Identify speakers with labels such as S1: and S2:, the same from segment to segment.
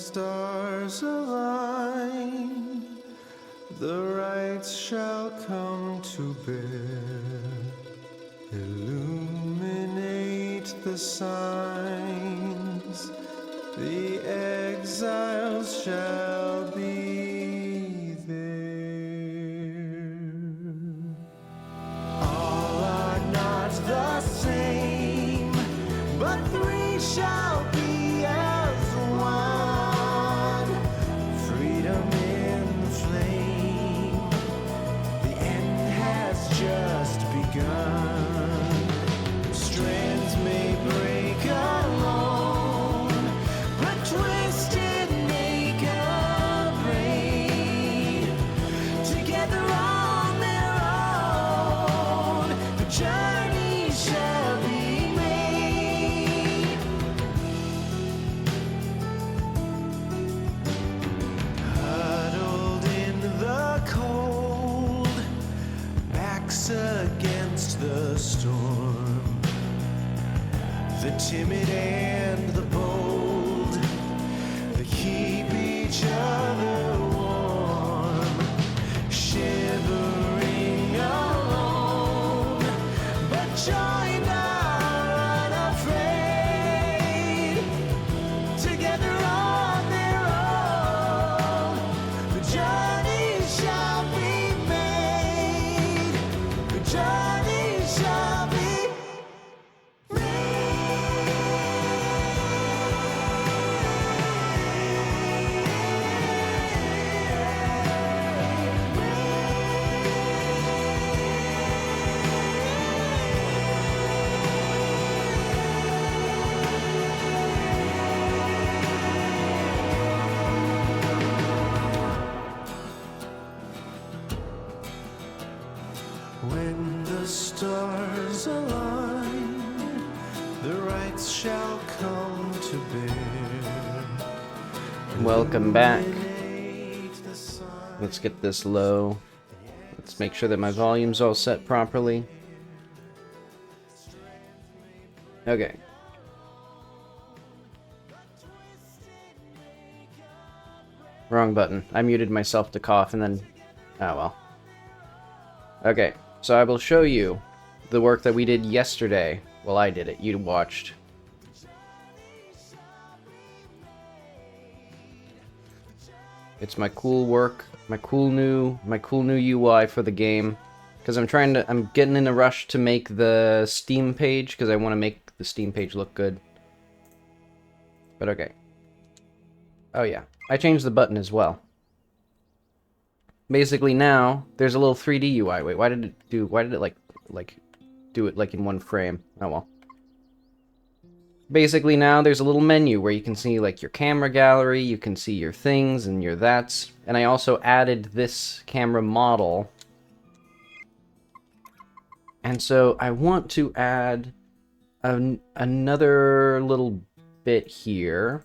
S1: stars align, the rights shall come to bear. Illuminate the signs, the exiles shall be there. All are not the same, but three shall be as one. Freedom in flame, the end has just begun. Strands may break alone, but twisted make a braid. Together on their own, the journey shall be made. Huddled in the cold, backs against the storm. The timid and the bold, they keep each other warm. Shivering alone, but joined are unafraid. Together on their own, the journey shall be made. The journey shall be when the stars align, the rights shall come to bear.
S2: Welcome back. Let's get this low. Let's make sure that my volume's all set properly. Okay. Wrong button. I muted myself to cough and then... oh well. Okay, so I will show you the work that we did yesterday. Well, I did it. You watched. It's my cool work, my cool new UI for the game. Because I'm getting in a rush to make the Steam page, because I want to make the Steam page look good. But okay. Oh yeah, I changed the button as well. Basically now, there's a little 3D UI. Wait, why did it do it like in one frame? Oh well. Basically now there's a little menu where you can see like your camera gallery, you can see your things and your that's, and I also added this camera model. And so I want to add another little bit here,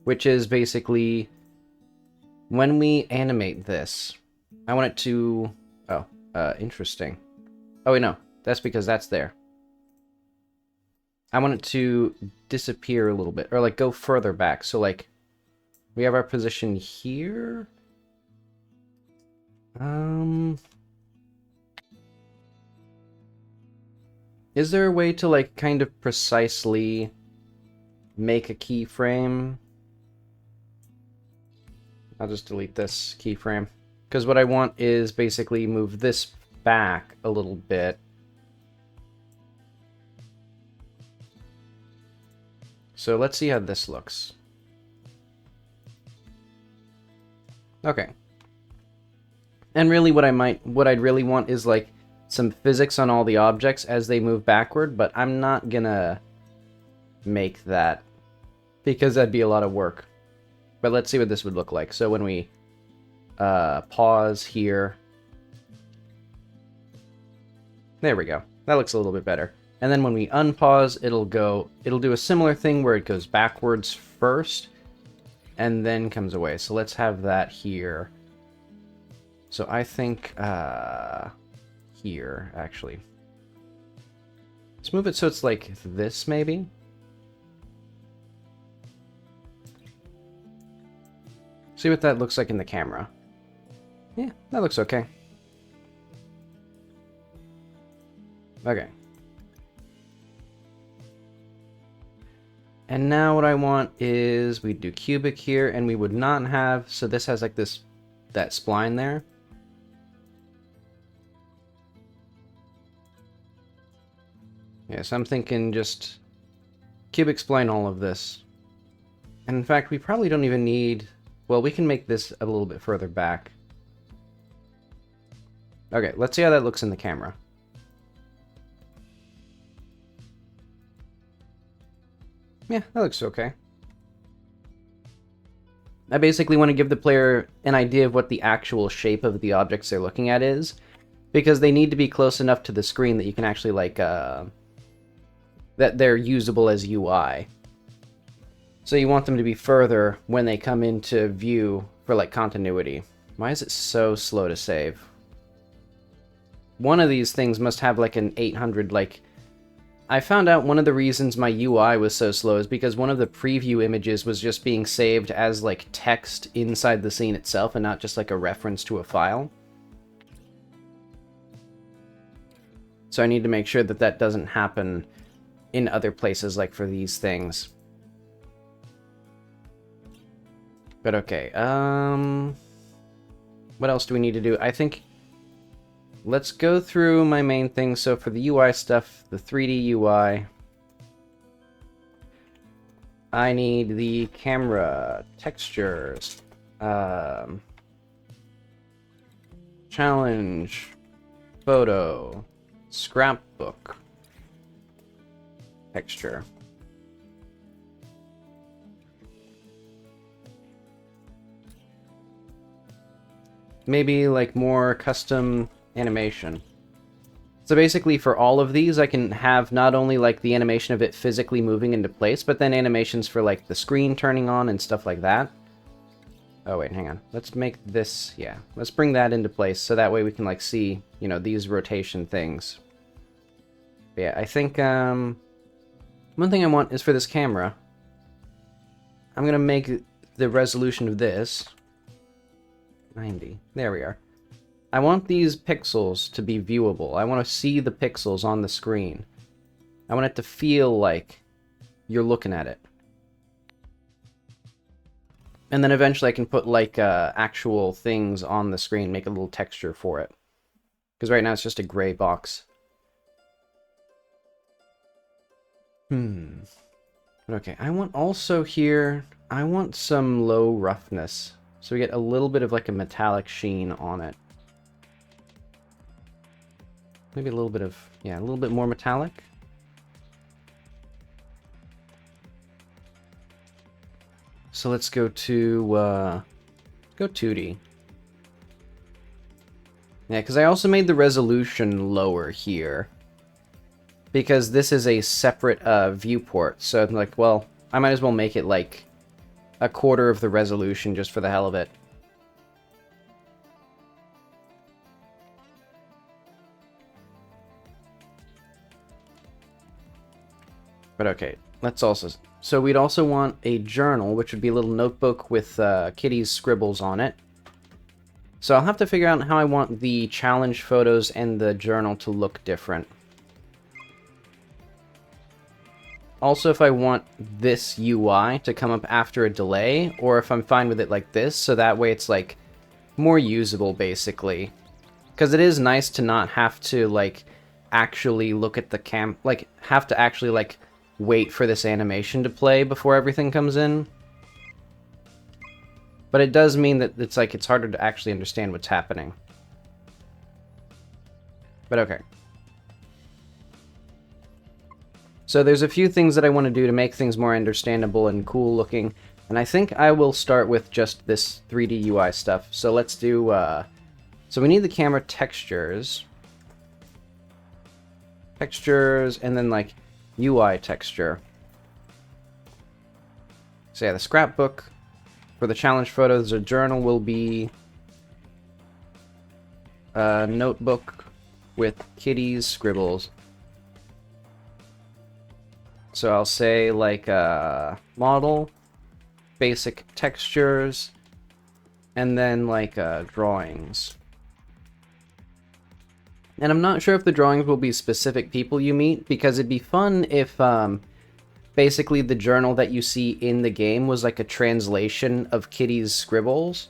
S2: which is basically when we animate this, I want it to... oh, interesting. Oh wait, no, that's because that's there. I want it to disappear a little bit, or like go further back. So like, we have our position here. Is there a way to like kind of precisely make a keyframe? I'll just delete this keyframe. Because what I want is basically move this back a little bit. So let's see how this looks. Okay. And really what I'd really want is like some physics on all the objects as they move backward, but I'm not gonna make that because that'd be a lot of work. But let's see what this would look like. So when we pause here, there we go. That looks a little bit better. And then when we unpause, it'll do a similar thing where it goes backwards first and then comes away. So let's have that here. So I think here, actually. Let's move it so it's like this, maybe? See what that looks like in the camera. Yeah, that looks okay. Okay. And now what I want is we do cubic here, and we would not have, so this has like this, that spline there. Yeah, so I'm thinking just cubic spline all of this. And in fact, we probably don't even need, well, we can make this a little bit further back. Okay, let's see how that looks in the camera. Yeah, that looks okay. I basically want to give the player an idea of what the actual shape of the objects they're looking at is, because they need to be close enough to the screen that you can actually, like, that they're usable as UI. So you want them to be further when they come into view for, like, continuity. Why is it so slow to save? One of these things must have, like, an 800, like... I found out one of the reasons my UI was so slow is because one of the preview images was just being saved as like text inside the scene itself and not just like a reference to a file. So I need to make sure that that doesn't happen in other places like for these things. But okay, what else do we need to do? I think let's go through my main things. So for the UI stuff, the 3D UI, I need the camera, textures, challenge, photo, scrapbook, texture. Maybe like more custom animation. So basically for all of these I can have not only like the animation of it physically moving into place, but then animations for like the screen turning on and stuff like that. Oh wait, hang on. Let's make this, yeah. Let's bring that into place so that way we can like see, you know, these rotation things. But yeah, I think one thing I want is for this camera. I'm gonna make the resolution of this 90. There we are. I want these pixels to be viewable. I want to see the pixels on the screen. I want it to feel like you're looking at it. And then eventually I can put like actual things on the screen, make a little texture for it. Because right now it's just a gray box. Okay, I want also here, I want some low roughness. So we get a little bit of like a metallic sheen on it. Maybe a little bit of, yeah, a little bit more metallic. So let's go to, go 2D. Yeah, because I also made the resolution lower here. Because this is a separate viewport. So I'm like, well, I might as well make it like a quarter of the resolution just for the hell of it. But okay, let's also... So we'd also want a journal, which would be a little notebook with Kitty's scribbles on it. So I'll have to figure out how I want the challenge photos and the journal to look different. Also, if I want this UI to come up after a delay, or if I'm fine with it like this, so that way it's like more usable, basically. Because it is nice to not have to like actually look at the like have to actually like wait for this animation to play before everything comes in. But it does mean that it's like it's harder to actually understand what's happening. But okay. So there's a few things that I want to do to make things more understandable and cool looking. And I think I will start with just this 3D UI stuff. So let's do, so we need the camera textures. Textures, and then like UI texture. So yeah, the scrapbook. For the challenge photos, a journal will be a notebook with Kitty's scribbles. So I'll say like model, basic textures, and then like drawings. And I'm not sure if the drawings will be specific people you meet, because it'd be fun if basically the journal that you see in the game was like a translation of Kitty's scribbles.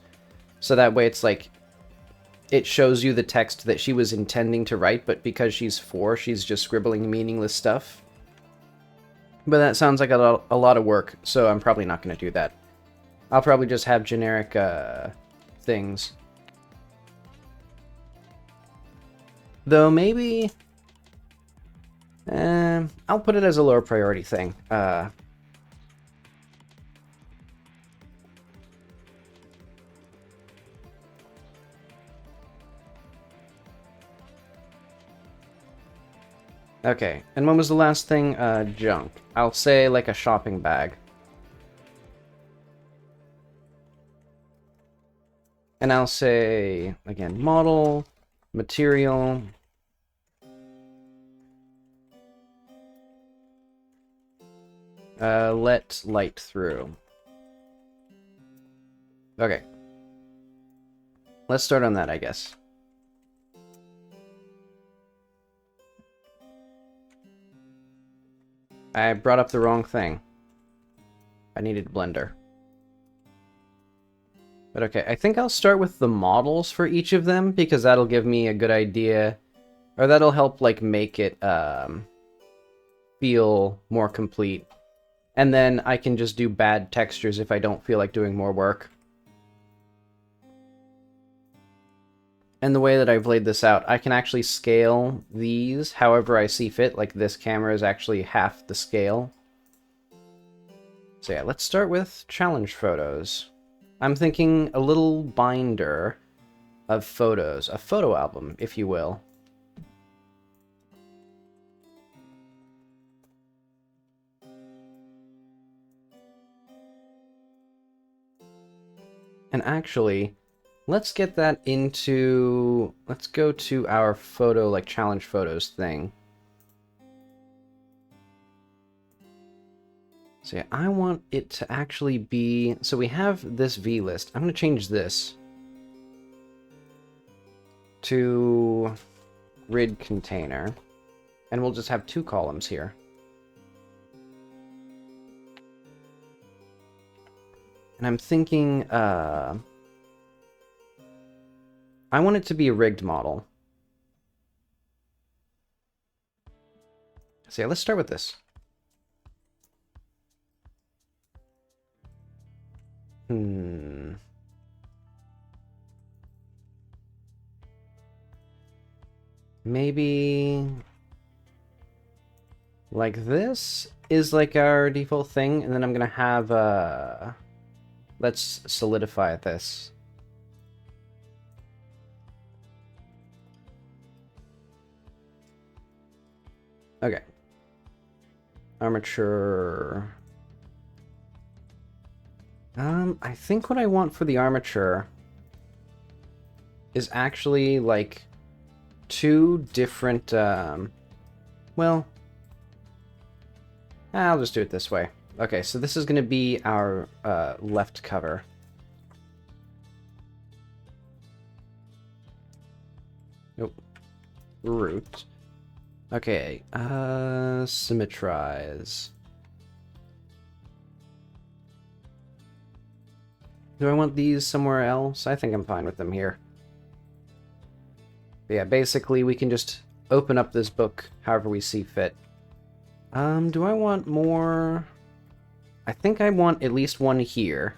S2: So that way it's like, it shows you the text that she was intending to write, but because she's 4, she's just scribbling meaningless stuff. But that sounds like a lot of work, so I'm probably not going to do that. I'll probably just have generic things. Though maybe... I'll put it as a lower priority thing. Okay, and when was the last thing? Junk. I'll say like a shopping bag. And I'll say, again, model, material. Let light through. Okay. Let's start on that, I guess. I brought up the wrong thing. I needed Blender. But okay, I think I'll start with the models for each of them, because that'll give me a good idea, or that'll help like make it feel more complete. And then I can just do bad textures if I don't feel like doing more work. And the way that I've laid this out, I can actually scale these however I see fit. Like this camera is actually half the scale. So yeah, let's start with challenge photos. I'm thinking a little binder of photos, a photo album, if you will. And actually, let's get that into... Let's go to our photo, like, challenge photos thing. So yeah, I want it to actually be... So we have this V-list. I'm going to change this to grid container. And we'll just have 2 columns here. And I'm thinking, I want it to be a rigged model. So yeah, let's start with this. Maybe... like this is like our default thing, and then I'm gonna have, let's solidify this. Okay. Armature. I think what I want for the armature is actually like 2 different, well, I'll just do it this way. Okay, so this is going to be our left cover. Nope. Root. Okay, symmetrize. Do I want these somewhere else? I think I'm fine with them here. But yeah, basically we can just open up this book however we see fit. Do I want more? I think I want at least one here.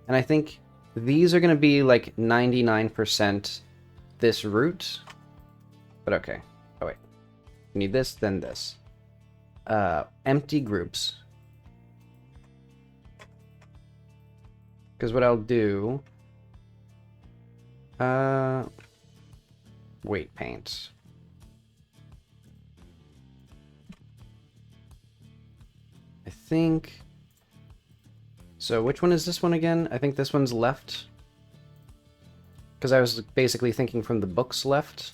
S2: And I think these are going to be like 99% this root. But okay. Oh wait. We need this, then this. Empty groups. Because what I'll do... weight paint. I think... So which one is this one again? I think this one's left. Because I was basically thinking from the books left.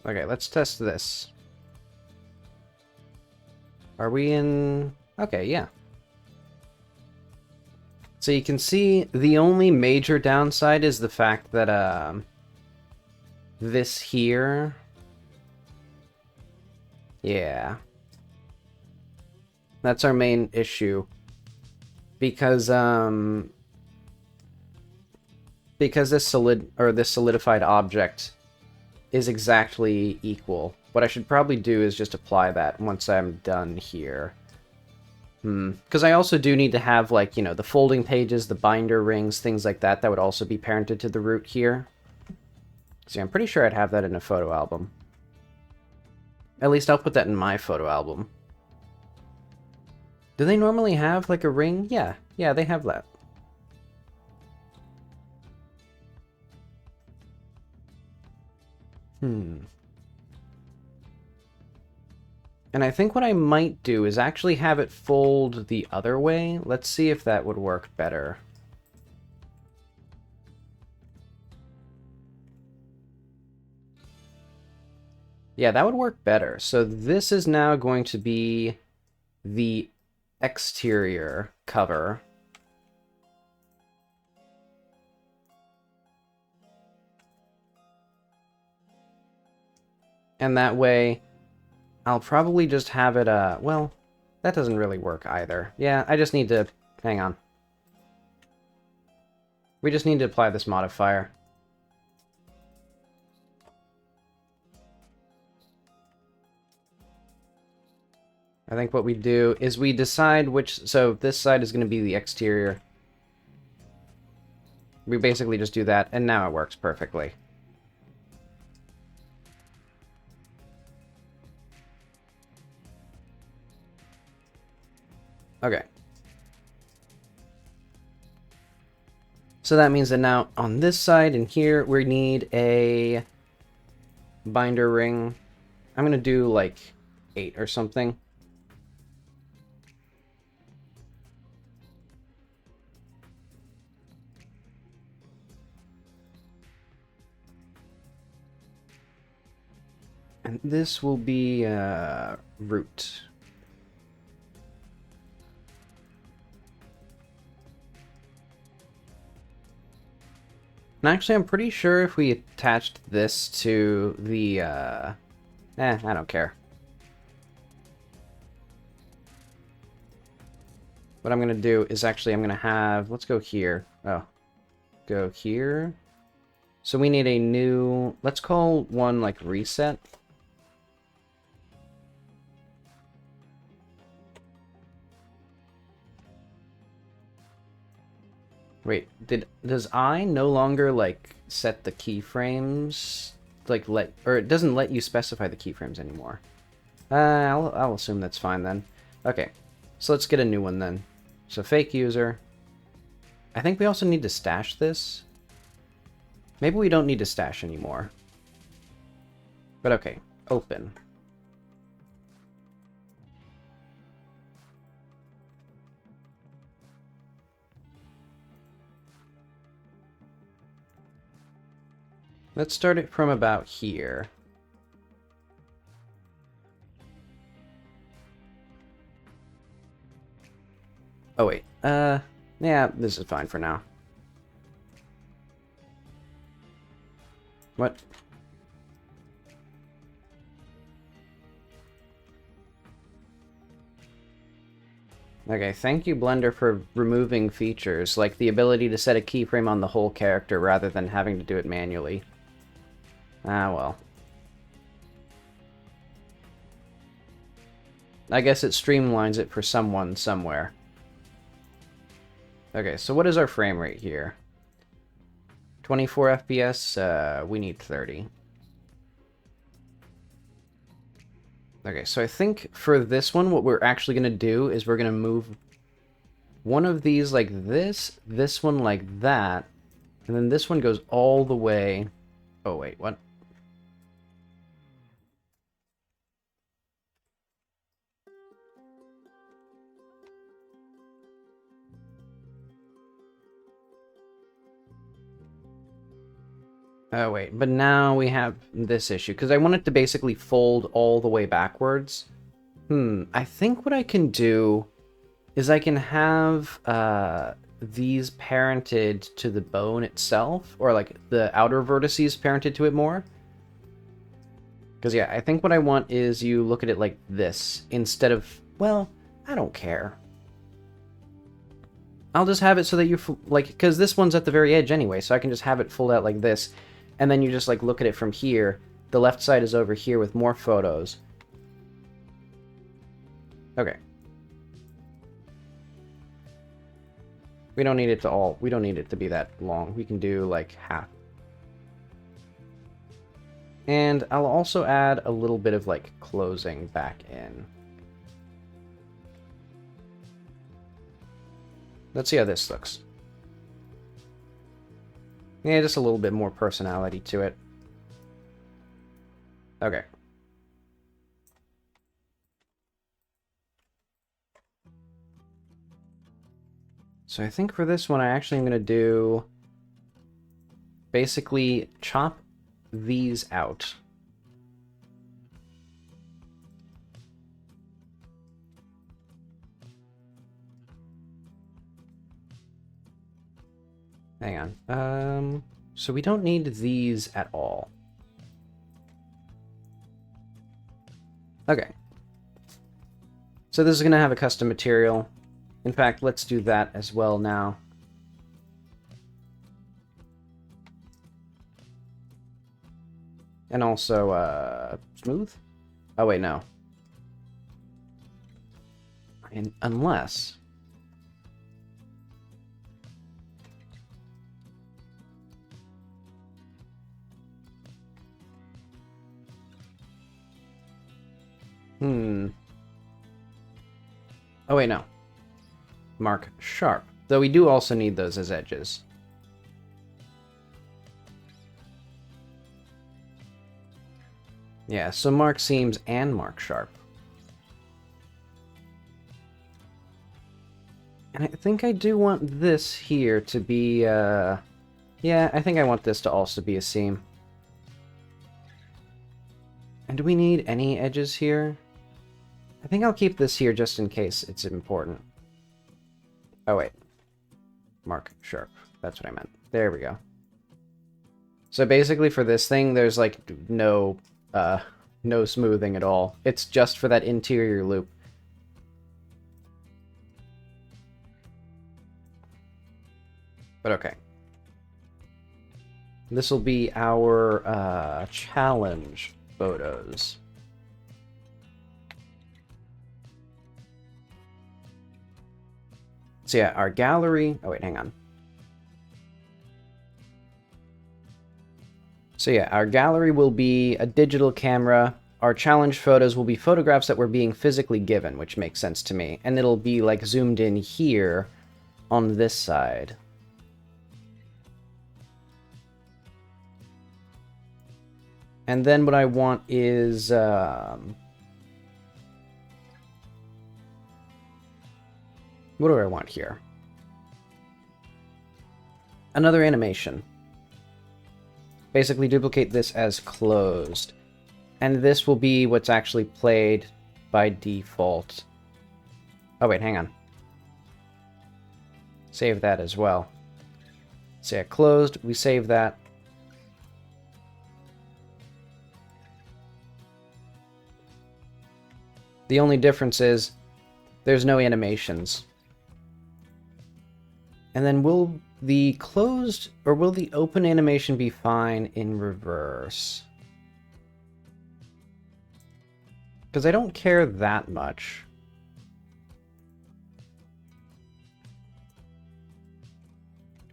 S2: Okay, let's test this. Are we in Okay, yeah. So you can see the only major downside is the fact that this here, yeah, that's our main issue, because this solidified object is exactly equal. What I should probably do is just apply that once I'm done here. Because I also do need to have, like, you know, the folding pages, the binder rings, things like that, that would also be parented to the root here. See, I'm pretty sure I'd have that in a photo album. At least I'll put that in my photo album. Do they normally have, like, a ring? Yeah, they have that. And I think what I might do is actually have it fold the other way. Let's see if that would work better. Yeah, that would work better. So this is now going to be the exterior cover. And that way, I'll probably just have it, well, that doesn't really work either. Yeah, I just need to, hang on. We just need to apply this modifier. I think what we do is we decide which, so this side is going to be the exterior. We basically just do that, and now it works perfectly. Okay. So that means that now on this side and here, we need a binder ring. I'm going to do like 8 or something. And this will be root. And actually, I'm pretty sure if we attached this to the, I don't care. What I'm going to do is actually, I'm going to have, let's go here. Oh, go here. So we need a new, let's call one like reset. Wait, does I no longer, like, set the keyframes? Like, or it doesn't let you specify the keyframes anymore. I'll assume that's fine then. Okay, so let's get a new one then. So fake user. I think we also need to stash this. Maybe we don't need to stash anymore. But okay, open. Let's start it from about here. Oh wait, yeah, this is fine for now. What? Okay, thank you, Blender, for removing features, like the ability to set a keyframe on the whole character rather than having to do it manually. Ah, well. I guess it streamlines it for someone somewhere. Okay, so what is our frame rate here? 24 FPS, we need 30. Okay, so I think for this one, what we're actually going to do is we're going to move one of these like this one like that, and then this one goes all the way... Oh, wait, what? Oh, wait, but now we have this issue, because I want it to basically fold all the way backwards. I think what I can do is I can have these parented to the bone itself, or like the outer vertices parented to it more. Because yeah, I think what I want is you look at it like this instead of, well, I don't care. I'll just have it so that you, like, because this one's at the very edge anyway, so I can just have it fold out like this, and then you just, like, look at it from here. The left side is over here with more photos. Okay. We don't need it to be that long. We can do, like, half. And I'll also add a little bit of, like, closing back in. Let's see how this looks. Yeah, just a little bit more personality to it. Okay. So I think for this one, I actually am going to do basically chop these out. Hang on. So we don't need these at all. Okay. So this is going to have a custom material. In fact, let's do that as well now. And also, smooth? Oh, wait, no. And unless... Oh, wait, no. Mark sharp. Though we do also need those as edges. Yeah, so mark seams and mark sharp. And I think I do want this here to be, yeah, I think I want this to also be a seam. And do we need any edges here? I think I'll keep this here just in case it's important. Oh, wait. Mark sharp. That's what I meant. There we go. So basically for this thing, there's like no smoothing at all. It's just for that interior loop. But okay. This will be our challenge photos. So yeah, our gallery... Oh wait, hang on. So yeah, our gallery will be a digital camera. Our challenge photos will be photographs that we're being physically given, which makes sense to me. And it'll be like zoomed in here on this side. And then what I want is... What do I want here? Another animation. Basically duplicate this as closed. And this will be what's actually played by default. Oh wait, hang on. Save that as well. Say it closed, we save that. The only difference is there's no animations. And then will the closed or will the open animation be fine in reverse? Because I don't care that much.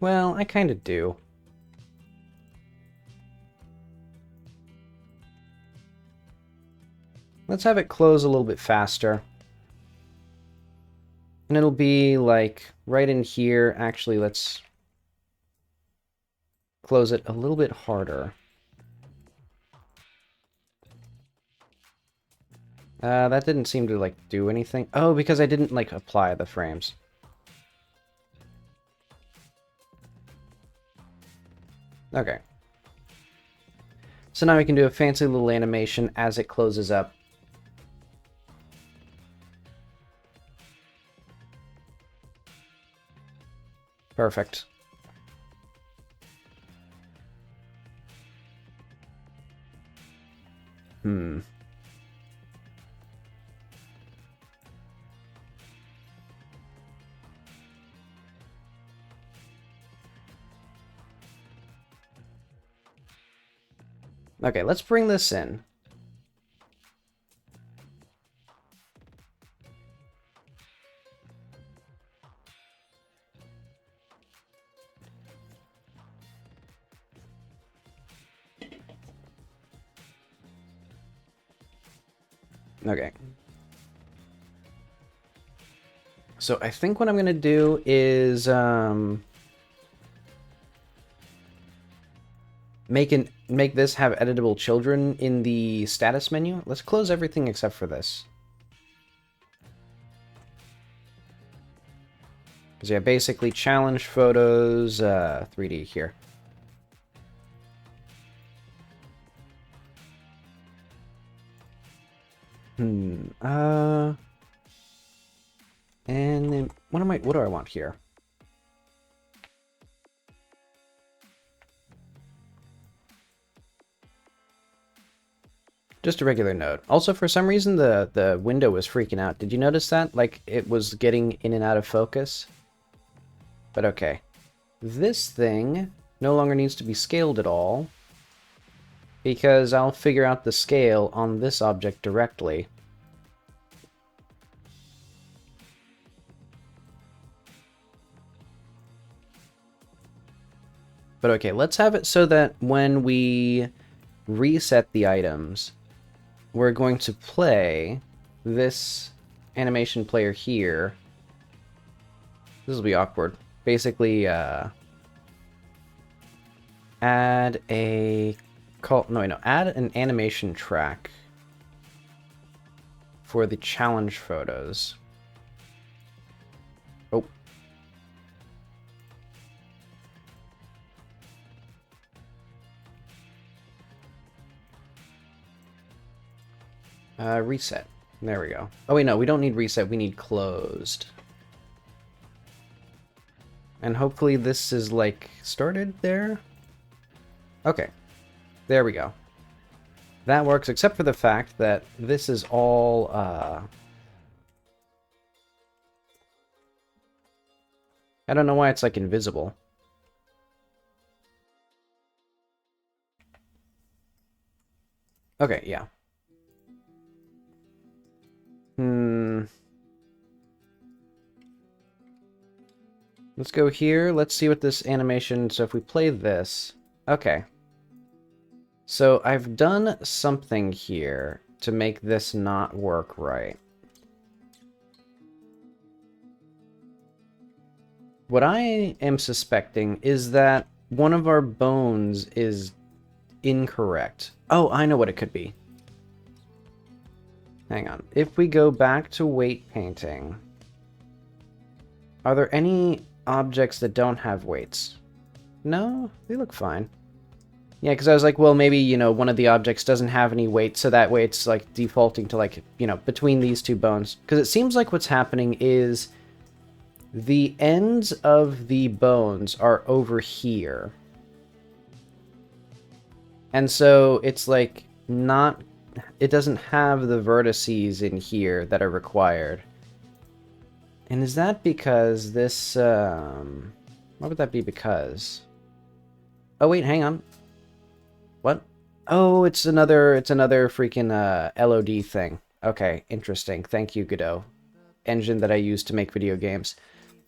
S2: Well, I kind of do. Let's have it close a little bit faster. And it'll be like right in here. Actually, let's close it a little bit harder. That didn't seem to like do anything. Oh, because I didn't like apply the frames. Okay. So now we can do a fancy little animation as it closes up. Perfect. Okay, let's bring this in. Okay. So I think what I'm going to do is make this have editable children in the status menu. Let's close everything except for this. Because yeah, basically challenge photos 3D here. And then what do I want here? Just a regular node. Also, for some reason, the window was freaking out. Did you notice that? Like, it was getting in and out of focus? But okay. This thing no longer needs to be scaled at all, because I'll figure out the scale on this object directly. But okay, let's have it so that when we reset the items, we're going to play this animation player here. This will be awkward. Basically, add an animation track for the challenge photos. Oh. Reset. There we go. Oh wait, no, we don't need reset, we need closed. And hopefully this is, like, started there? Okay. There we go. That works, except for the fact that this is all, I don't know why it's, like, invisible. Okay, yeah. Let's go here. Let's see what this animation... So if we play this... Okay. So I've done something here to make this not work right. What I am suspecting is that one of our bones is incorrect. Oh, I know what it could be. Hang on. If we go back to weight painting, are there any objects that don't have weights? No? They look fine. Yeah, because I was like, well, maybe, you know, one of the objects doesn't have any weight, so that way it's, like, defaulting to, like, you know, between these two bones. Because it seems like what's happening is the ends of the bones are over here. And so it's, like, not... It doesn't have the vertices in here that are required. And is that because this, what would that be because? Oh, wait, hang on. What? Oh, it's another freaking, LOD thing. Okay, interesting. Thank you, Godot. Engine that I use to make video games.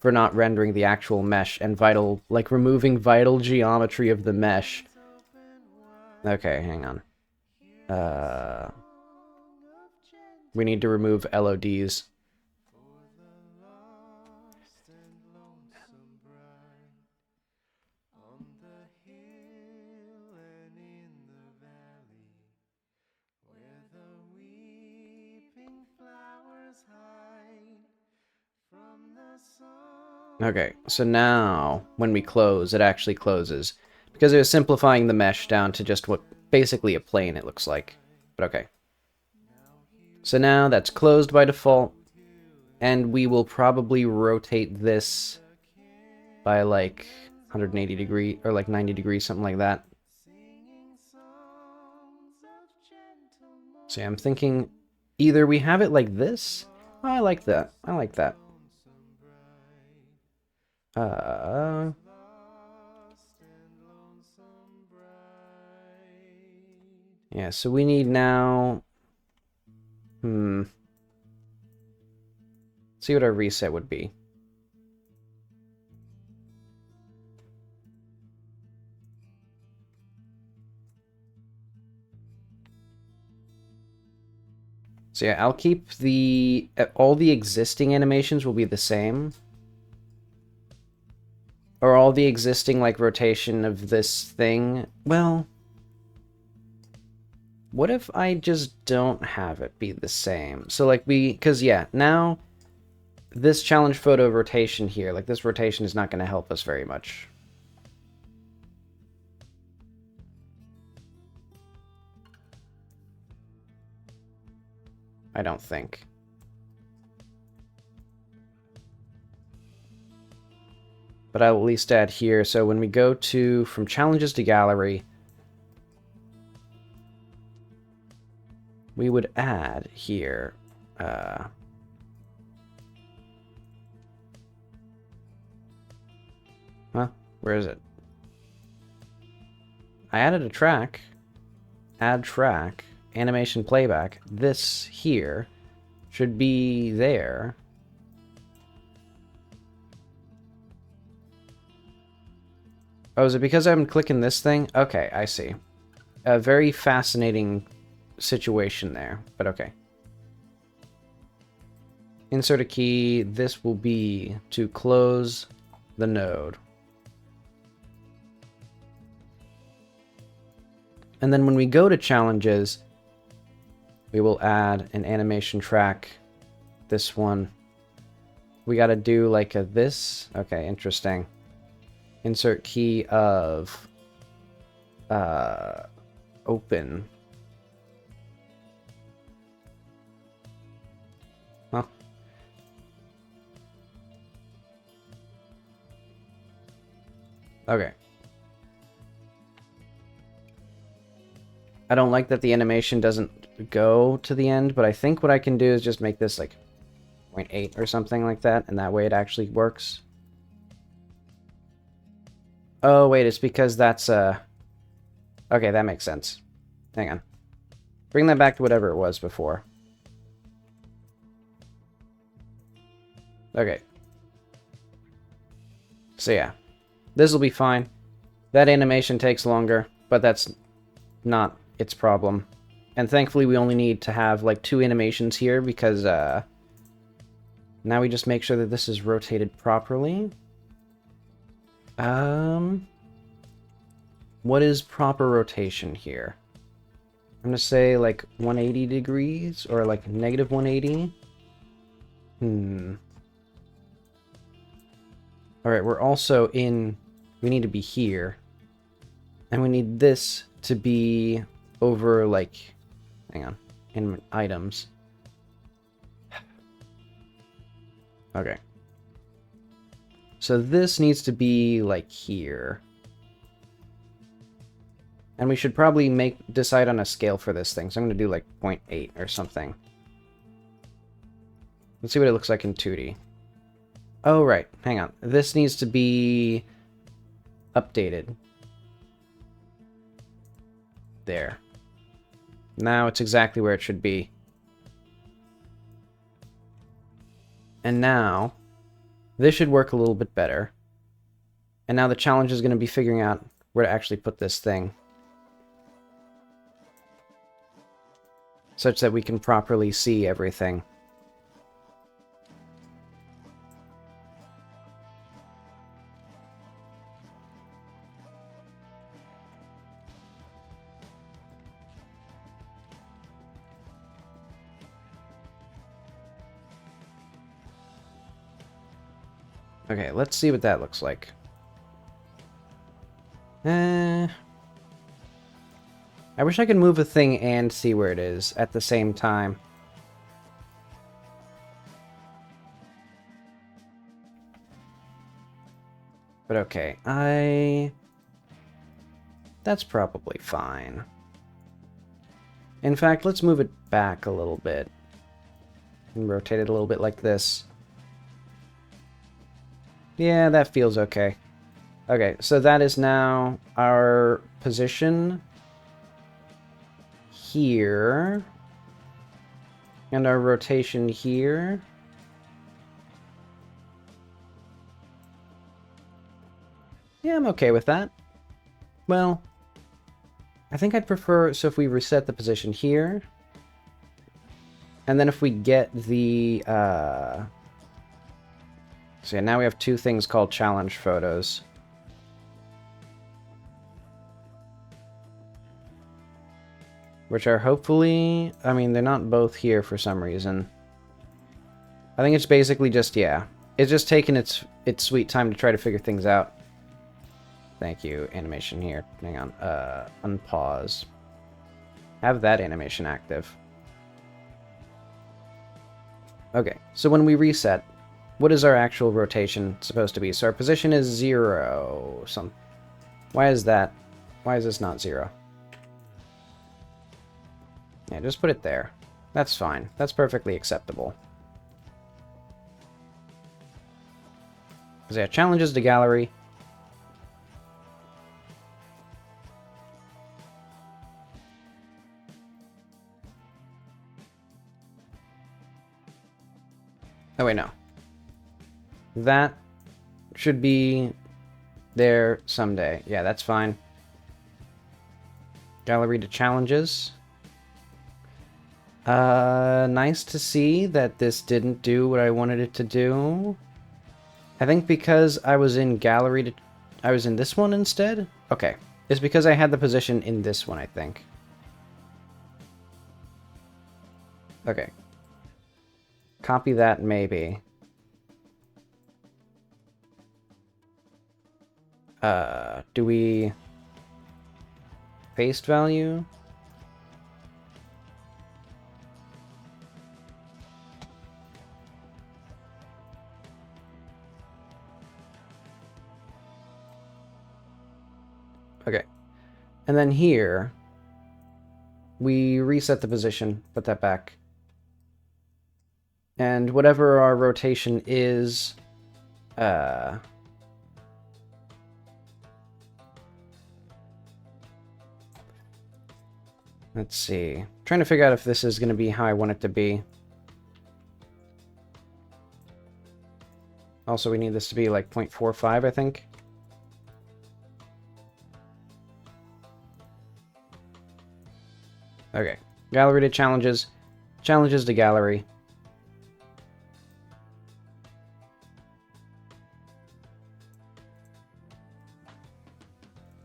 S2: For not rendering the actual mesh and removing vital geometry of the mesh. Okay, hang on. We need to remove LODs. Okay, so now, when we close, it actually closes. Because it was simplifying the mesh down to just what basically a plane it looks like. But okay. So now that's closed by default, and we will probably rotate this by like 180 degree or like 90 degrees, something like that. So yeah, I'm thinking either we have it like this. Oh, I like that. I like that. Yeah, so we need now... See what our reset would be. So yeah, I'll keep the... all the existing animations will be the same. Or all the existing, like, rotation of this thing. Well... What if I just don't have it be the same? So, like, because, yeah, now... This challenge photo rotation here, like, this rotation is not going to help us very much. I don't think. But I'll at least add here. So when we go to from challenges to gallery, we would add here. Where is it? I added a track. Add track. Animation playback. This here should be there. Oh, is it because I'm clicking this thing? Okay, I see. A very fascinating situation there, but okay. Insert a key. This will be to close the node. And then when we go to challenges, we will add an animation track. This one. We got to do like a this. Okay, interesting. Insert key of open. Huh. Okay. I don't like that the animation doesn't go to the end, but I think what I can do is just make this like 0.8 or something like that, and that way it actually works. Oh, wait, it's because that's, okay, that makes sense. Hang on. Bring that back to whatever it was before. Okay. So yeah, this will be fine. That animation takes longer, but that's not its problem. And thankfully we only need to have like 2 animations here because now we just make sure that this is rotated properly. What is proper rotation here? I'm gonna say like 180 degrees or like negative 180. Alright, we're also in... We need to be here. And we need this to be over, like... Hang on. In items. Okay. So this needs to be, like, here. And we should probably decide on a scale for this thing. So I'm going to do, like, 0.8 or something. Let's see what it looks like in 2D. Oh, right. Hang on. This needs to be updated. There. Now it's exactly where it should be. And now, this should work a little bit better. And now the challenge is going to be figuring out where to actually put this thing. Such that we can properly see everything. Okay, let's see what that looks like. I wish I could move a thing and see where it is at the same time. But okay, that's probably fine. In fact, let's move it back a little bit. And rotate it a little bit like this. Yeah, that feels okay. Okay, so that is now our position here. And our rotation here. Yeah, I'm okay with that. Well, I think I'd prefer, so if we reset the position here, and then if we get the, so yeah, now we have two things called challenge photos. Which are hopefully, I mean, they're not both here for some reason. I think it's basically just, yeah, it's just taking its sweet time to try to figure things out. Thank you, animation here. Hang on, unpause. Have that animation active. Okay, so when we reset, what is our actual rotation supposed to be? So our position is 0. Why is that? Why is this not 0? Yeah, just put it there. That's fine. That's perfectly acceptable. Because yeah, challenges to gallery. Oh wait, no. That should be there someday. Yeah, that's fine. Gallery to challenges. Nice to see that this didn't do what I wanted it to do. I think because I was in gallery to... I was in this one instead? Okay. It's because I had the position in this one, I think. Okay. Copy that, maybe. Do we... paste value? Okay. And then here, we reset the position, put that back. And whatever our rotation is, let's see. I'm trying to figure out if this is going to be how I want it to be. Also, we need this to be like 0.45, I think. Okay. Gallery to challenges. Challenges to gallery.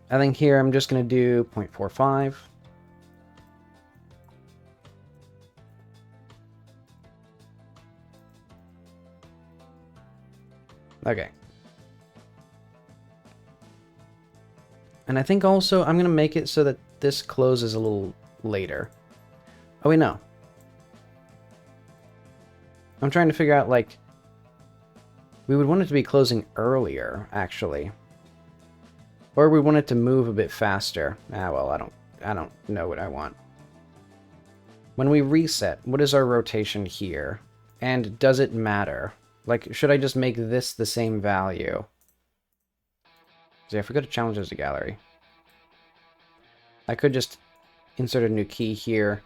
S2: I think here I'm just going to do 0.45. Okay. And I think also I'm going to make it so that this closes a little later. Oh, wait, no. I'm trying to figure out, like... We would want it to be closing earlier, actually. Or we want it to move a bit faster. Ah, well, I don't know what I want. When we reset, what is our rotation here? And does it matter? Like, should I just make this the same value? So yeah, if we go to challenges to gallery, I could just insert a new key here,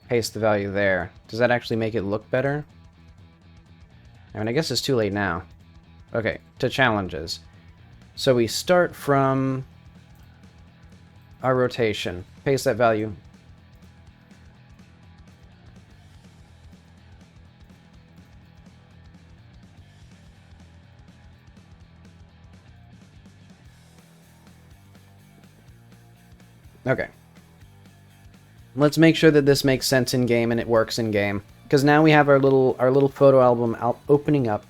S2: paste the value there. Does that actually make it look better? I mean, I guess it's too late now. Okay, to challenges. So we start from our rotation. Paste that value. Okay. Let's make sure that this makes sense in game and it works in game, because now we have our little photo album opening up.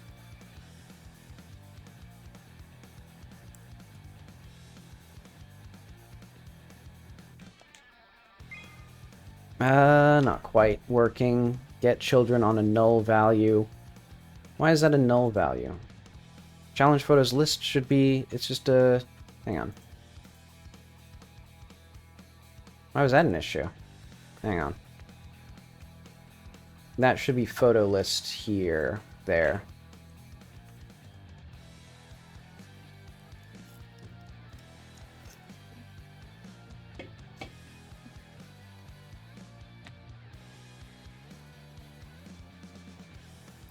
S2: Not quite working. Get children on a null value. Why is that a null value? Challenge photos list should be... It's just a... Hang on. Why was that an issue? Hang on. That should be photo list here. There.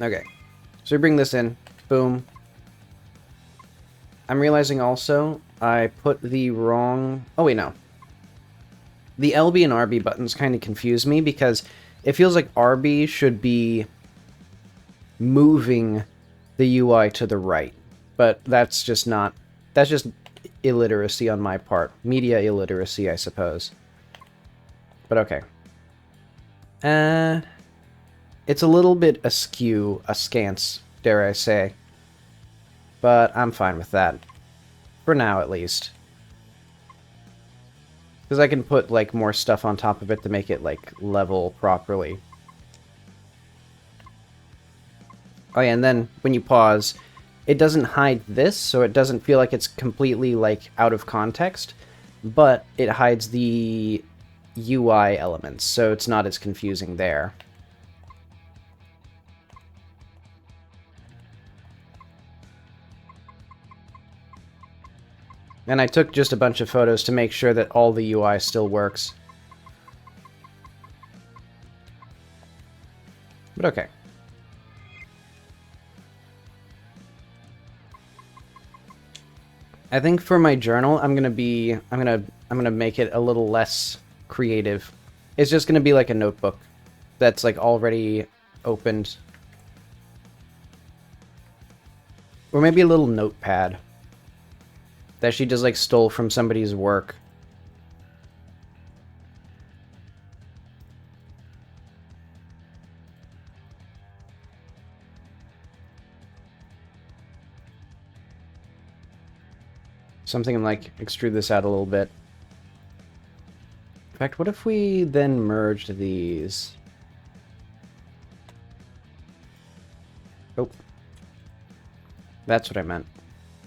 S2: Okay. So we bring this in. Boom. I'm realizing also I put the wrong... Oh, wait, no. The LB and RB buttons kind of confuse me because it feels like RB should be moving the UI to the right. But that's just not... That's just illiteracy on my part. Media illiteracy, I suppose. But okay. It's a little bit askew, askance, dare I say. But I'm fine with that. For now, at least. Because I can put, like, more stuff on top of it to make it, like, level properly. Oh yeah, and then, when you pause, it doesn't hide this, so it doesn't feel like it's completely, like, out of context. But it hides the UI elements, so it's not as confusing there. And I took just a bunch of photos to make sure that all the UI still works. But okay. I think for my journal, I'm gonna make it a little less creative. It's just gonna be like a notebook that's like already opened. Or maybe a little notepad that she just like stole from somebody's work. Something like extrude this out a little bit. In fact, what if we then merged these? Oh. That's what I meant.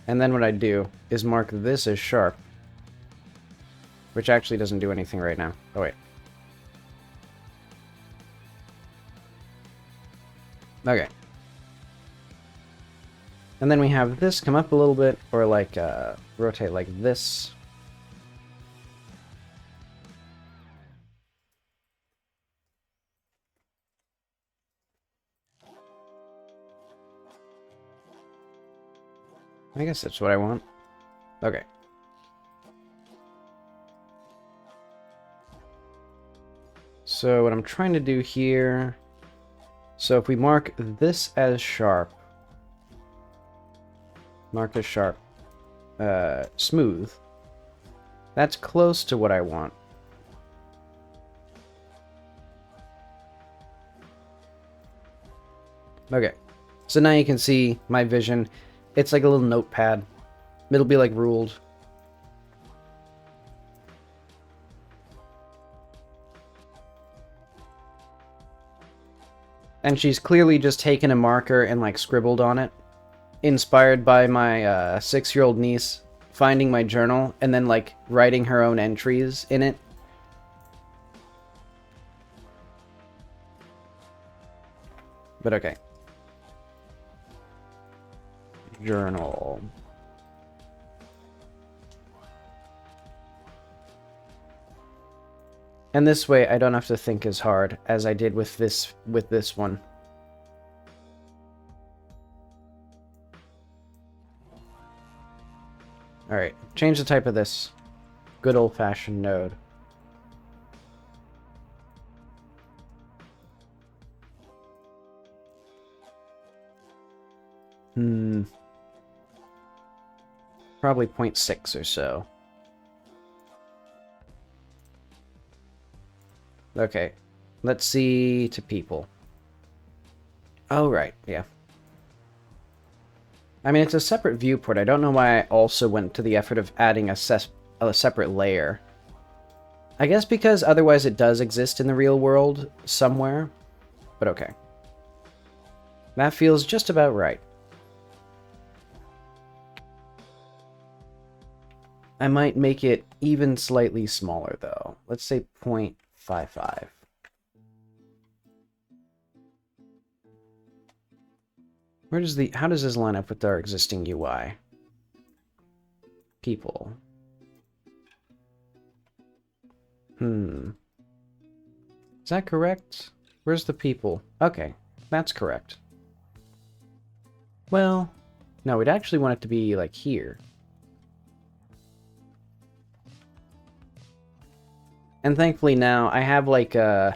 S2: And then what I do is mark this as sharp. Which actually doesn't do anything right now. Oh, wait. Okay. And then we have this come up a little bit, or like, rotate like this. I guess that's what I want. Okay. So what I'm trying to do here... So if we mark this as sharp... Mark as sharp. Smooth. That's close to what I want. Okay. So now you can see my vision. It's like a little notepad. It'll be like ruled. And she's clearly just taken a marker and like scribbled on it. Inspired by my 6-year-old niece finding my journal and then like writing her own entries in it. But okay. Journal. And this way I don't have to think as hard as I did with this one. Alright, change the type of this. Good old-fashioned node. Probably 0.6 or so. Okay, let's see to people. Oh, right, yeah. I mean, it's a separate viewport. I don't know why I also went to the effort of adding a separate layer. I guess because otherwise it does exist in the real world somewhere. But okay. That feels just about right. I might make it even slightly smaller, though. Let's say 0.55. How does this line up with our existing UI? People. Is that correct? Where's the people? Okay, that's correct. Well, no, we'd actually want it to be, like, here. And thankfully now, I have, like, the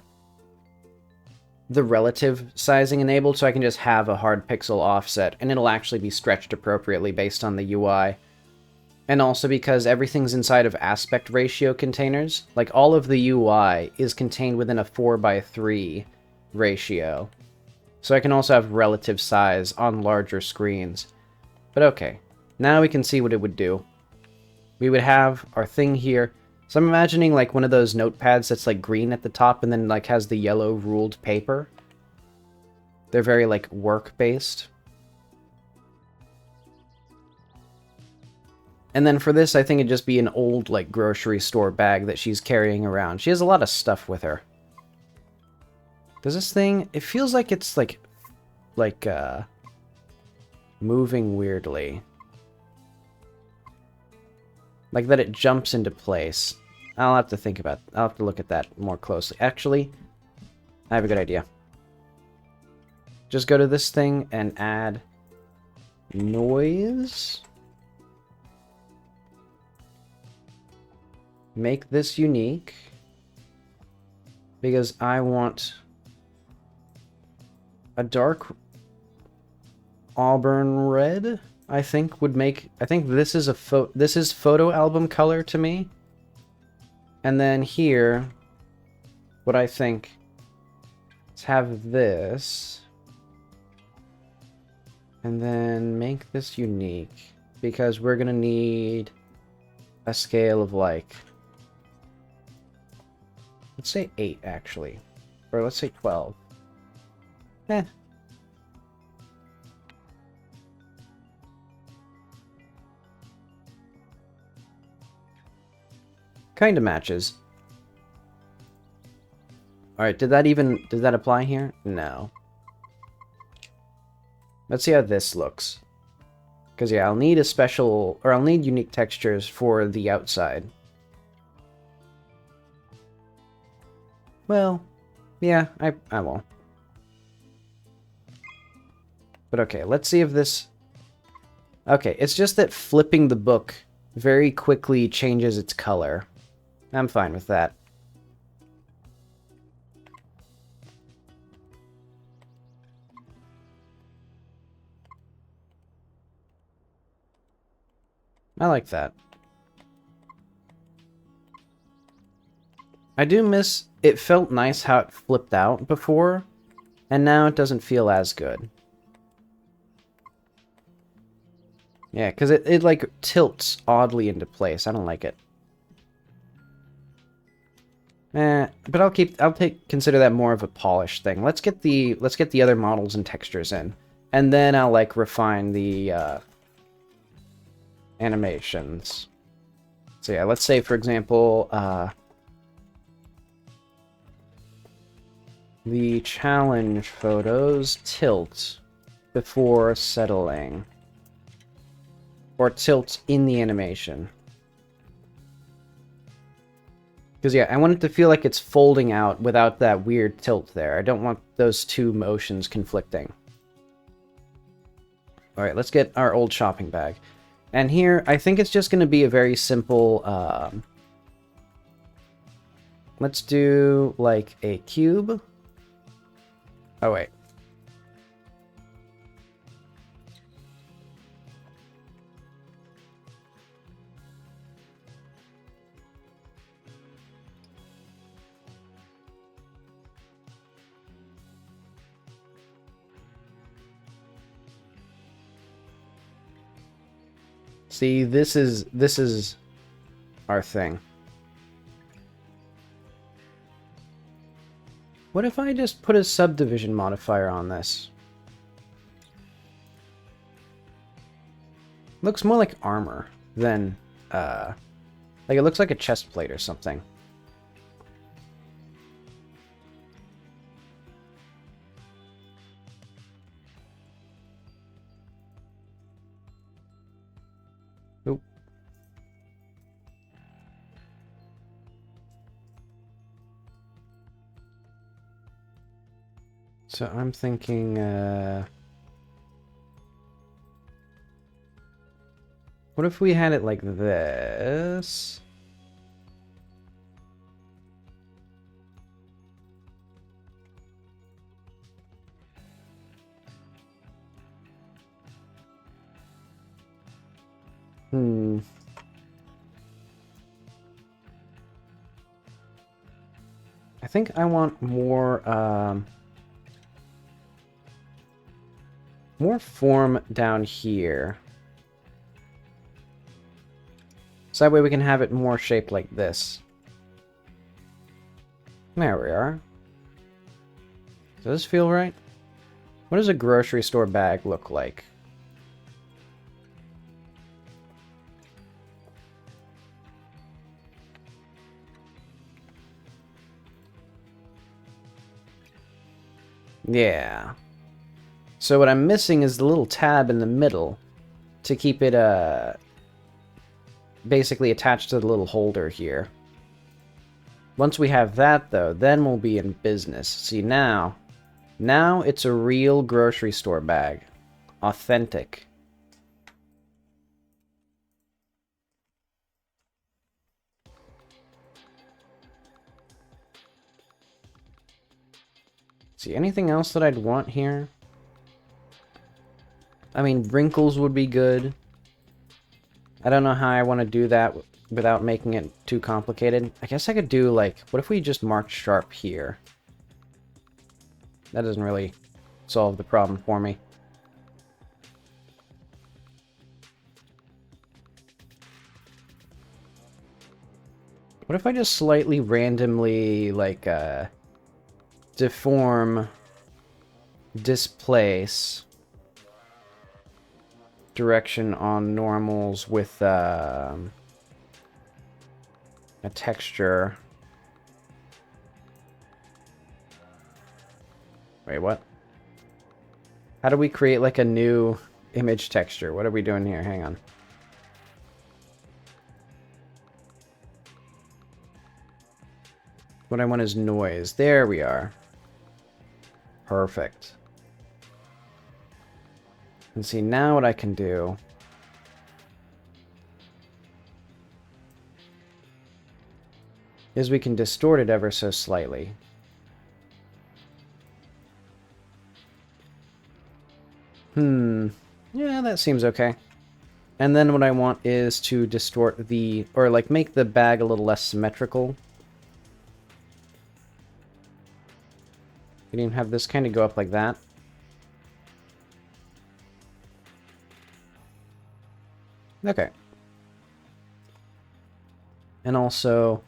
S2: relative sizing enabled, so I can just have a hard pixel offset, and it'll actually be stretched appropriately based on the UI. And also because everything's inside of aspect ratio containers, like all of the UI is contained within a 4:3 ratio. So I can also have relative size on larger screens. But okay, now we can see what it would do. We would have our thing here. So I'm imagining like one of those notepads that's like green at the top and then like has the yellow ruled paper. They're very like work-based. And then for this, I think it'd just be an old, like, grocery store bag that she's carrying around. She has a lot of stuff with her. Does this thing... It feels like it's, like, moving weirdly. Like that it jumps into place. I'll have to think about... I'll have to look at that more closely. Actually, I have a good idea. Just go to this thing and add noise... Make this unique because I want a dark auburn red. I think would make. I think this is this is photo album color to me. And then here, what I think is have this, and then make this unique because we're gonna need a scale of like. Let's say 8, actually. Or let's say 12. Eh. Kinda matches. Alright, did that apply here? No. Let's see how this looks. Because yeah, I'll need I'll need unique textures for the outside. Well, yeah, I will. But okay, let's see if this... Okay, it's just that flipping the book very quickly changes its color. I'm fine with that. I like that. I do miss... It felt nice how it flipped out before, and now it doesn't feel as good. Yeah, because it like tilts oddly into place. I don't like it. But I'll consider that more of a polish thing. Let's get the other models and textures in, and then I'll like refine the animations. So yeah, let's say for example, the challenge photos tilt before settling. Or tilt in the animation. Because yeah, I want it to feel like it's folding out without that weird tilt there. I don't want those two motions conflicting. Alright, let's get our old shopping bag. And here, I think it's just going to be a very simple... let's do like a cube. Oh, wait. See, this is our thing. What if I just put a subdivision modifier on this? Looks more like armor than Like, it looks like a chest plate or something. Oop. So I'm thinking, what if we had it like this? I think I want more form down here. So that way we can have it more shaped like this. There we are. Does this feel right? What does a grocery store bag look like? Yeah. So what I'm missing is the little tab in the middle to keep it basically attached to the little holder here. Once we have that, though, then we'll be in business. See, now it's a real grocery store bag. Authentic. See, anything else that I'd want here? I mean, wrinkles would be good. I don't know how I want to do that without making it too complicated. I guess I could do, like, what if we just marked sharp here? That doesn't really solve the problem for me. What if I just slightly randomly, like, deform, displace, direction on normals with a texture. Wait, what? How do we create like a new image texture? What are we doing here? Hang on. What I want is noise. There we are. Perfect. And see, now what I can do is we can distort it ever so slightly. Yeah, that seems okay. And then what I want is to distort the, or like make the bag a little less symmetrical. You can even have this kind of go up like that. Okay. And also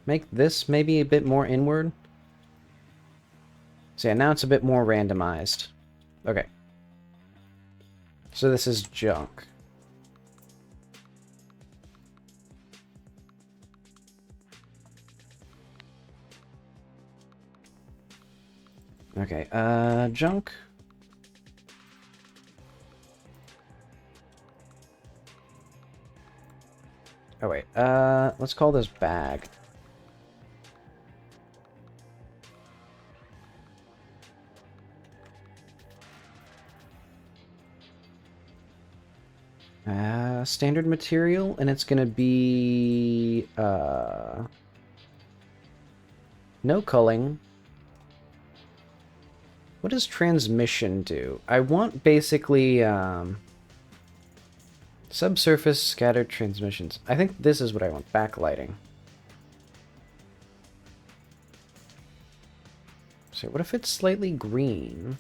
S2: make this maybe a bit more inward. So yeah, now it's a bit more randomized. Okay. So this is junk. Okay, junk. Oh wait, let's call this bag. Standard material, and it's gonna be, no culling. What does transmission do? I want basically, subsurface scattered transmissions. I think this is what I want, backlighting. So what if it's slightly green?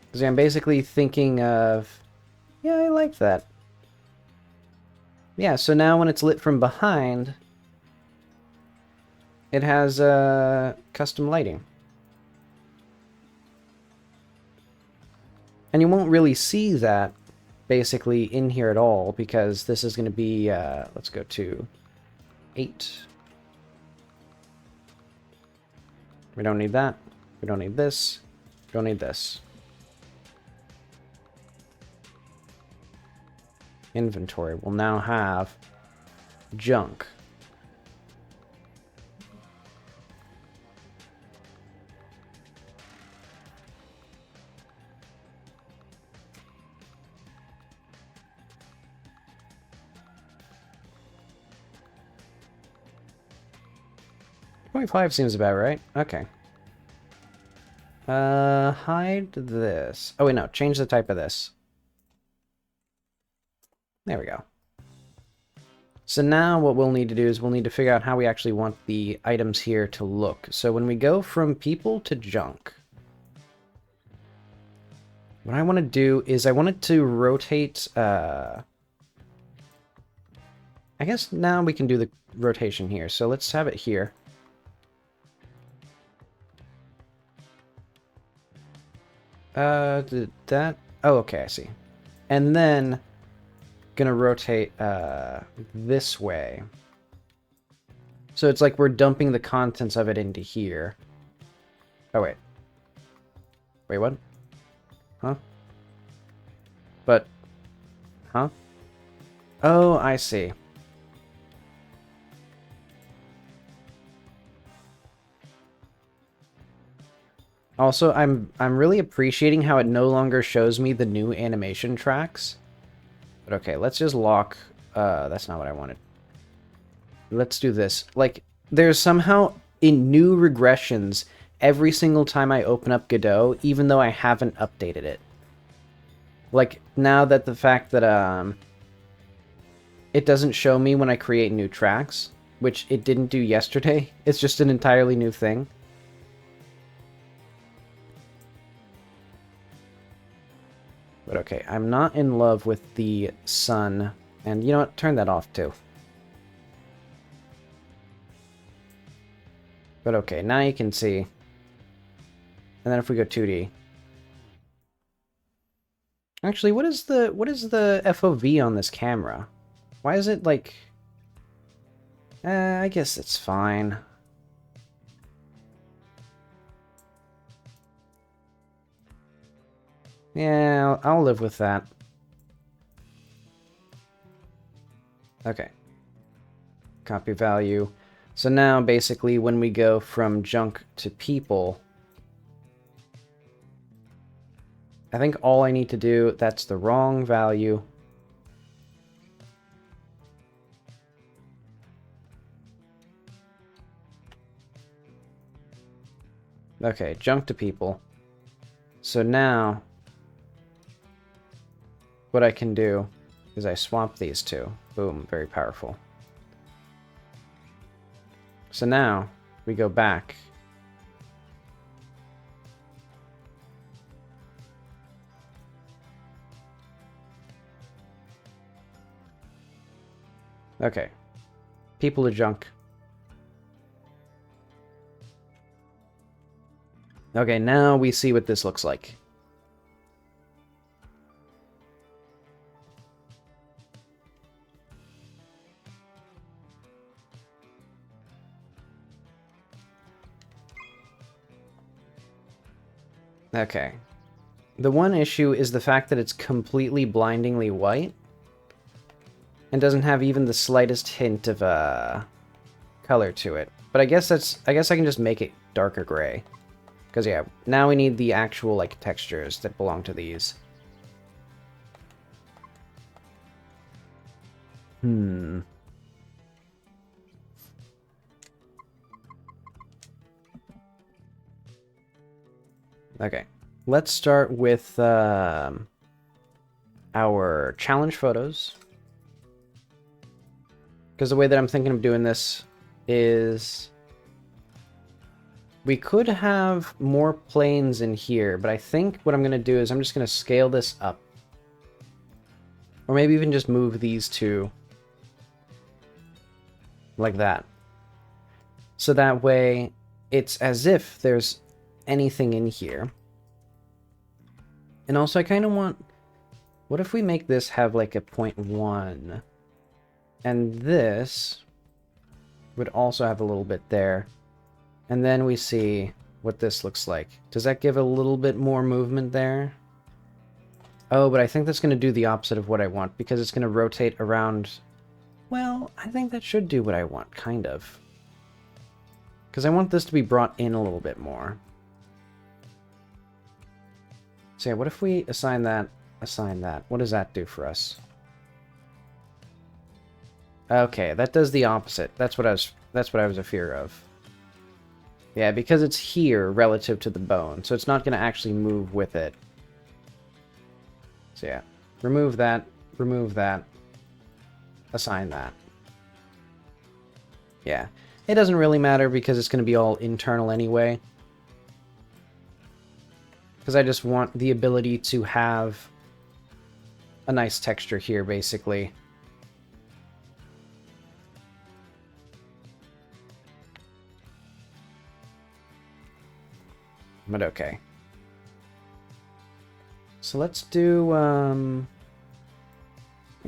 S2: Because I'm basically thinking of... Yeah, I like that. Yeah, so now when it's lit from behind, it has custom lighting. And you won't really see that basically in here at all, because this is going to be, let's go to 8. We don't need that. We don't need this. We don't need this. Inventory will now have junk. .5 seems about right. Okay. Hide this. Oh wait, no. Change the type of this. There we go. So now what we'll need to do is we'll need to figure out how we actually want the items here to look. So when we go from people to junk, what I want to do is I want it to rotate, I guess now we can do the rotation here. So let's have it here. Did that? Oh, okay, I see. And then gonna rotate this way. So it's like we're dumping the contents of it into here. Oh, wait. Wait, what? Huh? But, huh? Oh, I see. Also, I'm really appreciating how it no longer shows me the new animation tracks. But okay, let's just lock... that's not what I wanted. Let's do this. Like, there's somehow, in new regressions, every single time I open up Godot, even though I haven't updated it. Like, now that the fact that, it doesn't show me when I create new tracks, which it didn't do yesterday. It's just an entirely new thing. But okay, I'm not in love with the sun. And you know what? Turn that off too. But okay, now you can see. And then if we go 2D. Actually, what is the FOV on this camera? Why is it like... I guess it's fine. Yeah, I'll live with that. Okay. Copy value. So now, basically, when we go from junk to people, I think all I need to do, that's the wrong value. Okay, junk to people. So now, what I can do is I swap these two. Boom, very powerful. So now, we go back. Okay. People to junk. Okay, now we see what this looks like. Okay. The one issue is the fact that it's completely blindingly white and doesn't have even the slightest hint of color to it. But I guess I can just make it darker gray. Because yeah, now we need the actual like textures that belong to these. Okay, let's start with our challenge photos. Because the way that I'm thinking of doing this is... we could have more planes in here, but I think what I'm going to do is I'm just going to scale this up. Or maybe even just move these two like that. So that way it's as if there's anything in here. And also I kind of want What if we make this have like a 0.1? And this would also have a little bit there. And then we see what this looks like. Does that give a little bit more movement there? Oh, but I think that's going to do the opposite of what I want, because it's going to rotate around. Well, I think that should do what I want, kind of. Because I want this to be brought in a little bit more. So yeah, what if we assign that, What does that do for us? Okay, that does the opposite. That's what I was afraid of. Yeah, because it's here relative to the bone, so it's not going to actually move with it. So yeah, remove that, assign that. Yeah, it doesn't really matter because it's going to be all internal anyway. Because I just want the ability to have a nice texture here, basically. But okay. So let's do, I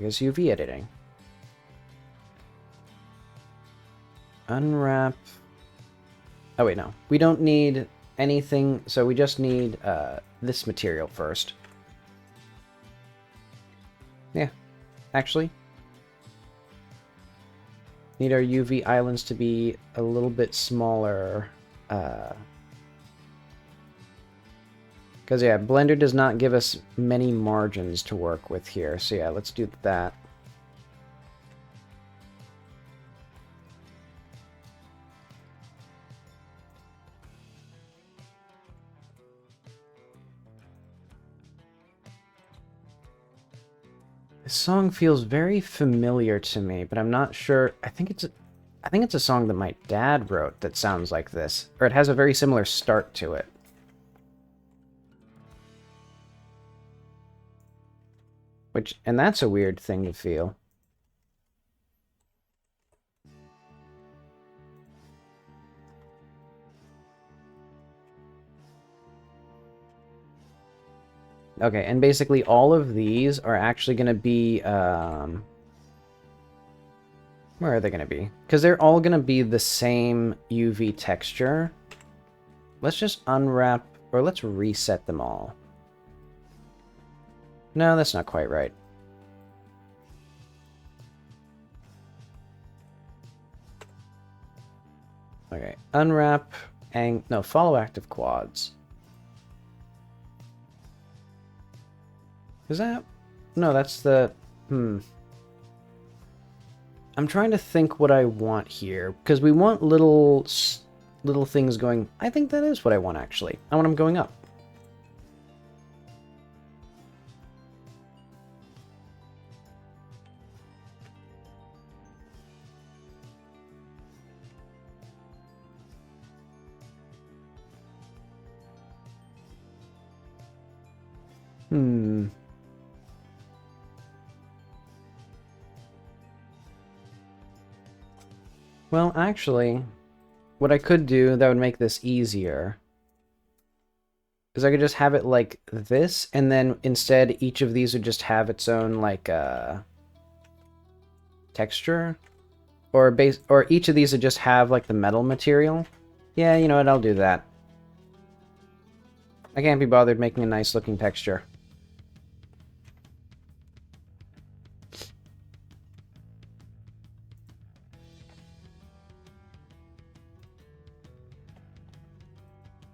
S2: guess UV editing. Unwrap. Oh wait, no. We don't need anything, so we just need this material first. Yeah, actually. Need our UV islands to be a little bit smaller. Because, yeah, Blender does not give us many margins to work with here. So, yeah, let's do that. This song feels very familiar to me, but I'm not sure. I think it's a song that my dad wrote that sounds like this. Or it has a very similar start to it. And that's a weird thing to feel. Okay, and basically all of these are actually going to be, where are they going to be? Because they're all going to be the same UV texture. Let's just unwrap, or let's reset them all. No, that's not quite right. Okay, unwrap, and no, follow active quads. Is that? No, that's the... I'm trying to think what I want here, because we want little things going... I think that is what I want, actually. I want them going up. Well, actually, what I could do that would make this easier is I could just have it like this, and then instead each of these would just have its own, like, texture. Or each of these would just have, like, the metal material. Yeah, you know what, I'll do that. I can't be bothered making a nice looking texture.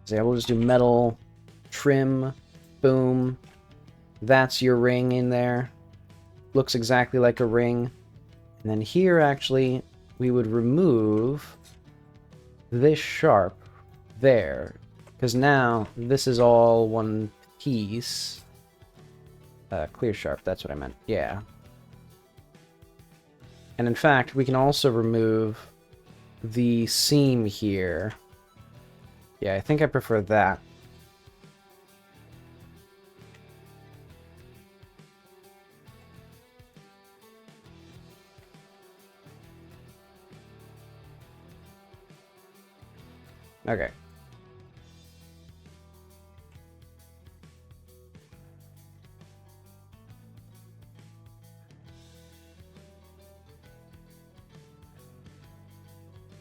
S2: So yeah, we'll just do metal, trim, boom. That's your ring in there. Looks exactly like a ring. And then here, actually, we would remove this sharp there. Because now, this is all one piece. Clear sharp, that's what I meant. Yeah. And in fact, we can also remove the seam here. Yeah, I think I prefer that. Okay.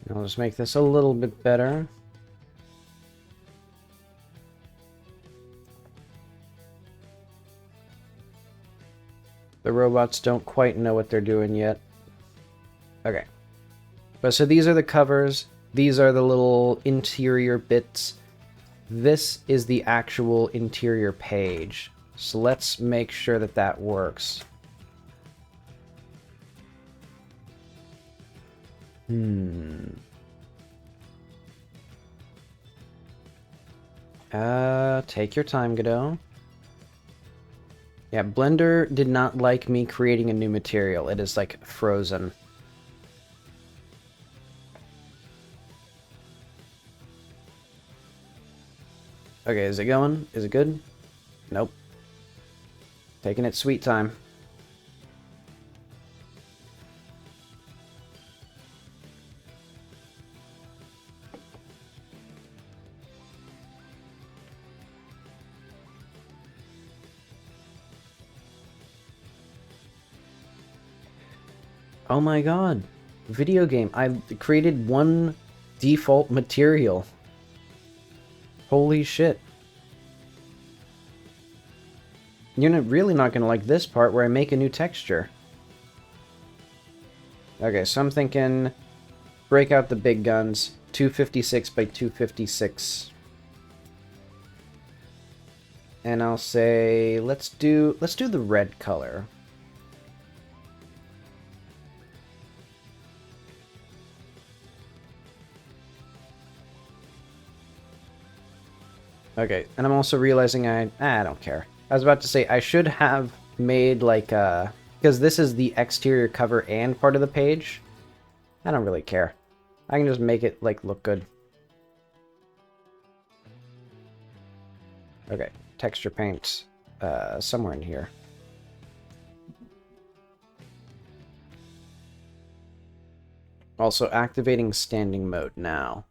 S2: I'll just make this a little bit better. The robots don't quite know what they're doing yet. Okay. But so these are the covers. These are the little interior bits. This is the actual interior page. So let's make sure that that works. Take your time, Godot. Yeah, Blender did not like me creating a new material. It is, like, frozen. Okay, is it going? Is it good? Nope. Taking its sweet time. Oh my god. Video game. I created one default material. Holy shit. You're really not going to like this part where I make a new texture. Okay, so I'm thinking break out the big guns. 256 by 256. And I'll say let's do the red color. Okay, and I'm also realizing I don't care. I was about to say I should have made like because this is the exterior cover and part of the page. I don't really care. I can just make it like look good. Okay, texture paint somewhere in here. Also activating standing mode now.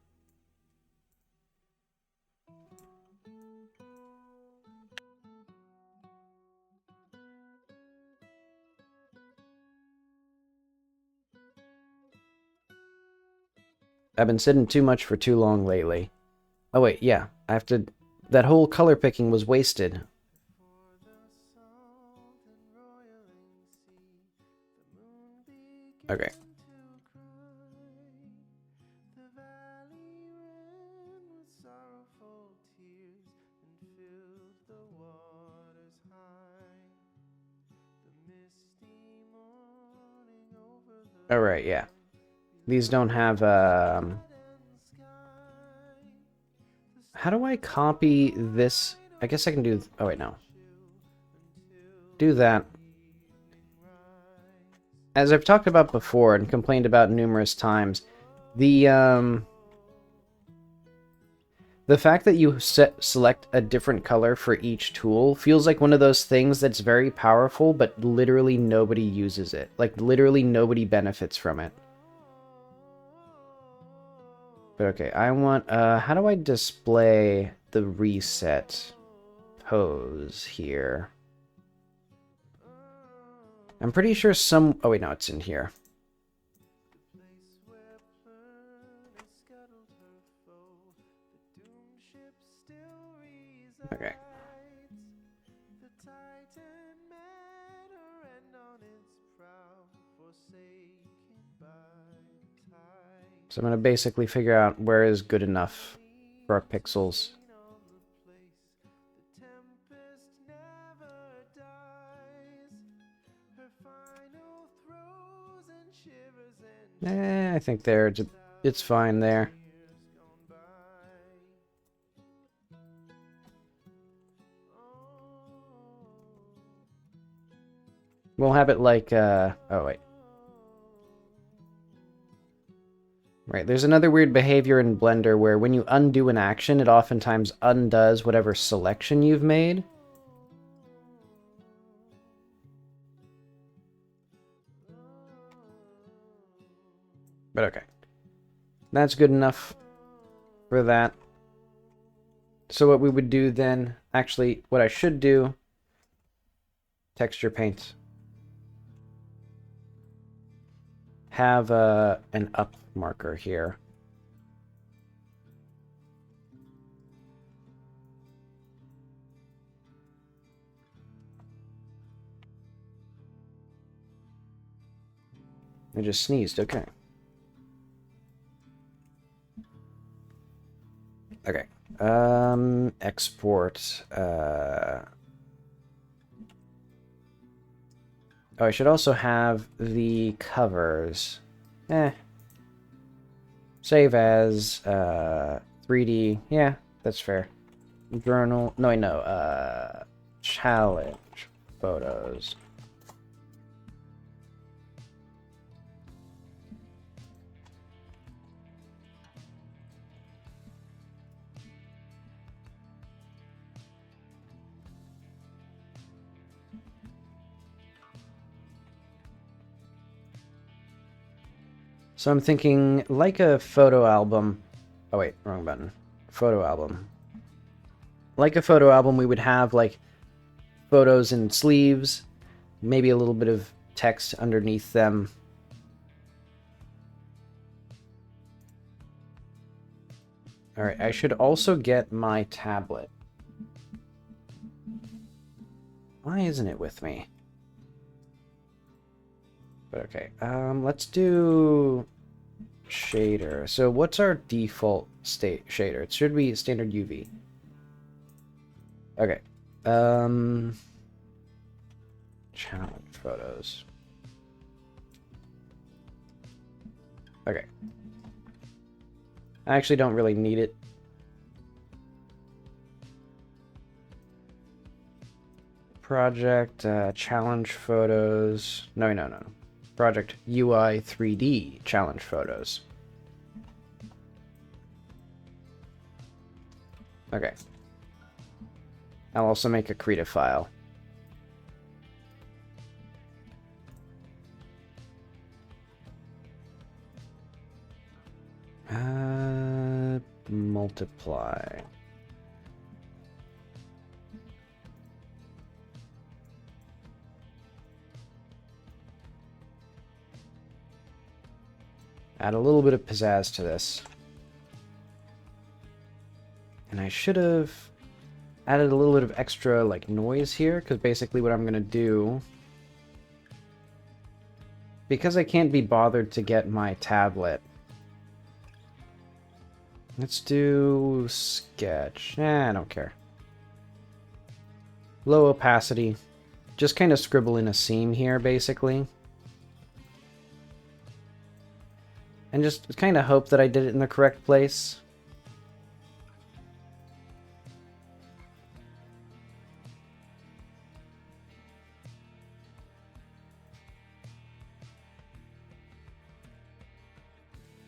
S2: I've been sitting too much for too long lately. Oh wait, yeah, I have to... That whole color picking was wasted. Okay. Alright, yeah. These don't have, how do I copy this? I guess I can do... Oh, wait, no. Do that. As I've talked about before and complained about numerous times, the fact that you select a different color for each tool feels like one of those things that's very powerful, but literally nobody uses it. Like, literally nobody benefits from it. But okay, I want, how do I display the reset pose here? I'm pretty sure some... Oh wait, no, it's in here. Okay. So I'm going to basically figure out where is good enough for our pixels. I think it's fine there. We'll have it like, oh wait. Right, there's another weird behavior in Blender where when you undo an action, it oftentimes undoes whatever selection you've made. But okay. That's good enough for that. So what we would do then, actually, what I should do, texture paint. have an up marker here. I just sneezed, okay. Okay. Export. Oh, I should also have the covers. Save as 3D. Yeah, that's fair. Journal. No, wait, no. Challenge photos. So I'm thinking like a photo album. Oh wait, wrong button. Photo album. Like a photo album, we would have like photos in sleeves, maybe a little bit of text underneath them. Alright, I should also get my tablet. Why isn't it with me? But okay, let's do shader. So what's our default state shader? It should be standard UV. Okay. Challenge photos. Okay. I actually don't really need it. Project, challenge photos. No. Project UI 3D challenge photos. Okay. I'll also make a creative file. Multiply. Add a little bit of pizzazz to this. And I should have added a little bit of extra like noise here, because basically what I'm going to do, because I can't be bothered to get my tablet, let's do sketch. I don't care. Low opacity. Just kind of scribble in a seam here, basically. And just kind of hope that I did it in the correct place.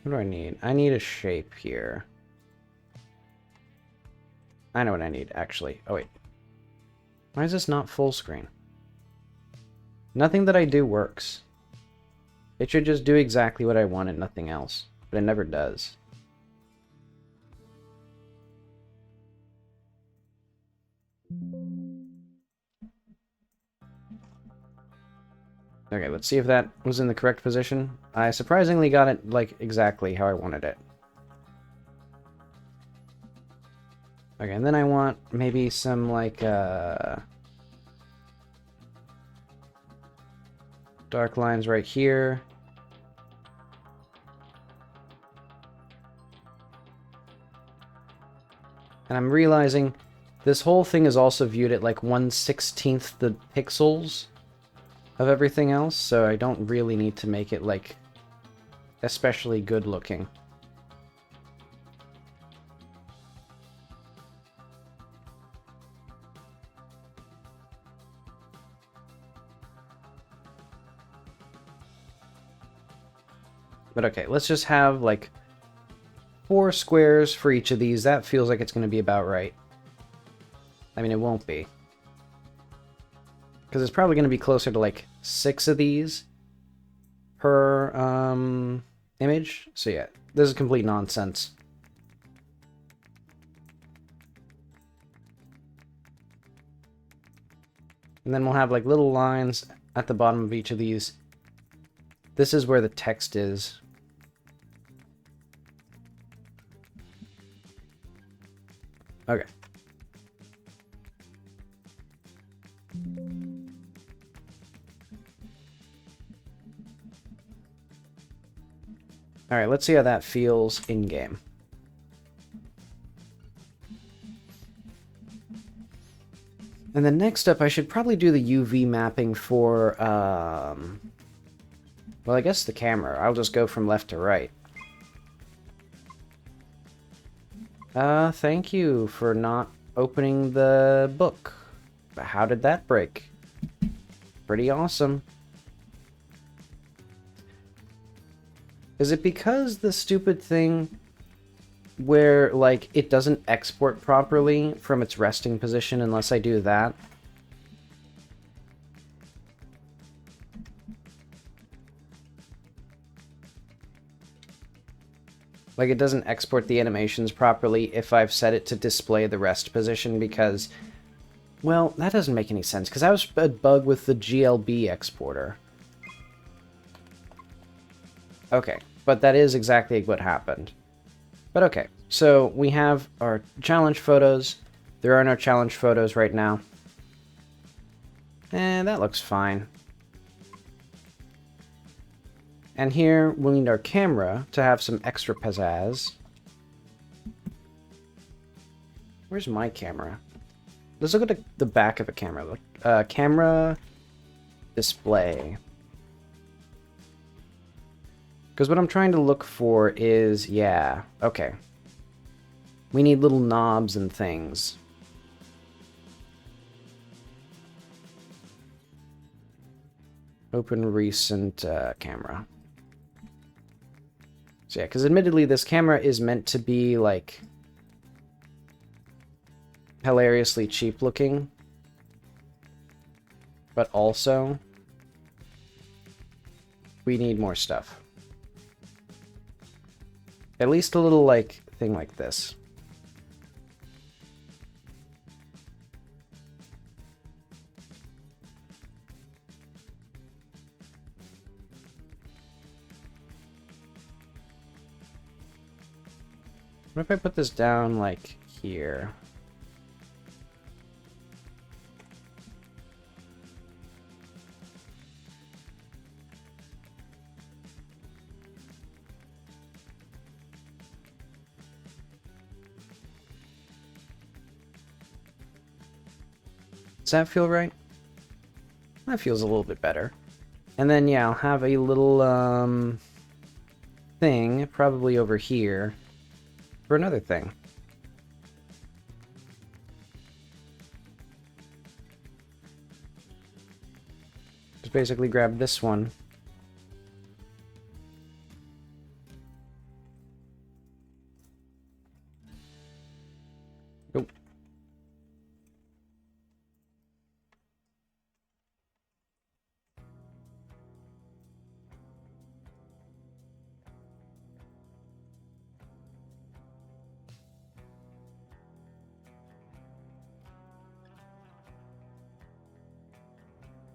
S2: What do I need? I need a shape here. I know what I need, actually. Oh, wait. Why is this not full screen? Nothing that I do works. It should just do exactly what I want and nothing else. But it never does. Okay, let's see if that was in the correct position. I surprisingly got it, like, exactly how I wanted it. Okay, and then I want maybe some, like, dark lines right here. And I'm realizing this whole thing is also viewed at, like, 1/16 the pixels of everything else, so I don't really need to make it, like, especially good looking. But okay, let's just have, like, 4 squares for each of these. That feels like it's going to be about right. I mean, it won't be. Because it's probably going to be closer to, like, 6 of these per image. So yeah, this is complete nonsense. And then we'll have, like, little lines at the bottom of each of these This is where the text is. Okay. Alright, let's see how that feels in-game. And then next up, I should probably do the UV mapping for, well, I guess the camera. I'll just go from left to right. Thank you for not opening the book. How did that break? Pretty awesome. Is it because the stupid thing where, like, it doesn't export properly from its resting position unless I do that? Like, it doesn't export the animations properly if I've set it to display the rest position because... Well, that doesn't make any sense, because that was a bug with the GLB exporter. Okay, but that is exactly what happened. But okay, so we have our challenge photos. There are no challenge photos right now. And that looks fine. And here, we'll need our camera to have some extra pizzazz. Where's my camera? Let's look at the back of a camera. Look, camera display. Because what I'm trying to look for is, yeah, okay. We need little knobs and things. Open recent camera. So yeah, because admittedly this camera is meant to be, like, hilariously cheap looking, but also we need more stuff. At least a little, like, thing like this. What if I put this down, like, here? Does that feel right? That feels a little bit better. And then, yeah, I'll have a little, thing, probably over here, for another thing. Just basically grab this one. Nope.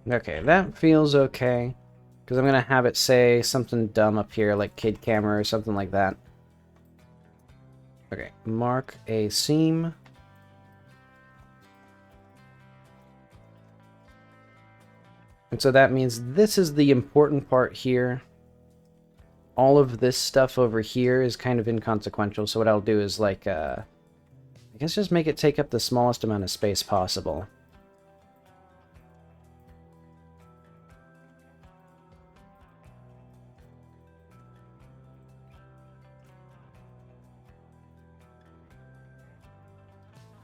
S2: Okay, that feels okay. Because I'm going to have it say something dumb up here, like kid camera or something like that. Okay, mark a seam. And so that means this is the important part here. All of this stuff over here is kind of inconsequential, so what I'll do is, like, I guess just make it take up the smallest amount of space possible.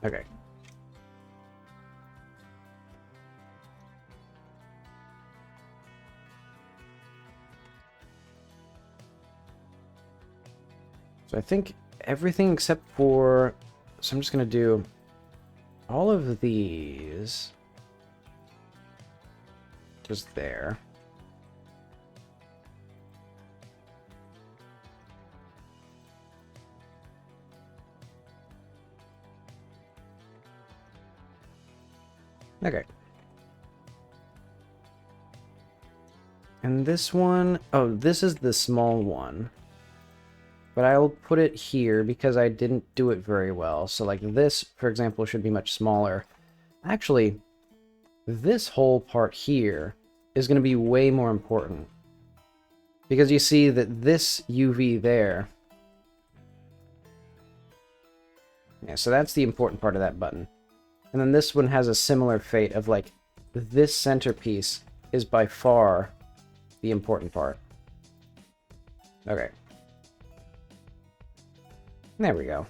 S2: Okay. So I think everything except for... So I'm just going to do all of these just there. Okay. And And this one, oh, this is the small one. But I'll put it here because I didn't do it very well. So like this, for example, should be much smaller. Actually, this whole part here is going to be way more important. Because you see that this UV there... Yeah, so that's the important part of that button. And then this one has a similar fate of like, this centerpiece is by far the important part. Okay. There we go.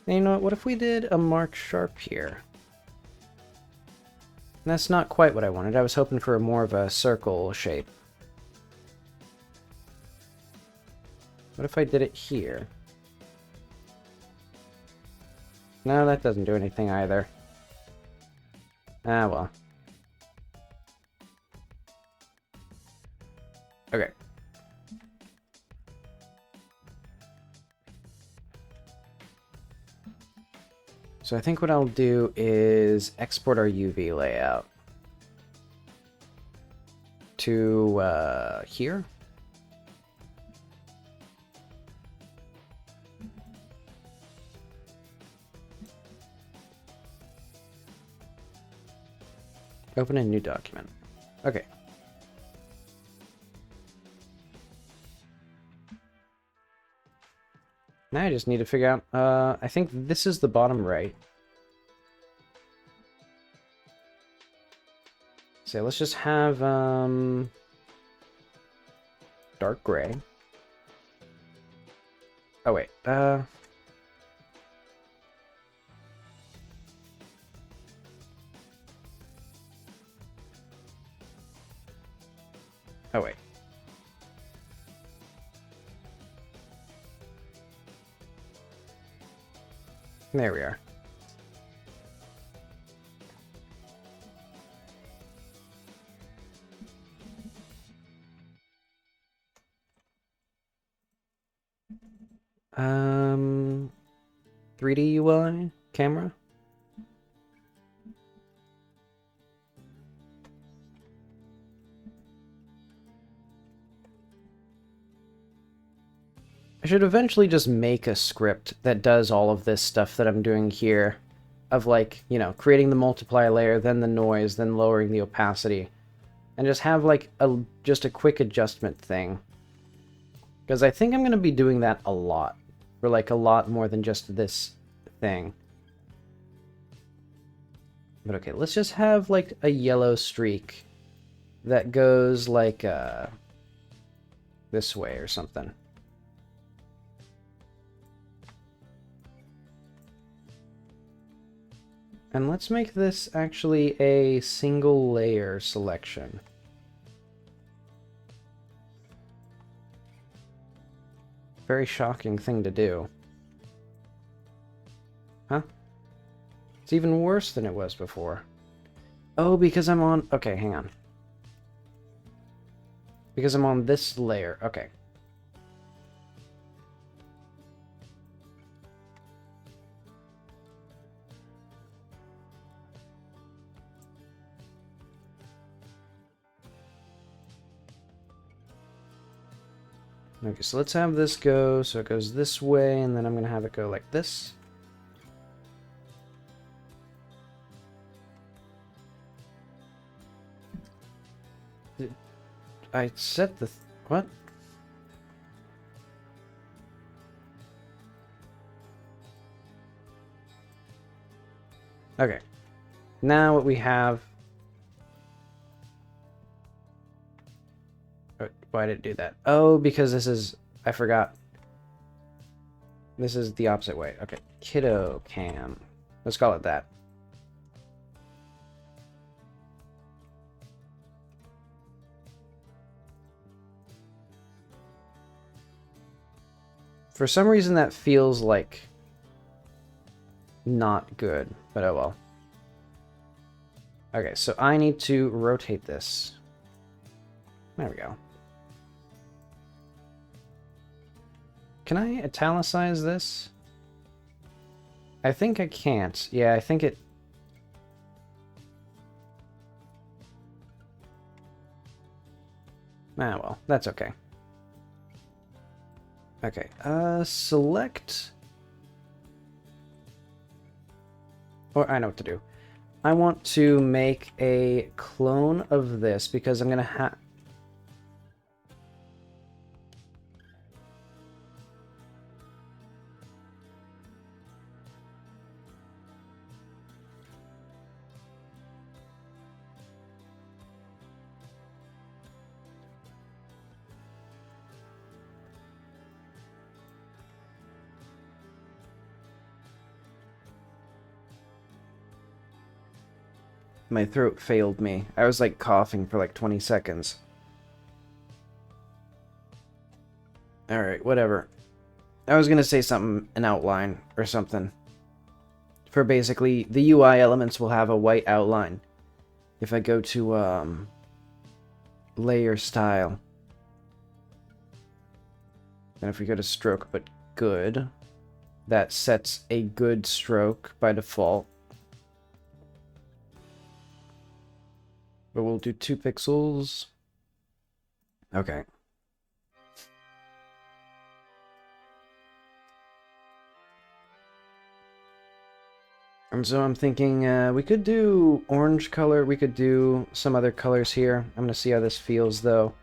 S2: And you know what if we did a mark sharp here? And that's not quite what I wanted. I was hoping for more of a circle shape. What if I did it here? No, that doesn't do anything either. Ah, well. Okay. So I think what I'll do is export our UV layout to here. Open a new document. Okay. Now I just need to figure out, I think this is the bottom right. So let's just have, dark gray. Oh wait, oh wait. There we are. Um, 3D UI camera. I should eventually just make a script that does all of this stuff that I'm doing here. Of like, you know, creating the multiply layer, then the noise, then lowering the opacity. And just have like just a quick adjustment thing. Because I think I'm going to be doing that a lot. For like a lot more than just this thing. But okay, let's just have like a yellow streak that goes like this way or something. And let's make this actually a single layer selection. Very shocking thing to do. Huh? It's even worse than it was before. Oh, because I'm on... Okay, hang on. Because I'm on this layer. Okay. Okay, so let's have this go, so it goes this way, and then I'm going to have it go like this. I set the... what? Okay. Now what we have... Why did it do that? Oh, because this is... I forgot. This is the opposite way. Okay. Kiddo cam. Let's call it that. For some reason that feels like not good, but oh well. Okay, so I need to rotate this. There we go. Can I italicize this? I think I can't. Yeah, I think it... Ah, well, that's okay. Okay, select... Or I know what to do. I want to make a clone of this because I'm gonna have... My throat failed me. I was like coughing for like 20 seconds. Alright, whatever. I was gonna say something, an outline or something. For basically, the UI elements will have a white outline. If I go to, layer style. And if we go to stroke but good, that sets a good stroke by default. But we'll do 2 pixels. Okay. And so I'm thinking we could do orange color. We could do some other colors here. I'm going to see how this feels, though.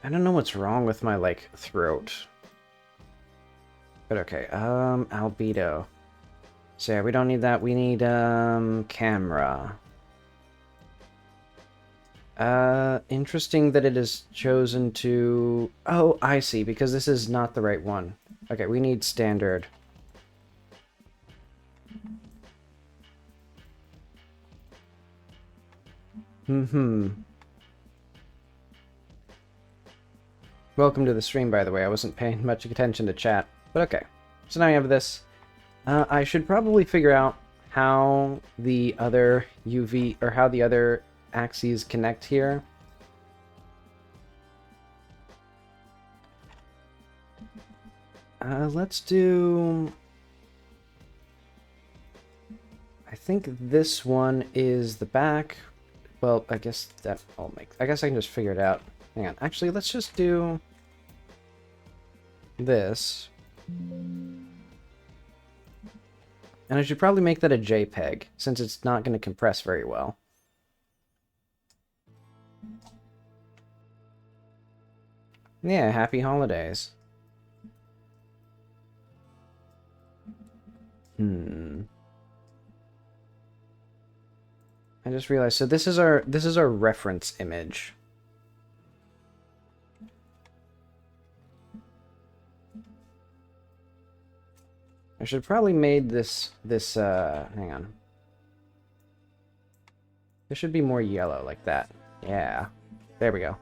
S2: I don't know what's wrong with my, like, throat. But okay, albedo. So yeah, we don't need that. We need, camera. Interesting that it is chosen to... Oh, I see, because this is not the right one. Okay, we need standard. Welcome to the stream, by the way. I wasn't paying much attention to chat. But okay. So now we have this. I should probably figure out how the other UV, or how the other axes connect here. Let's do... I think this one is the back. Well, I guess that I'll make... I guess I can just figure it out. Hang on. Actually, let's just do this. And I should probably make that a JPEG, since it's not going to compress very well. Yeah, happy holidays. I just realized, so this is our reference image. I should probably made this hang on. This should be more yellow like that. Yeah. There we go.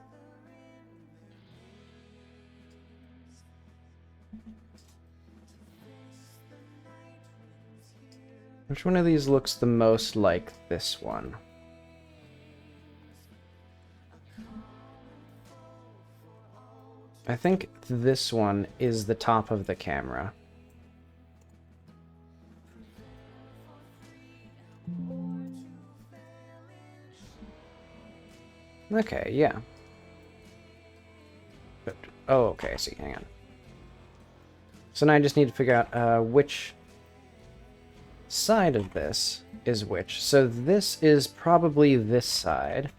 S2: Which one of these looks the most like this one? I think this one is the top of the camera. Okay, yeah. But, oh, okay, I see. Hang on. So now I just need to figure out which side of this is which. So this is probably this side.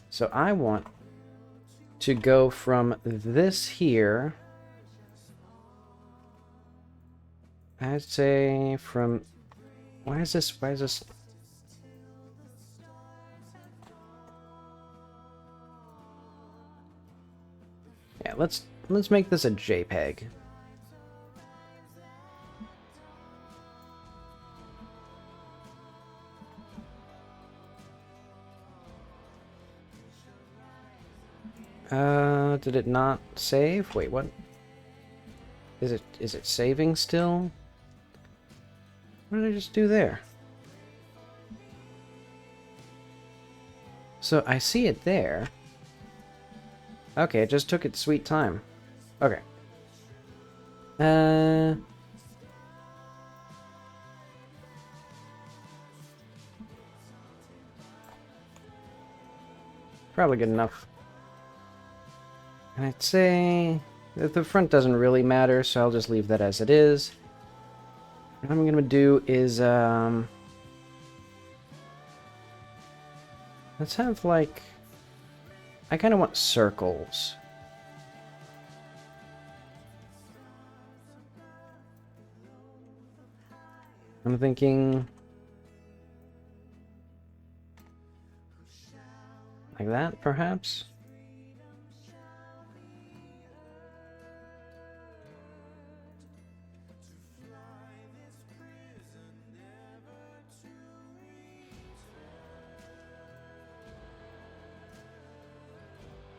S2: So I want to go from this here. I'd say from... Why is this... Yeah, let's make this a JPEG. Did it not save? Wait, what? Is it saving still? What did I just do there? So I see it there. Okay, it just took its sweet time. Okay. Probably good enough. And I'd say that the front doesn't really matter, so I'll just leave that as it is. What I'm gonna do is, let's have, like, I kind of want circles. I'm thinking like that, perhaps?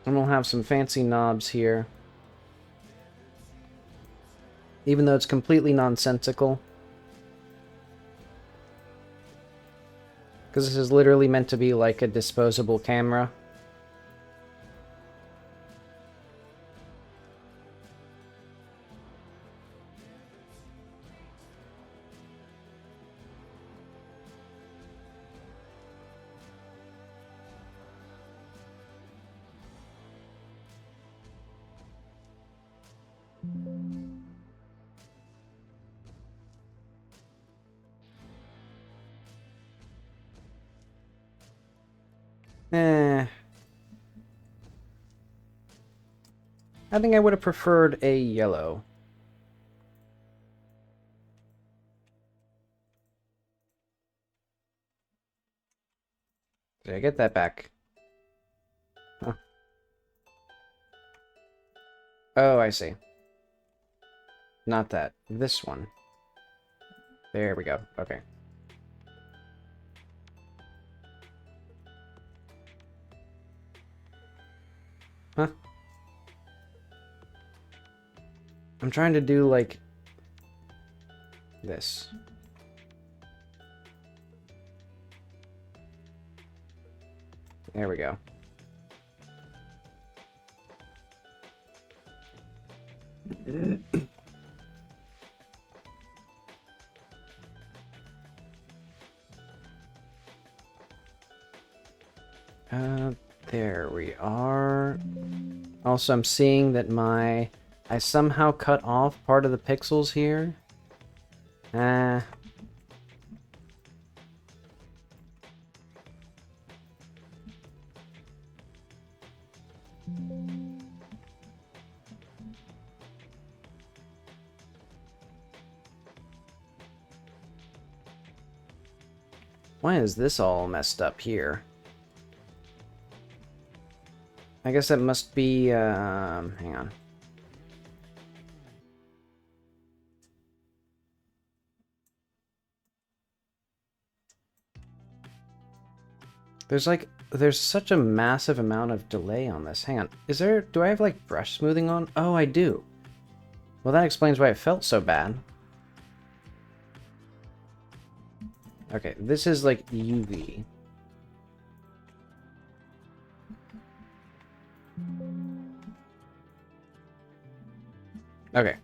S2: And we'll have some fancy knobs here. Even though it's completely nonsensical. Because this is literally meant to be like a disposable camera. I think I would have preferred a yellow. Did I get that back? Huh. Oh, I see. Not that. This one. There we go. Okay. Huh. I'm trying to do, like, this. There we go. There we are. Also, I'm seeing that I somehow cut off part of the pixels here. Why is this all messed up here? I guess that must be, hang on. There's such a massive amount of delay on this. Hang on. Do I have, like, brush smoothing on? Oh, I do. Well, that explains why it felt so bad. Okay, this is, like, UV. Okay.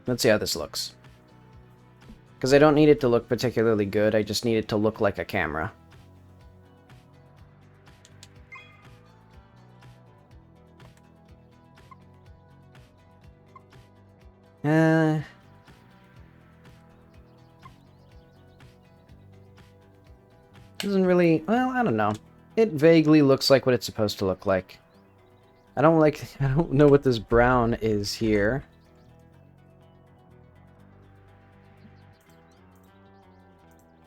S2: Let's see how this looks. Because I don't need it to look particularly good, I just need it to look like a camera. Doesn't really, well, I don't know. It vaguely looks like what it's supposed to look like. I don't know what this brown is here.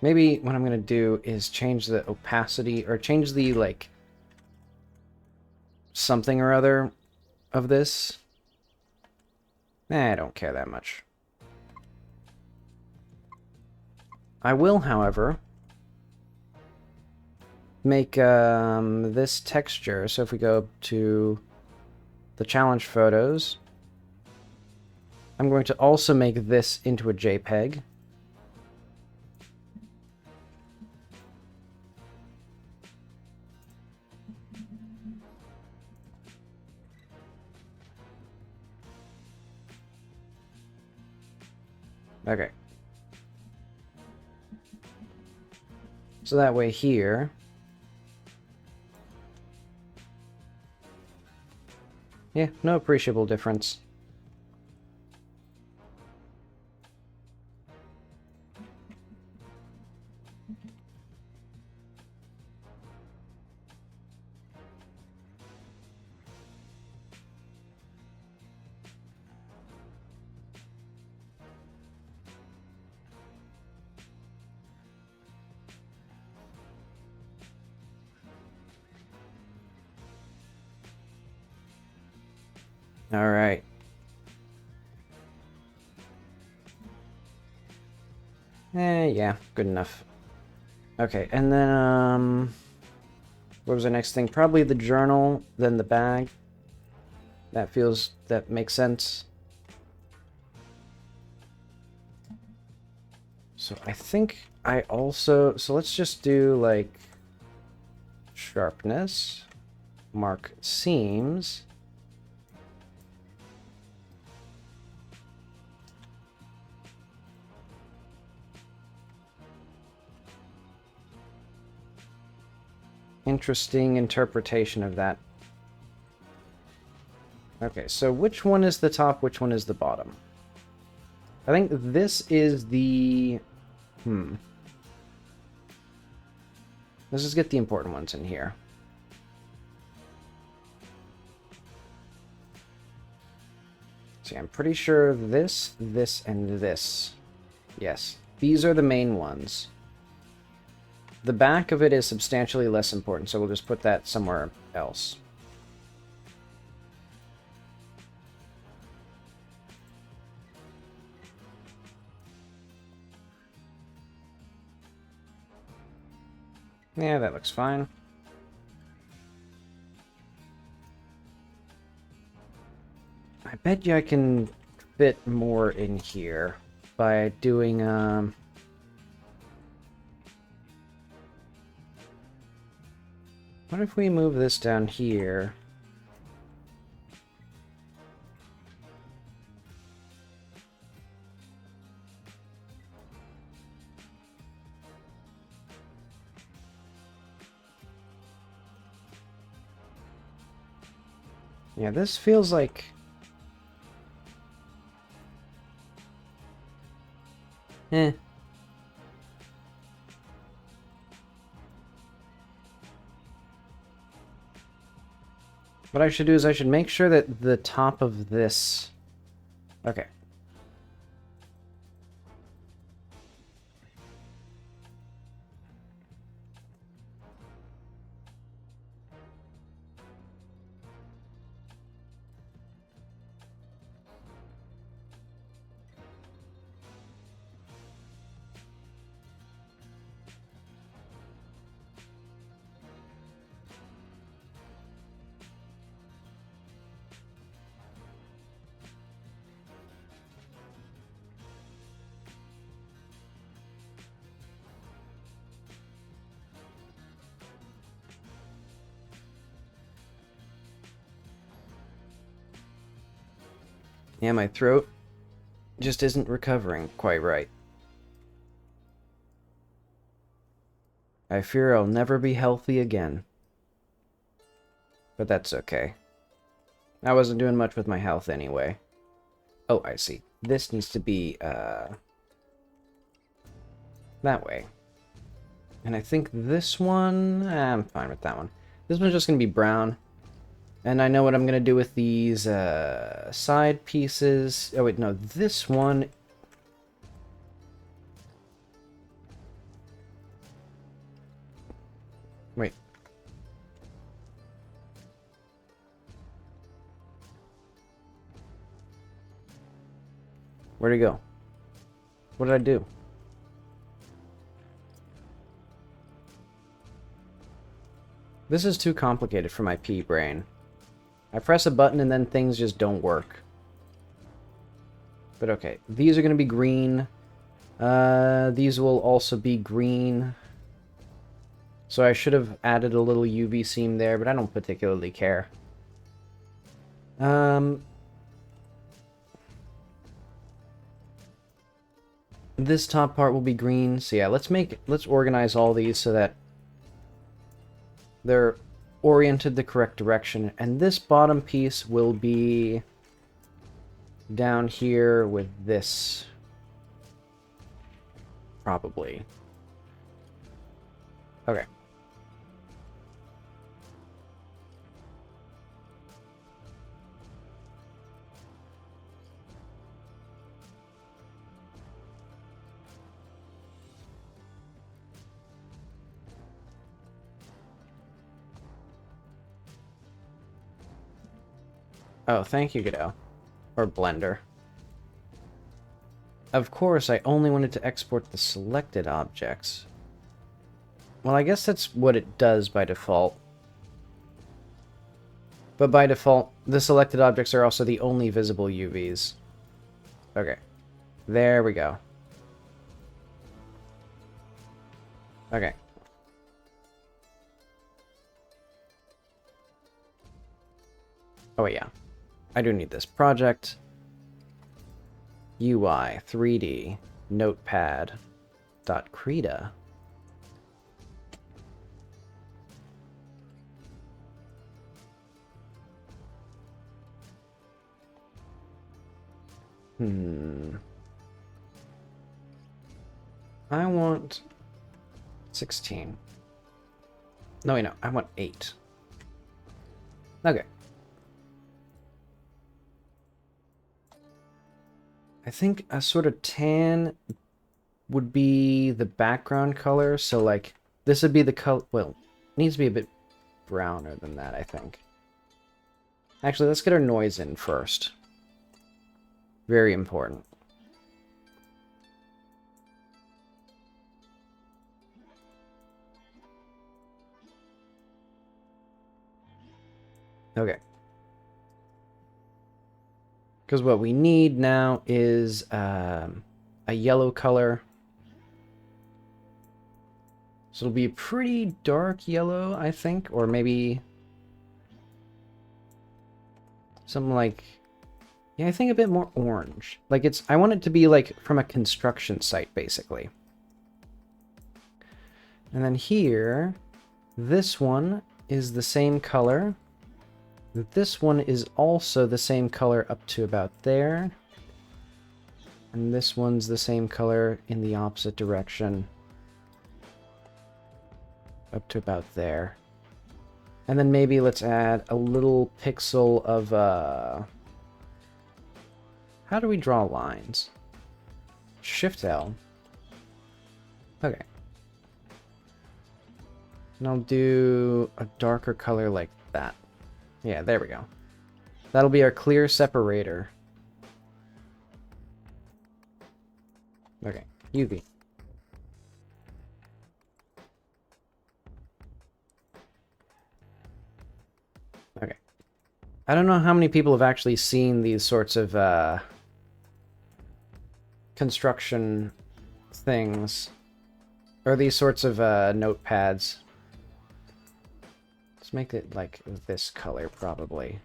S2: Maybe what I'm gonna do is change the opacity, or change the, like, something or other of this. I don't care that much. I will, however, make this texture. So if we go to the challenge photos, I'm going to also make this into a JPEG. Okay. So that way here, yeah, no appreciable difference. All right. Yeah, good enough. Okay, and then, what was the next thing? Probably the journal, then the bag. That makes sense. So I think I also, so let's just do like sharpness, mark seams. Interesting interpretation of that. Okay, so which one is the top, which one is the bottom? I think this is the... Let's just get the important ones in here. See, I'm pretty sure this, and this. Yes, these are the main ones. The back of it is substantially less important, so we'll just put that somewhere else. Yeah, that looks fine. I bet you I can fit more in here by doing, what if we move this down here? Yeah, this feels like... Eh. What I should do is I should make sure that the top of this... Okay. Yeah, my throat just isn't recovering quite right. I fear I'll never be healthy again. But that's okay. I wasn't doing much with my health anyway. Oh, I see. This needs to be, that way. And I think this one... I'm fine with that one. This one's just going to be brown. And I know what I'm going to do with these side pieces. Oh, wait, no. This one... Wait. Where'd he go? What did I do? This is too complicated for my pea brain. I press a button and then things just don't work. But okay, these are going to be green. These will also be green. So I should have added a little UV seam there, but I don't particularly care. This top part will be green. So yeah, let's organize all these so that they're oriented the correct direction. And this bottom piece will be down here with this. Probably. Okay. Oh, thank you, Godot. Or Blender. Of course, I only wanted to export the selected objects. Well, I guess that's what it does by default. But by default, the selected objects are also the only visible UVs. Okay. There we go. Okay. Oh, yeah. I do need this. Project. UI 3D Notepad .creda. I want 16. No, wait, no. I want 8. Okay. I think a sort of tan would be the background color. So, like, this would be the color. Well, it needs to be a bit browner than that, I think. Actually, let's get our noise in first. Very important. Okay. Because what we need now is a yellow color. So it'll be a pretty dark yellow, I think. Or maybe something like... Yeah, I think a bit more orange. Like it's... I want it to be like from a construction site, basically. And then here, this one is the same color. This one is also the same color up to about there. And this one's the same color in the opposite direction. Up to about there. And then maybe let's add a little pixel of, how do we draw lines? Shift L. Okay. And I'll do a darker color like that. Yeah, there we go. That'll be our clear separator. Okay, UV. Okay. I don't know how many people have actually seen these sorts of construction things. Or these sorts of notepads. Let's make it like this color, probably.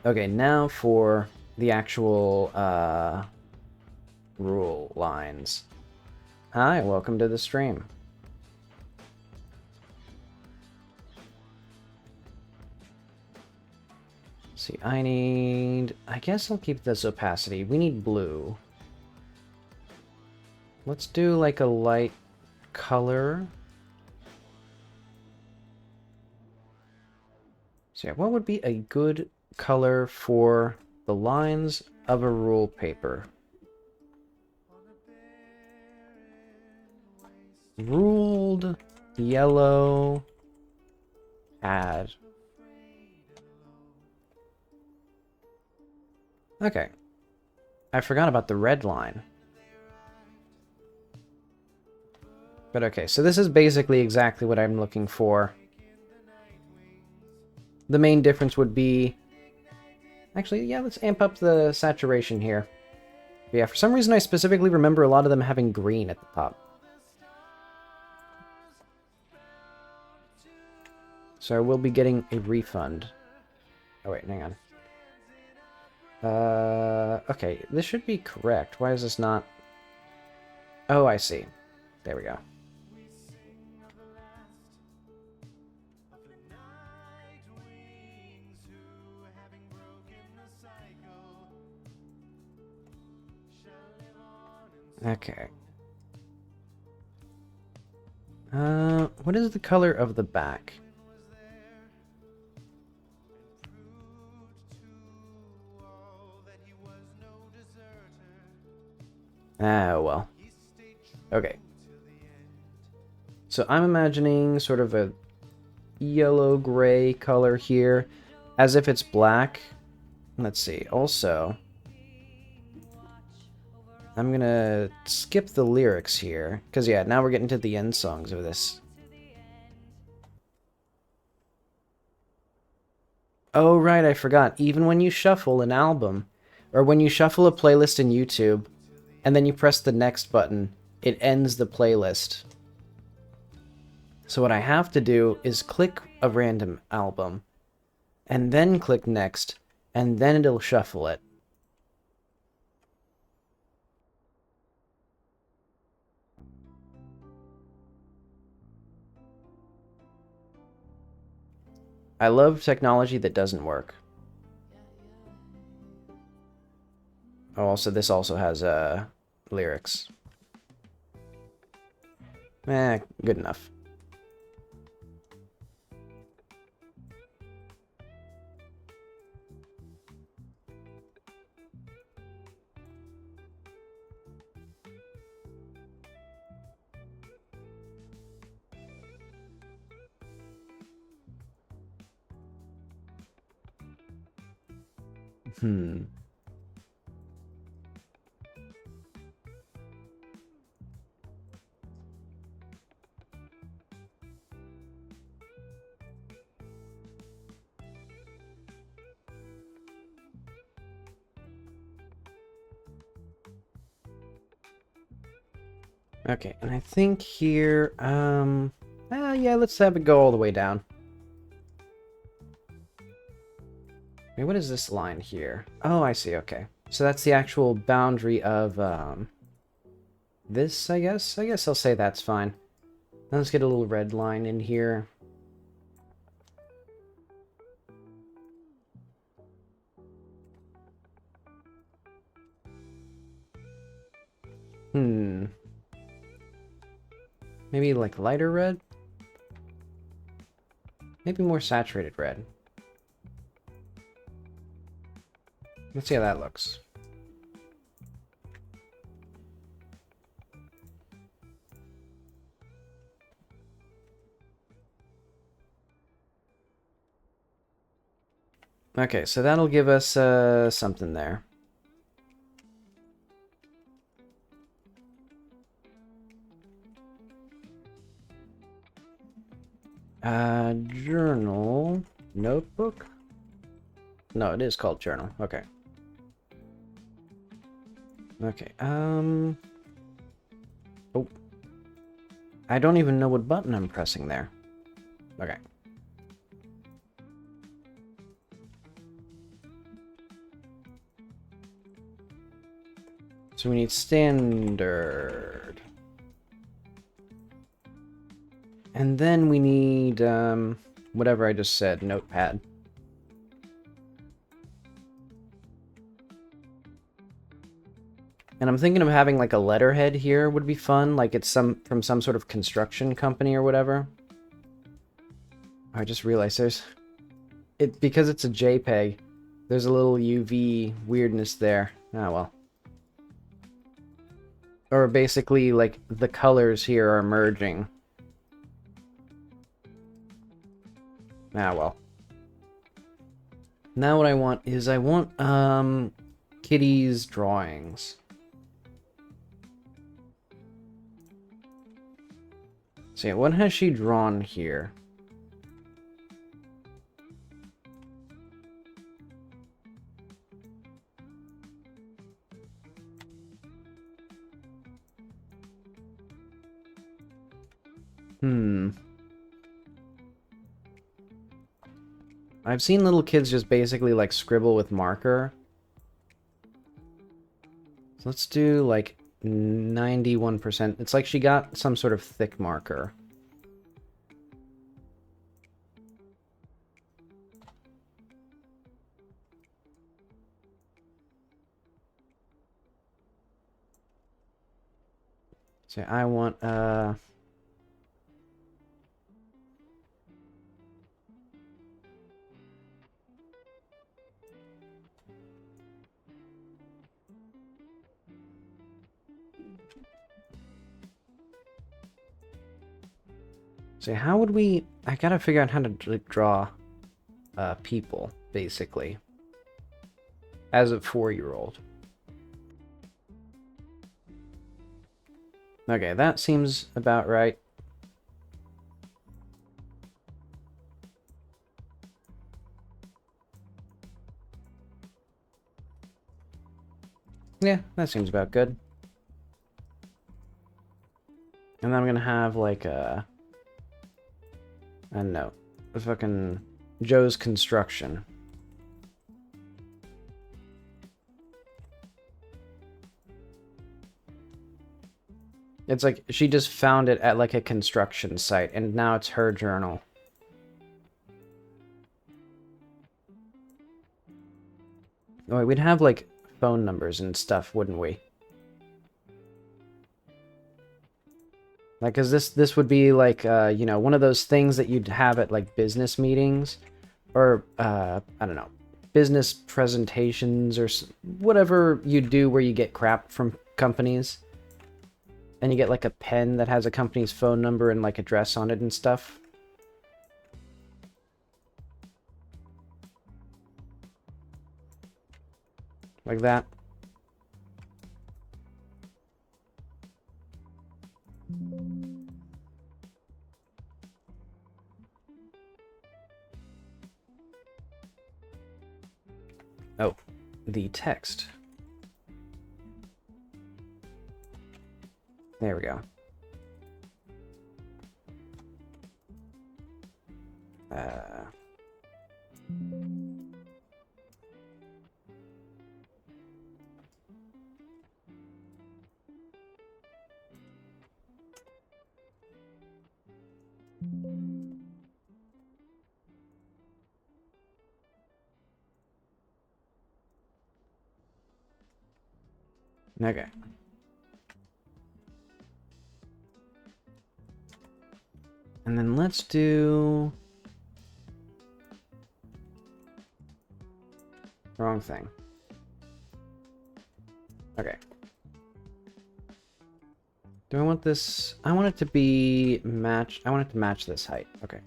S2: Okay, now for the actual rule lines. Hi, welcome to the stream. See, I guess I'll keep this opacity. We need blue. Let's do like a light color. So yeah, what would be a good color for the lines of a rule paper? Ruled yellow pad. Okay. I forgot about the red line. But okay, so this is basically exactly what I'm looking for. The main difference would be... Actually, yeah, let's amp up the saturation here. But yeah, for some reason I specifically remember a lot of them having green at the top. So I will be getting a refund. Oh wait, hang on. Okay, this should be correct. Why is this not... Oh, I see. There we go. Okay. What is the color of the back? Ah, well. Okay. So I'm imagining sort of a yellow-gray color here, as if it's black. Let's see. Also, I'm gonna skip the lyrics here, because yeah, now we're getting to the end songs of this. Oh, right, I forgot. Even when you shuffle an album, or when you shuffle a playlist in YouTube, and then you press the next button, it ends the playlist. So what I have to do is click a random album, and then click next, and then it'll shuffle it. I love technology that doesn't work. Oh, also, this also has lyrics. Good enough. Hmm. Okay, and I think here, yeah, let's have it go all the way down. Wait, what is this line here? Oh, I see, okay. So that's the actual boundary of, this, I guess? I guess I'll say that's fine. Now let's get a little red line in here. Hmm. Maybe like lighter red? Maybe more saturated red. Let's see how that looks. Okay, so that'll give us something there. Journal. Notebook? No, it is called journal. Okay. Okay, Oh. I don't even know what button I'm pressing there. Okay. So we need standard. And then we need, whatever I just said, notepad. And I'm thinking of having like a letterhead here would be fun, like it's from some sort of construction company or whatever. I just realized because it's a JPEG, there's a little UV weirdness there. Ah, well. Or basically, like, the colors here are merging. Ah, well. Now what I want is I want Kitty's drawings. So yeah, what has she drawn here? I've seen little kids just basically like scribble with marker. So let's do like 91%. It's like she got some sort of thick marker. So I want so how would we... I gotta figure out how to like, draw people, basically. As a 4-year-old. Okay, that seems about right. Yeah, that seems about good. And then I'm gonna have like a... I don't know. A fucking Joe's Construction. It's like she just found it at like a construction site and now it's her journal. Oh, wait, we'd have like phone numbers and stuff, wouldn't we? Like, cause this would be like, you know, one of those things that you'd have at like business meetings, or I don't know, business presentations or whatever you do where you get crap from companies, and you get like a pen that has a company's phone number and like address on it and stuff. Like that. Oh, the text. There we go. Okay. And then let's do... Wrong thing. Okay. Do I want this? I want it to be matched. I want it to match this height. Okay.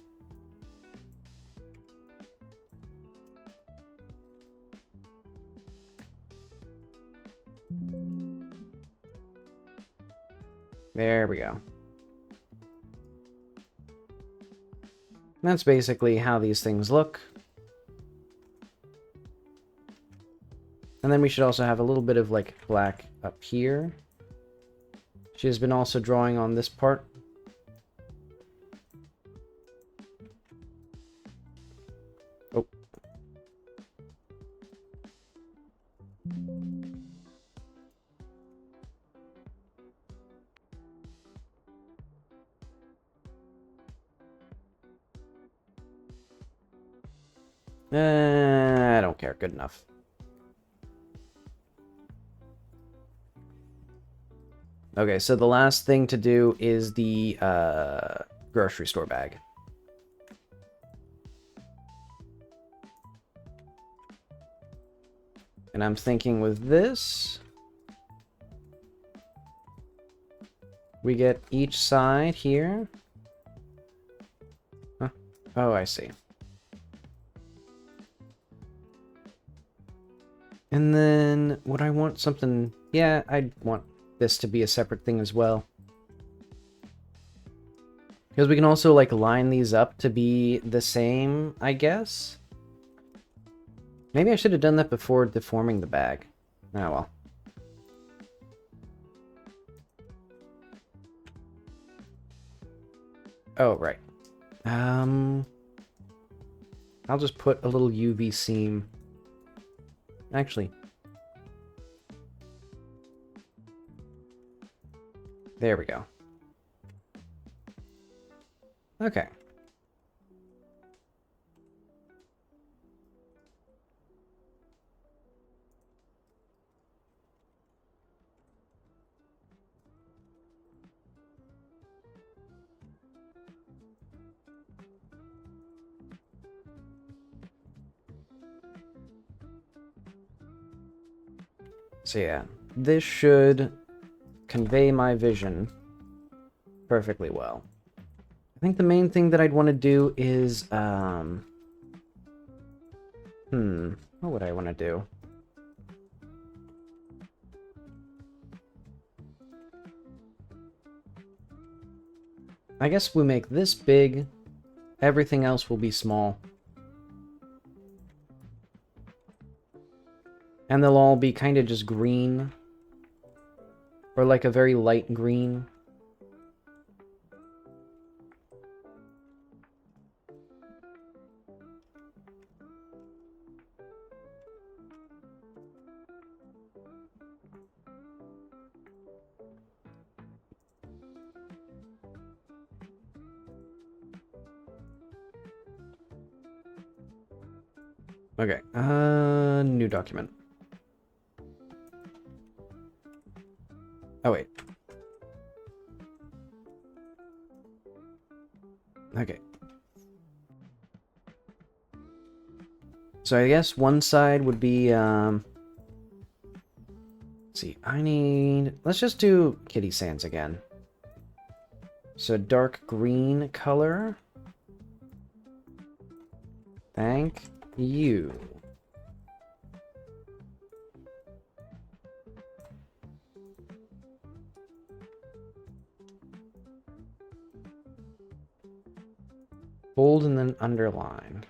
S2: There we go. That's basically how these things look. And then we should also have a little bit of like black up here. She has been also drawing on this part. Oh. I don't care. Good enough. Okay, so the last thing to do is the grocery store bag. And I'm thinking with this, we get each side here. Huh? Oh, I see. And then would I want something? Yeah, I'd want this to be a separate thing as well. Because we can also like line these up to be the same, I guess. Maybe I should have done that before deforming the bag. Oh well. Oh, right. I'll just put a little UV seam. Actually. There we go. Okay. So yeah, this should convey my vision perfectly well. I think the main thing that I'd want to do is, what would I want to do? I guess we make this big, everything else will be small. And they'll all be kind of just green. Or like a very light green. Okay, new document. Oh, wait. Okay. So I guess one side would be, let's see, let's just do Kitty Sands again. So dark green color. Thank you. Bold and then underline.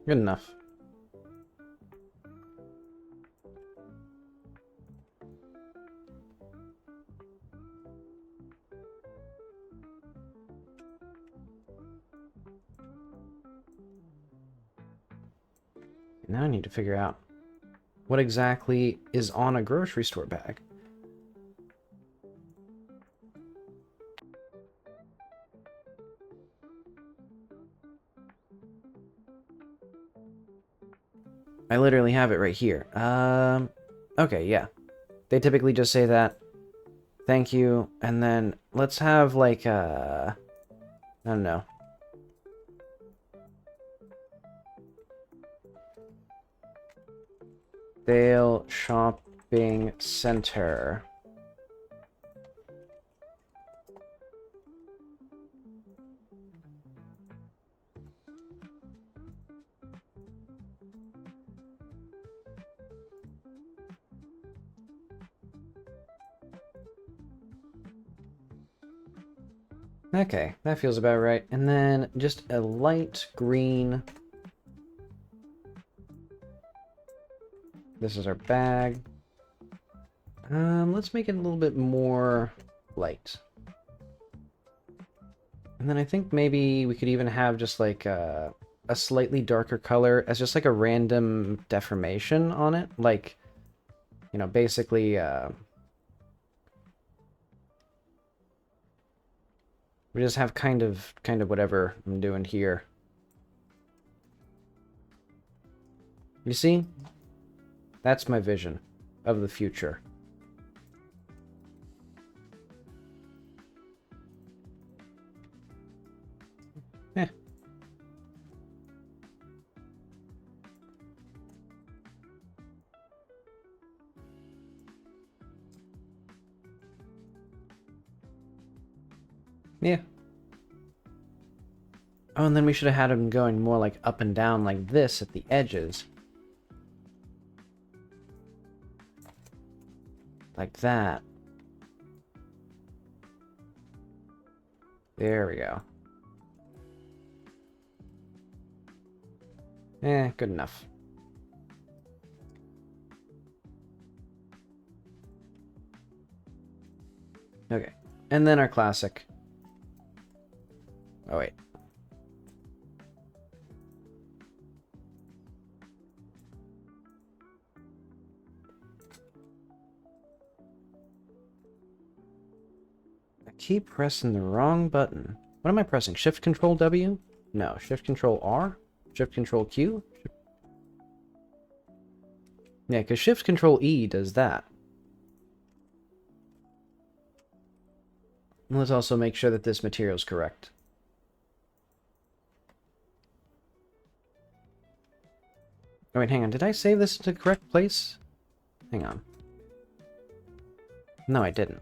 S2: Good enough. Now I need to figure out what exactly is on a grocery store bag. I literally have it right here. Okay, yeah. They typically just say that. Thank you, and then let's have like I don't know. Dale Shopping Center. Okay, that feels about right. And then just a light green. This is our bag. Let's make it a little bit more light. And then I think maybe we could even have just like a slightly darker color as just like a random deformation on it. Like, you know, basically, we just have kind of whatever I'm doing here. You see? That's my vision of the future. Yeah. Oh, and then we should have had him going more like up and down like this at the edges. Like that. There we go. Good enough. Okay. And then our classic. Oh, wait. I keep pressing the wrong button. What am I pressing? Shift Control W? No. Shift Control R? Shift Control Q? Yeah, because Shift Control E does that. And let's also make sure that this material is correct. Oh wait, hang on. Did I save this to the correct place? Hang on. No, I didn't.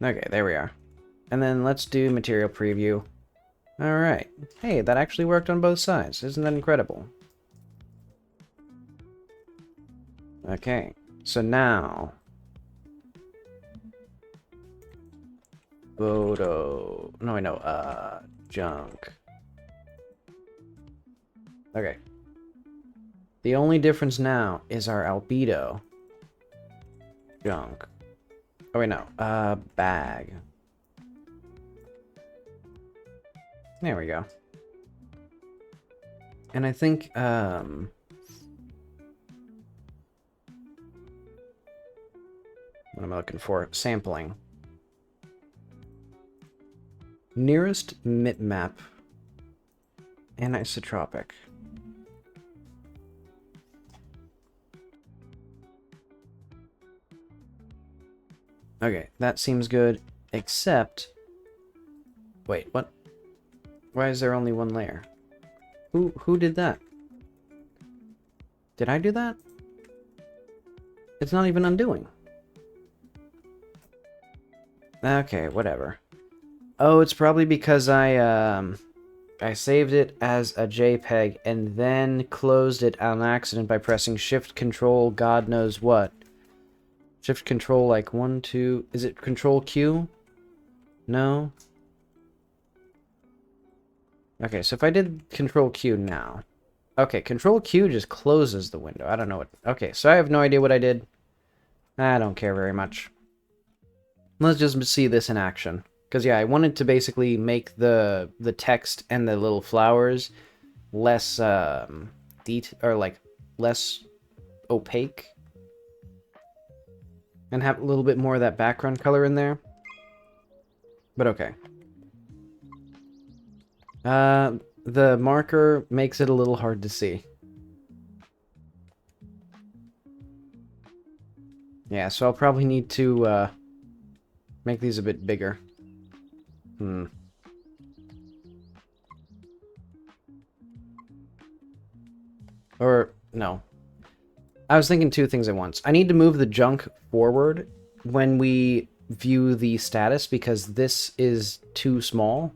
S2: Okay, there we are. And then let's do material preview. Alright. Hey, that actually worked on both sides. Isn't that incredible? Okay, so now... Photo... No, I know, junk. Okay. The only difference now is our albedo. Junk. Oh wait, no. Bag. There we go. And I think, what am I looking for? Sampling. Nearest bitmap. Anisotropic. Okay, that seems good, except... Wait, what? Why is there only one layer? Who did that? Did I do that? It's not even undoing. Okay, whatever. Oh, it's probably because I saved it as a JPEG and then closed it on accident by pressing Shift Control God knows what. Shift Control like 1, 2... Is it Control Q? No? Okay, so if I did Control Q now... Okay, Control Q just closes the window. I don't know what... Okay, so I have no idea what I did. I don't care very much. Let's just see this in action. Because, yeah, I wanted to basically make the text and the little flowers less, less opaque. And have a little bit more of that background color in there. But okay. The marker makes it a little hard to see. Yeah, so I'll probably need to, make these a bit bigger. Or, no. I was thinking two things at once. I need to move the junk forward when we view the status because this is too small.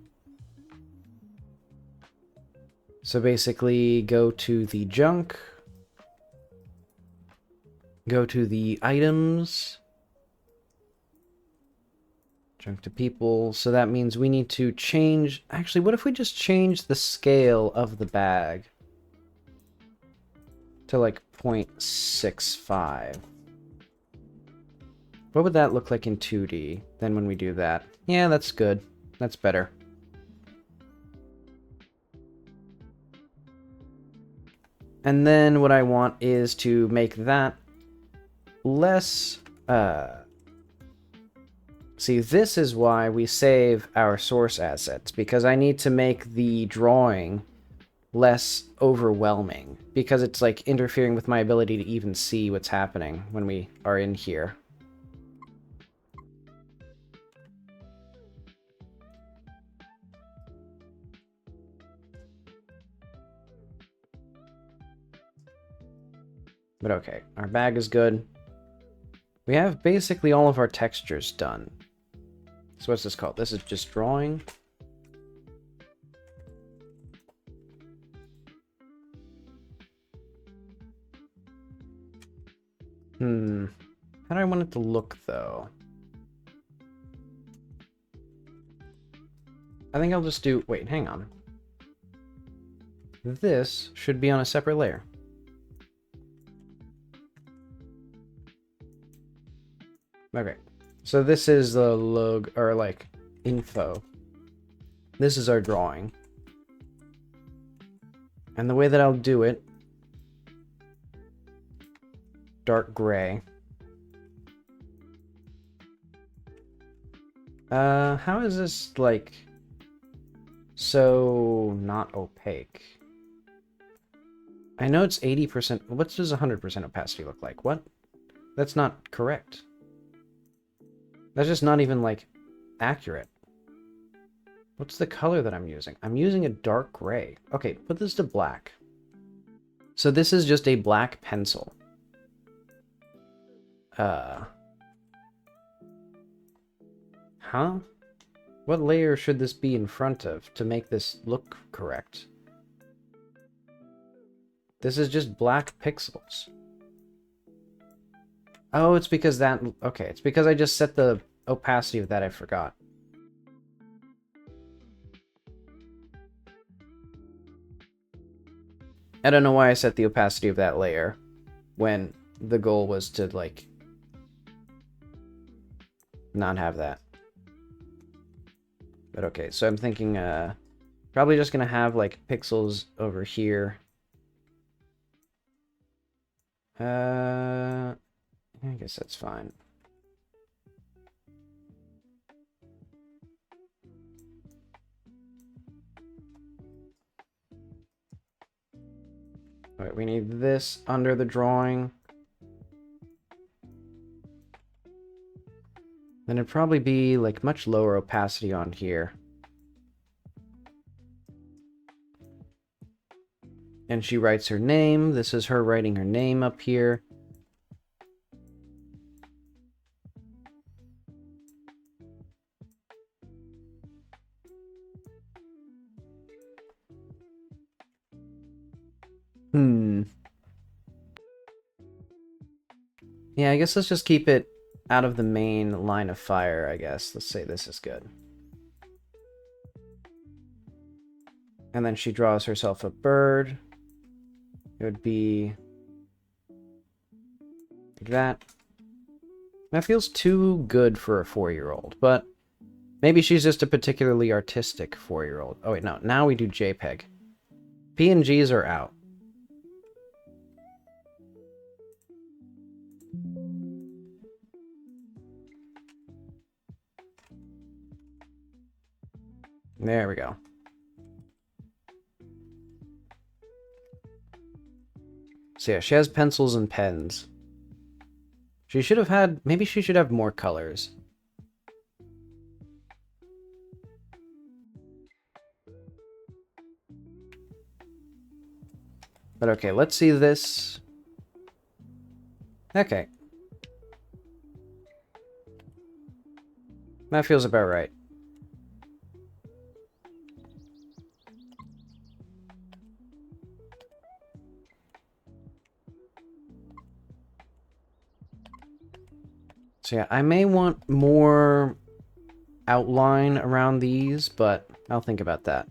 S2: So basically go to the junk, go to the items, junk to people. So that means we need to change... Actually, what if we just change the scale of the bag to like 0.65? What would that look like in 2D then when we do that? Yeah, that's good. That's better. And then what I want is to make that less... See, this is why we save our source assets, because I need to make the drawing less overwhelming, because it's like interfering with my ability to even see what's happening when we are in here. But okay, our bag is good. We have basically all of our textures done. So what's this called? This is just drawing. How do I want it to look, though? I think I'll just do... Wait, hang on. This should be on a separate layer. Okay, so this is the logo, or like, info. This is our drawing. And the way that I'll do it... Dark gray. How is this, like, so not opaque? I know it's 80%. What does 100% opacity look like? What? That's not correct. That's just not even, like, accurate. What's the color that I'm using? I'm using a dark gray. Okay, put this to black. So this is just a black pencil. Huh? What layer should this be in front of to make this look correct? This is just black pixels. Oh, it's because that... Okay, it's because I just set the opacity of that, I forgot. I don't know why I set the opacity of that layer when the goal was to, like, not have that. But okay, so I'm thinking, probably just gonna have, like, pixels over here. I guess that's fine. Alright, we need this under the drawing. Then it'd probably be, like, much lower opacity on here. And she writes her name. This is her writing her name up here. Yeah, I guess let's just keep it out of the main line of fire, I guess. Let's say this is good. And then she draws herself a bird. It would be like that. That feels too good for a 4-year-old, but maybe she's just a particularly artistic 4-year-old. Oh wait, no, now we do JPEG. PNGs are out. There we go. So yeah, she has pencils and pens. She should have had... Maybe she should have more colors. But okay, let's see this. Okay. That feels about right. So yeah, I may want more outline around these, but I'll think about that.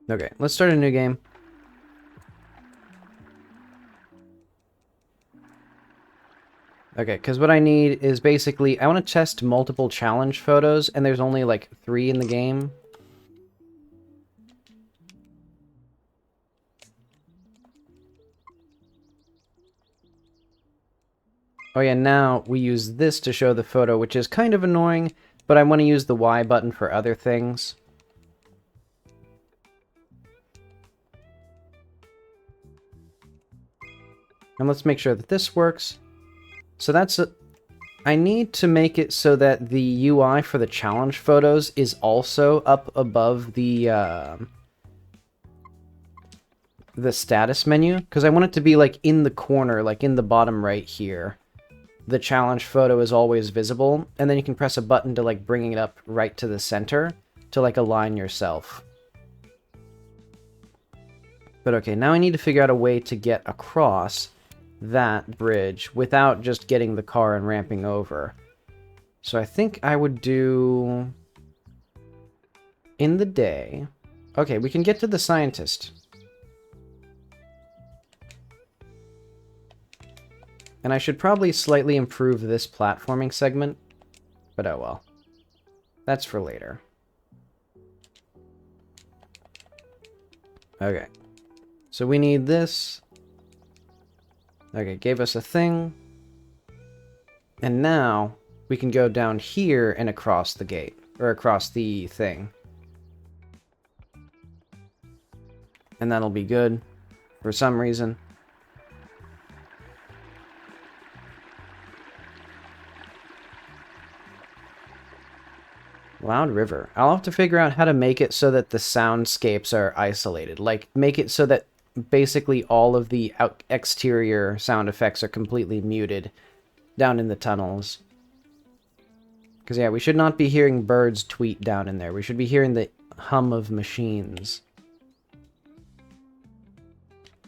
S2: Okay, let's start a new game. Okay, because what I need is basically... I want to test multiple challenge photos, and there's only like 3 in the game. Oh yeah, now we use this to show the photo, which is kind of annoying, but I want to use the Y button for other things. And let's make sure that this works. So that's I need to make it so that the UI for the challenge photos is also up above the status menu, because I want it to be like in the corner, like in the bottom right here. The challenge photo is always visible, and then you can press a button to like bring it up right to the center to like align yourself. But okay, now I need to figure out a way to get across that bridge without just getting the car and ramping over. So I think I would do in the day. Okay, we can get to the scientist. And I should probably slightly improve this platforming segment, but oh well. That's for later. Okay. So we need this. Okay, gave us a thing. And now we can go down here and across the gate, or across the thing. And that'll be good for some reason. Loud River. I'll have to figure out how to make it so that the soundscapes are isolated. Like, make it so that basically all of the exterior sound effects are completely muted down in the tunnels. Because, yeah, we should not be hearing birds tweet down in there. We should be hearing the hum of machines.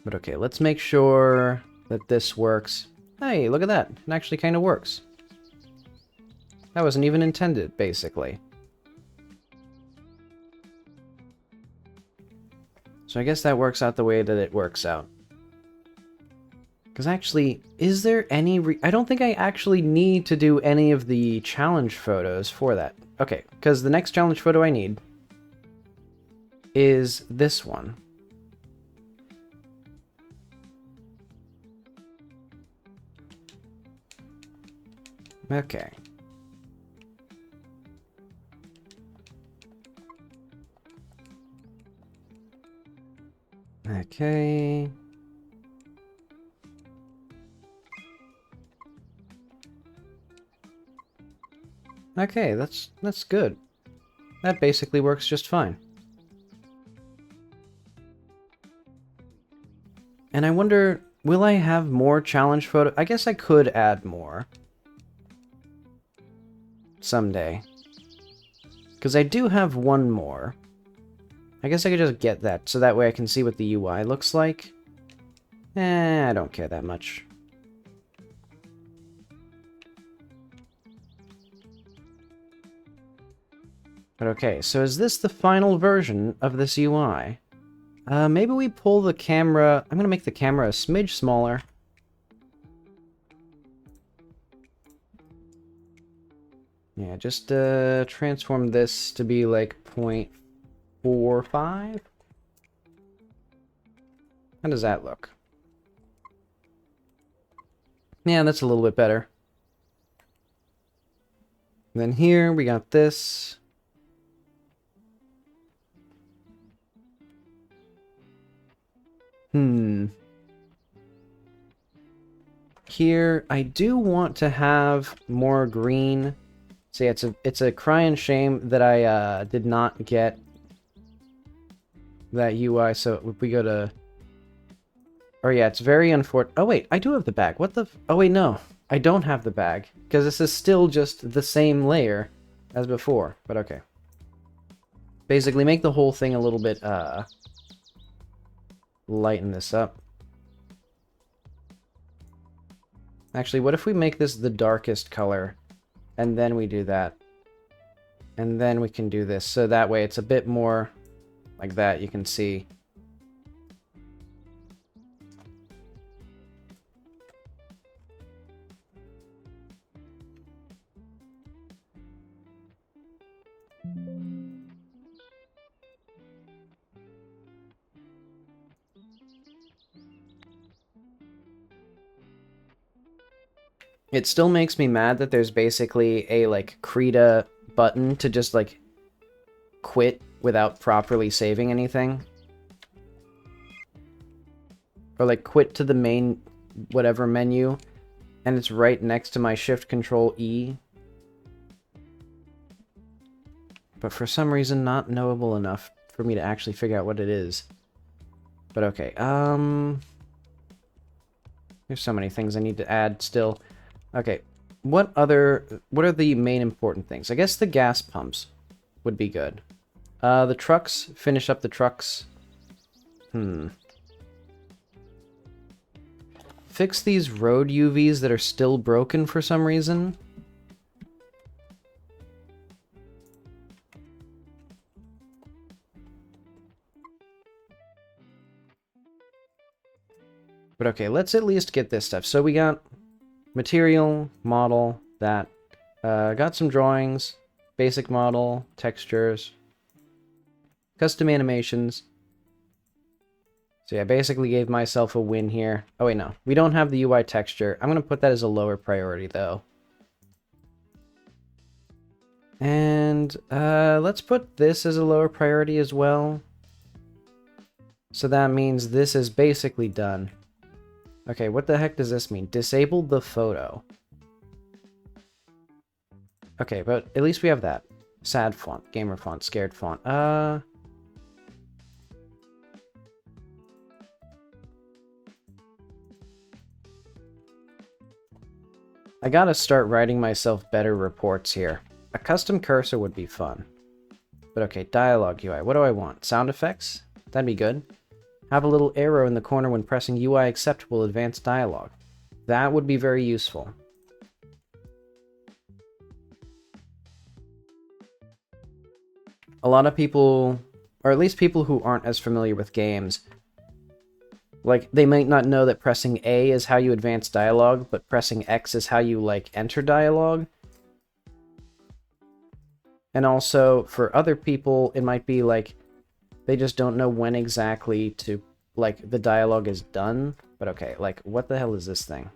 S2: But okay, let's make sure that this works. Hey, look at that. It actually kind of works. That wasn't even intended, basically. So I guess that works out the way that it works out. Because actually, is there any... I don't think I actually need to do any of the challenge photos for that. Okay, because the next challenge photo I need is this one. Okay. Okay. Okay, that's good. That basically works just fine. And I wonder, will I have more challenge photo? I guess I could add more. Someday. Because I do have one more. I guess I could just get that, so that way I can see what the UI looks like. I don't care that much. But okay, so is this the final version of this UI? Maybe we pull the camera... I'm gonna make the camera a smidge smaller. Yeah, just transform this to be like 0.45. How does that look? Yeah, that's a little bit better. And then here we got this. Here, I do want to have more green. So yeah, it's a crying shame that I did not get that UI. So if we go to... Oh yeah, it's very unfortunate. Oh wait, I do have the bag. What the... Oh wait, no. I don't have the bag. Because this is still just the same layer as before. But okay. Basically, make the whole thing a little bit, lighten this up. Actually, what if we make this the darkest color, and then we do that? And then we can do this, so that way it's a bit more like that, you can see. It still makes me mad that there's basically a, like, Krita button to just, like, quit without properly saving anything. Or, like, quit to the main whatever menu, and it's right next to my Shift Control E. But for some reason, not knowable enough for me to actually figure out what it is. But okay, there's so many things I need to add still. Okay, what are the main important things? I guess the gas pumps would be good. The trucks, finish up the trucks. Fix these road UVs that are still broken for some reason. But okay, let's at least get this stuff. So we got material, model, that. Got some drawings, basic model, textures, custom animations. So yeah, I basically gave myself a win here. Oh wait, no. We don't have the UI texture. I'm going to put that as a lower priority, though. And let's put this as a lower priority as well. So that means this is basically done. Okay, what the heck does this mean? Disabled the photo. Okay, but at least we have that. Sad font, gamer font, scared font. I gotta start writing myself better reports here. A custom cursor would be fun. But okay, dialogue UI. What do I want? Sound effects? That'd be good. Have a little arrow in the corner when pressing UI accept will advance dialogue. That would be very useful. A lot of people, or at least people who aren't as familiar with games, like, they might not know that pressing A is how you advance dialogue, but pressing X is how you, like, enter dialogue. And also, for other people, it might be, like, they just don't know when exactly to, like, the dialogue is done. But okay, like, what the hell is this thing?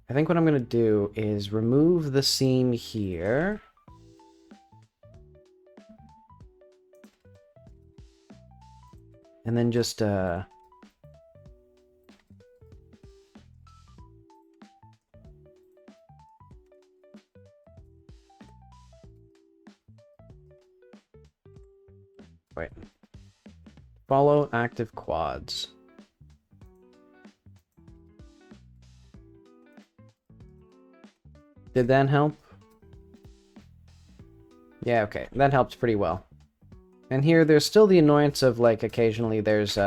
S2: I think what I'm gonna do is remove the seam here. And then just, wait. Follow active quads. Did that help? Yeah, okay. That helps pretty well. And here, there's still the annoyance of, like, occasionally there's,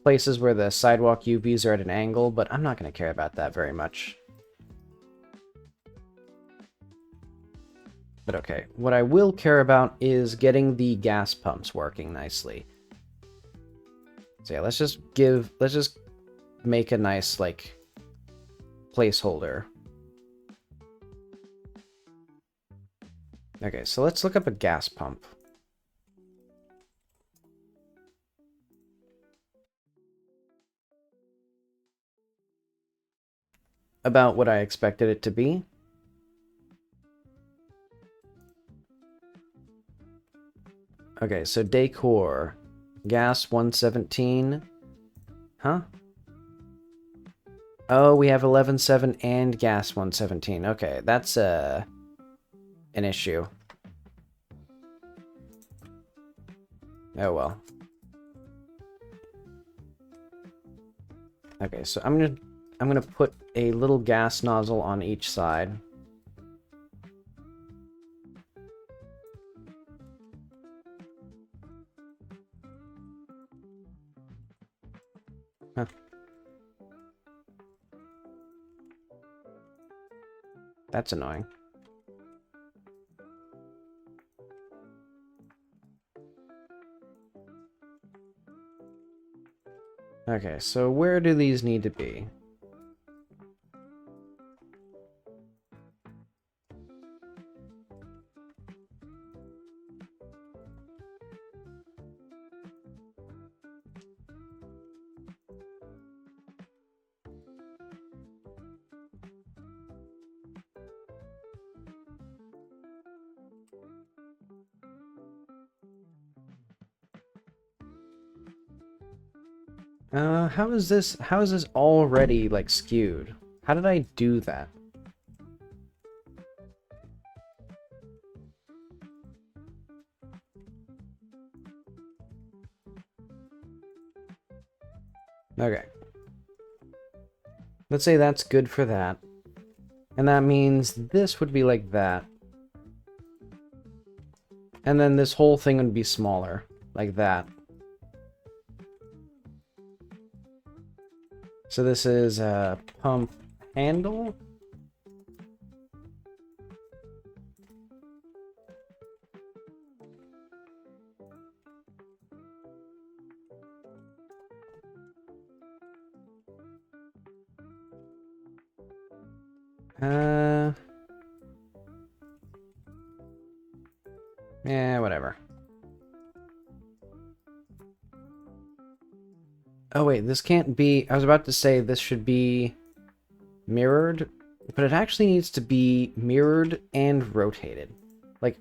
S2: places where the sidewalk UVs are at an angle, but I'm not going to care about that very much. But okay, what I will care about is getting the gas pumps working nicely. So yeah, let's just make a nice, like, placeholder. Okay, so let's look up a gas pump. About what I expected it to be. Okay, so decor. Gas 117. Huh? Oh, we have 11.7 and gas 117. Okay, that's an issue. Oh well. Okay, so I'm gonna put a little gas nozzle on each side. Huh. That's annoying. Okay, so where do these need to be? How is this already, like, skewed? How did I do that? Okay. Let's say that's good for that. And that means this would be like that. And then this whole thing would be smaller, like that. So this is a pump handle. Yeah, whatever. Oh wait, this can't be... I was about to say this should be mirrored, but it actually needs to be mirrored and rotated. Like,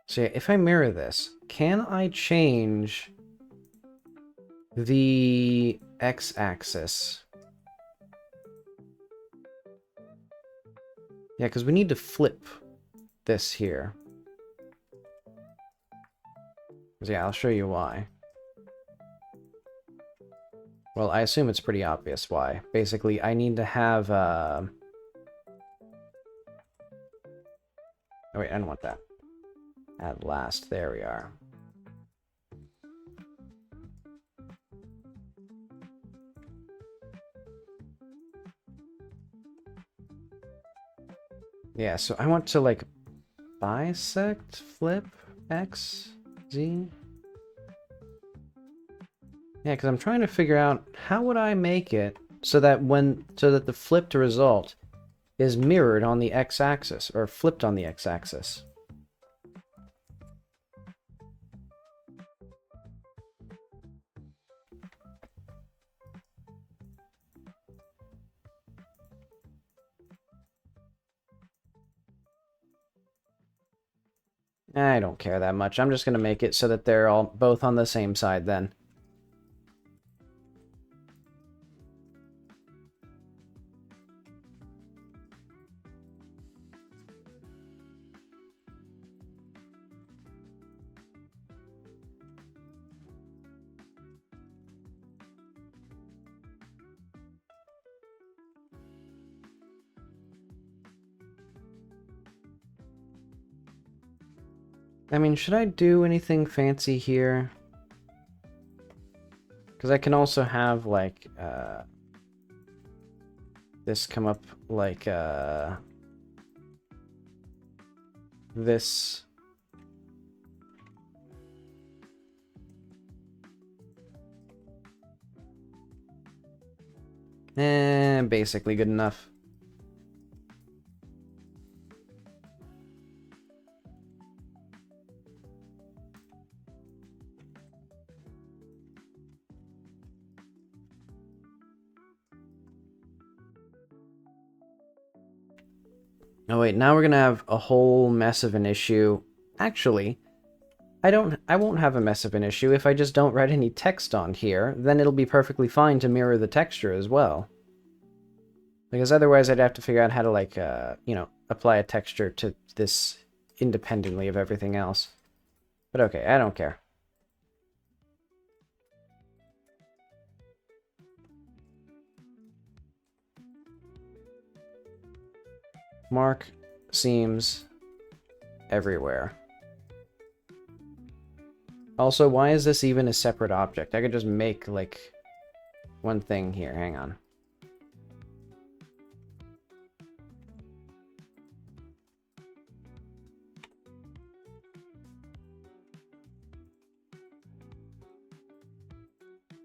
S2: so yeah, if I mirror this, can I change the x-axis? Yeah, because we need to flip this here. So yeah, I'll show you why. Well, I assume it's pretty obvious why. Basically, I need to have, Oh wait, I don't want that. At last, there we are. Yeah, so I want to, like, bisect, flip, X, Z. Yeah, because I'm trying to figure out how would I make it so that the flipped result is mirrored on the x-axis, or flipped on the x-axis. I don't care that much. I'm just going to make it so that they're all both on the same side then. I mean, should I do anything fancy here? Because I can also have, like, this come up like, this. Basically good enough. Oh wait, now we're gonna have a whole mess of an issue. Actually, I won't have a mess of an issue if I just don't write any text on here, then it'll be perfectly fine to mirror the texture as well. Because otherwise I'd have to figure out how to, like, you know, apply a texture to this independently of everything else. But okay, I don't care. Mark seams everywhere. Also, why is this even a separate object? I could just make, like, one thing here. Hang on.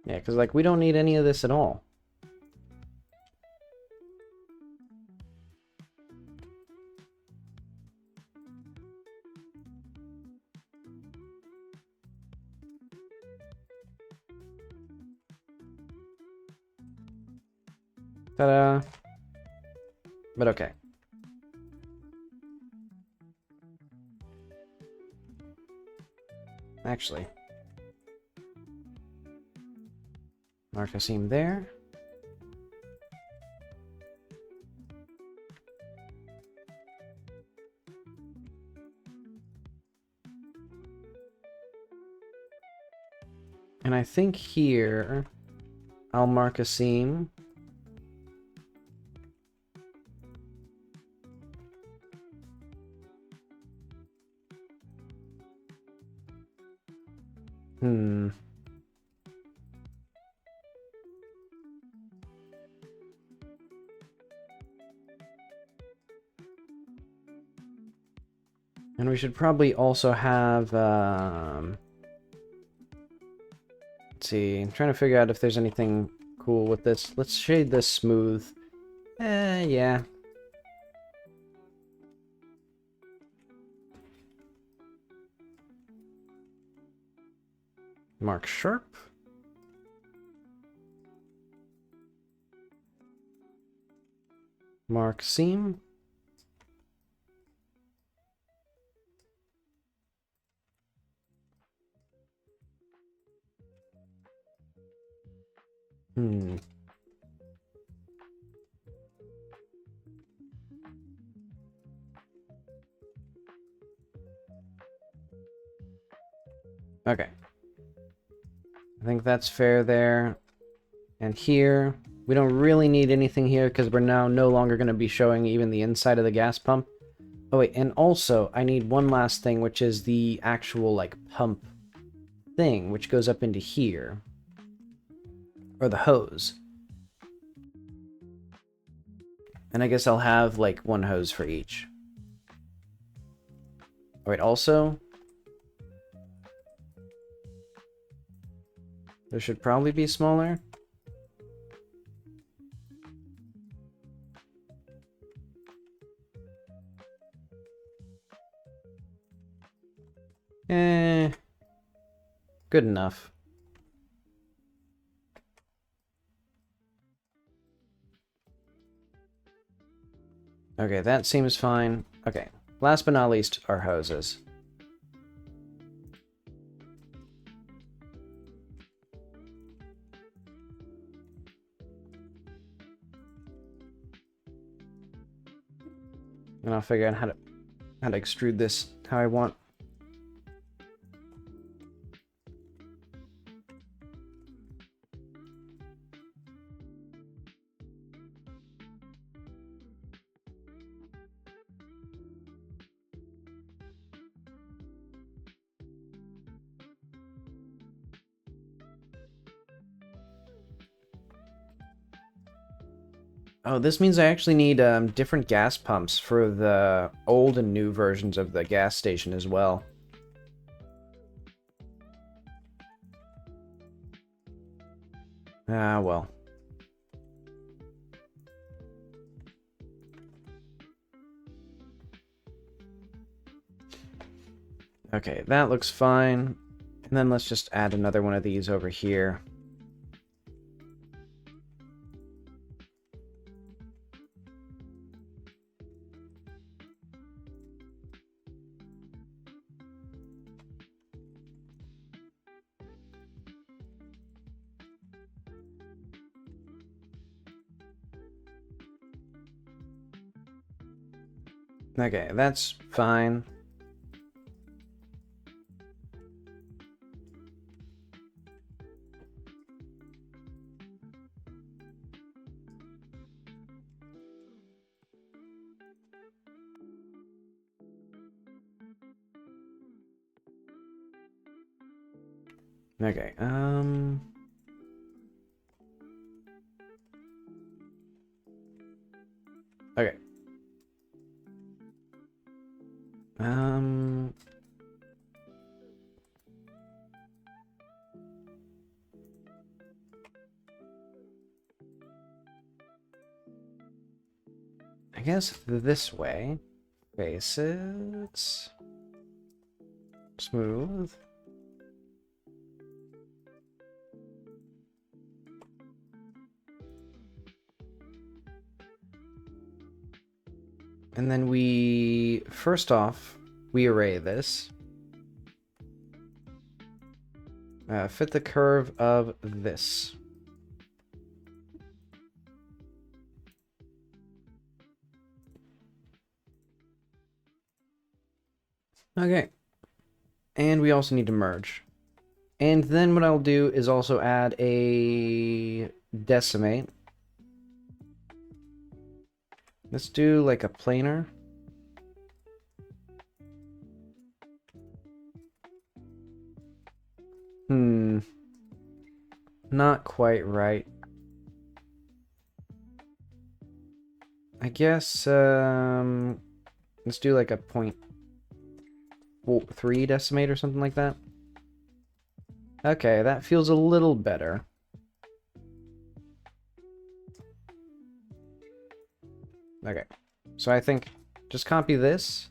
S2: Yeah, because, like, we don't need any of this at all. Ta-da! But okay. Actually. Mark a seam there. And I think here, I'll mark a seam. Hmm. And we should probably also have, let's see, I'm trying to figure out if there's anything cool with this. Let's shade this smooth. Yeah. Mark sharp. Mark seam. Hmm. Okay. I think that's fair there. And here, we don't really need anything here because we're now no longer going to be showing even the inside of the gas pump. Oh wait, and also I need one last thing, which is the actual like pump thing, which goes up into here. Or the hose. And I guess I'll have like one hose for each. Oh wait, also, there should probably be smaller. Good enough. Okay, that seems fine. Okay, last but not least, our hoses. And I'll figure out how to extrude this how I want. Oh, this means I actually need different gas pumps for the old and new versions of the gas station as well. Ah, well. Okay, that looks fine. And then let's just add another one of these over here. Okay, that's fine. Okay, okay. I guess this way. Face it. Smooth. And then first off, we array this. Fit the curve of this. Okay. And we also need to merge. And then what I'll do is also add a decimate. Let's do like a planar. Not quite right. I guess, let's do like a 0.3 decimate or something like that. Okay, that feels a little better. Okay, so I think just copy this.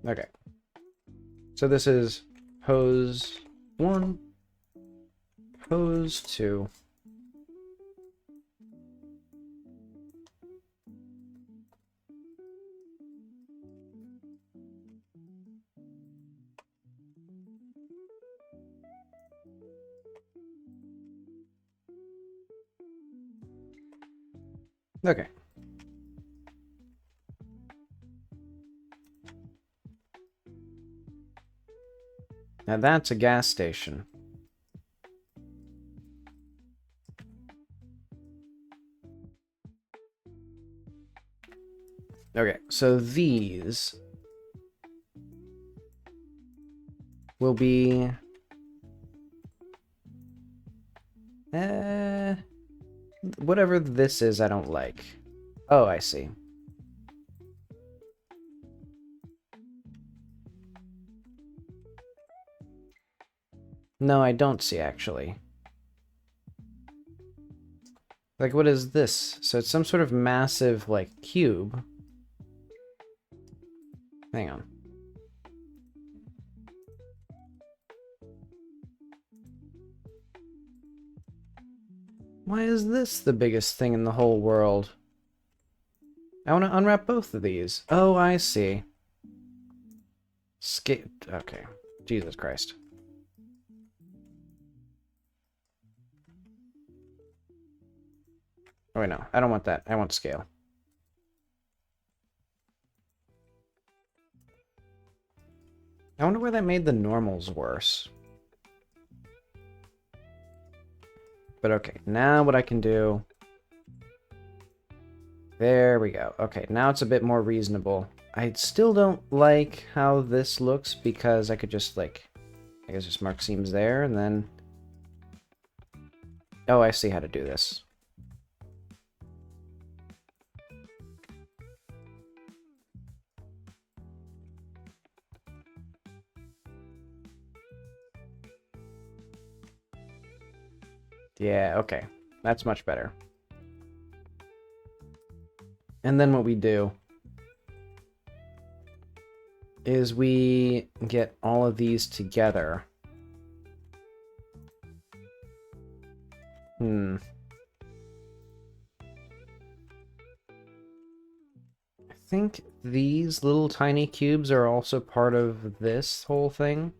S2: Okay, so this is pose 1, pose 2. Okay. Now that's a gas station. Okay, so these will be... whatever this is, I don't like. Oh, I see. No, I don't see, actually. Like, what is this? So it's some sort of massive, like, cube. Hang on. Why is this the biggest thing in the whole world? I want to unwrap both of these. Oh, I see. Okay. Jesus Christ. Oh, wait, no. I don't want that. I want scale. I wonder where that made the normals worse. But okay, now what I can do... There we go. Okay, now it's a bit more reasonable. I still don't like how this looks because I could just, like... I guess just mark seams there, and then... Oh, I see how to do this. Yeah, okay. That's much better. And then what we do is we get all of these together. I think these little tiny cubes are also part of this whole thing.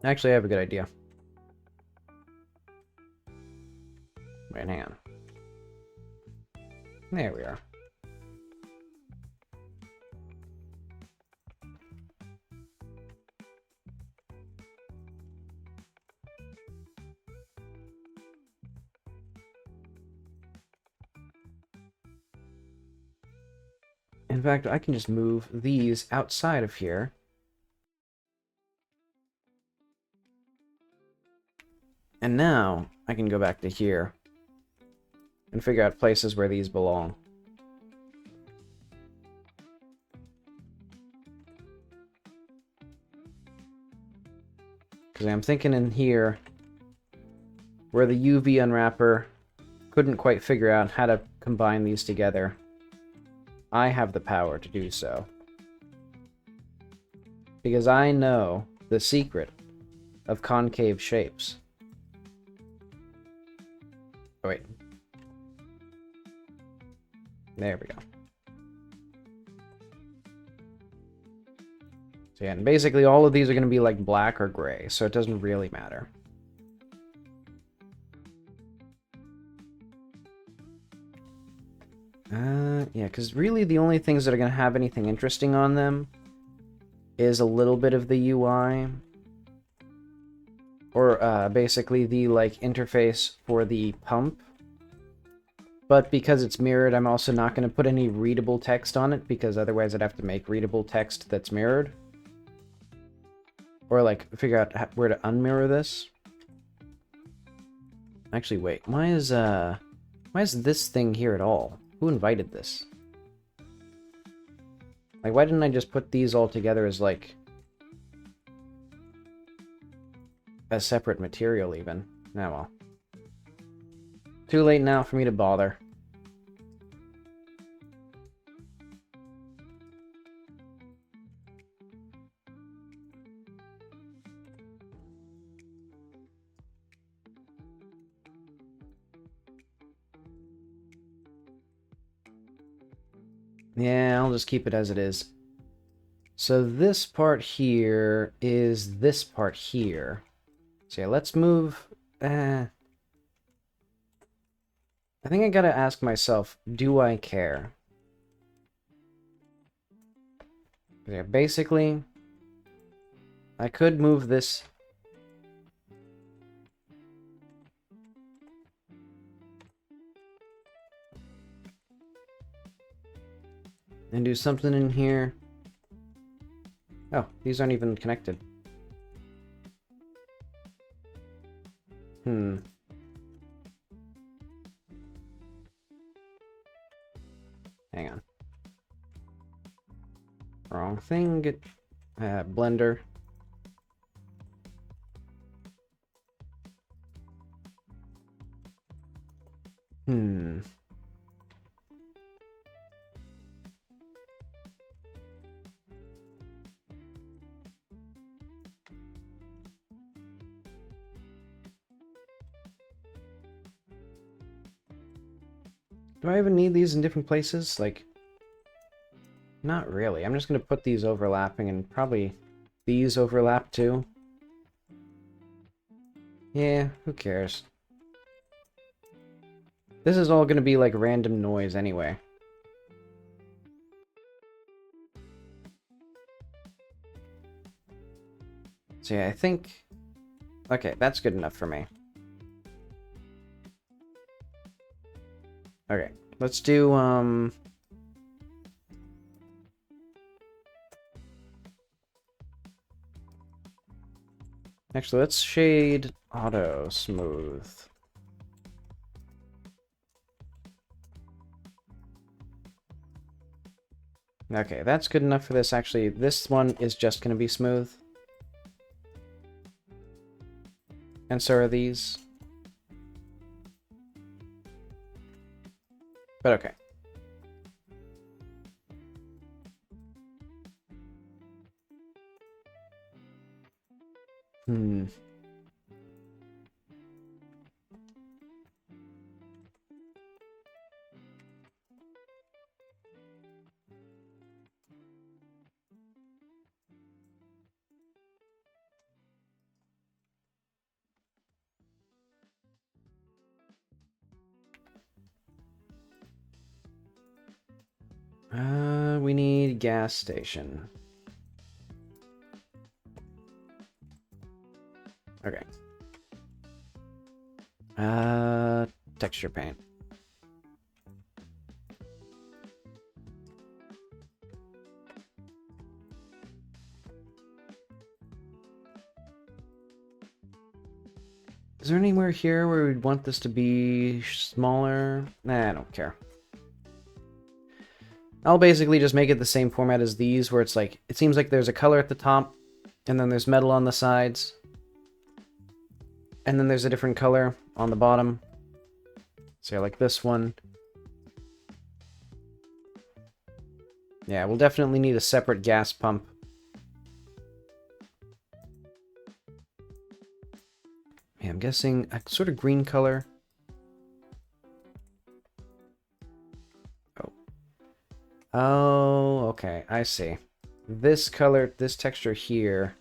S2: Actually, I have a good idea. Wait, hang on. There we are. In fact, I can just move these outside of here. And now I can go back to here and figure out places where these belong. Because I'm thinking in here, where the UV unwrapper couldn't quite figure out how to combine these together, I have the power to do so. Because I know the secret of concave shapes. Oh, wait. There we go. So yeah, and basically all of these are going to be like black or gray, so it doesn't really matter. Yeah, because really the only things that are going to have anything interesting on them is a little bit of the UI. Or basically the like interface for the pump. But because it's mirrored, I'm also not going to put any readable text on it, because otherwise I'd have to make readable text that's mirrored. Or like figure out where to unmirror this. Actually, wait. Why is this thing here at all? Who invited this? Like, why didn't I just put these all together as like a separate material even? Nah, well. Too late now for me to bother. Yeah, I'll just keep it as it is. So this part here is this part here. So yeah, let's move... I think I gotta ask myself, do I care? Yeah, basically, I could move this... and do something in here. Oh, these aren't even connected. Hang on. Wrong thing. Get Blender. Do I even need these in different places? Like, not really. I'm just going to put these overlapping, and probably these overlap too. Yeah, who cares? This is all going to be like random noise anyway. So yeah, I think... okay, that's good enough for me. Okay, let's do, actually, let's shade auto smooth. Okay, that's good enough for this. Actually, this one is just going to be smooth. And so are these. But okay. We need gas station. Okay. Texture paint. Is there anywhere here where we'd want this to be smaller? Nah, I don't care. I'll basically just make it the same format as these, where it's like, it seems like there's a color at the top, and then there's metal on the sides, and then there's a different color on the bottom. So yeah, like this one. Yeah, we'll definitely need a separate gas pump. Yeah, I'm guessing a sort of green color. Oh, okay, I see. this color, this texture here.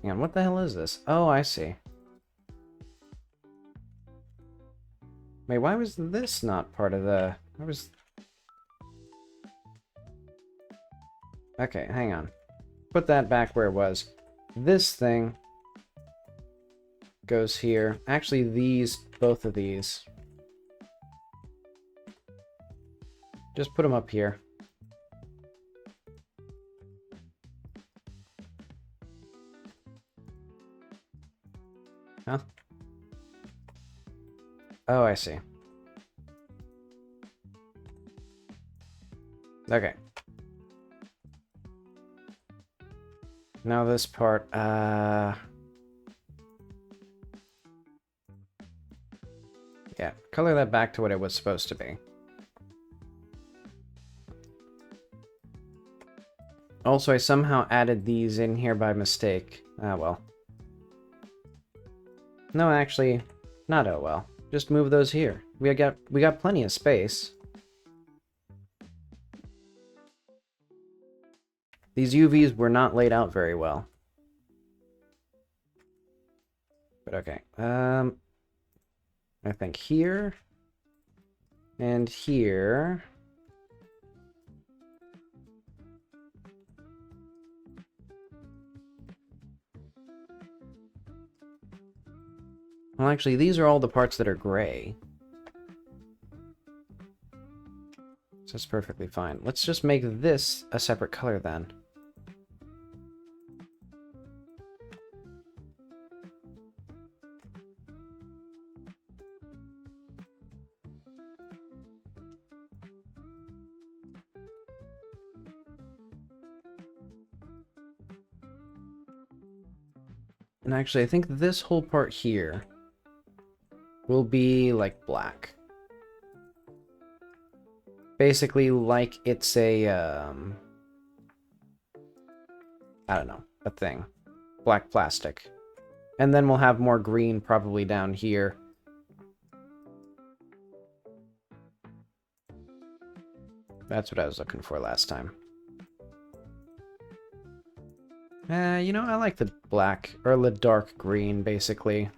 S2: Hang on, what the hell is this? Oh, I see. Wait, why was this not part of the... Why was... Okay, hang on. Put that back where it was. This thing goes here. Actually, these, both of these. Just put them up here. Huh? Oh, I see. Okay. Now this part, yeah, color that back to what it was supposed to be. Also, I somehow added these in here by mistake. Ah, well. No, actually, not oh well. Just move those here. We got plenty of space. These UVs were not laid out very well. But okay. I think here and here. Well, actually, these are all the parts that are gray. So that's perfectly fine. Let's just make this a separate color then. And actually, I think this whole part here will be like black. Basically like it's a, I don't know, a thing. Black plastic. And then we'll have more green probably down here. That's what I was looking for last time. You know, I like the black, or the dark green, basically.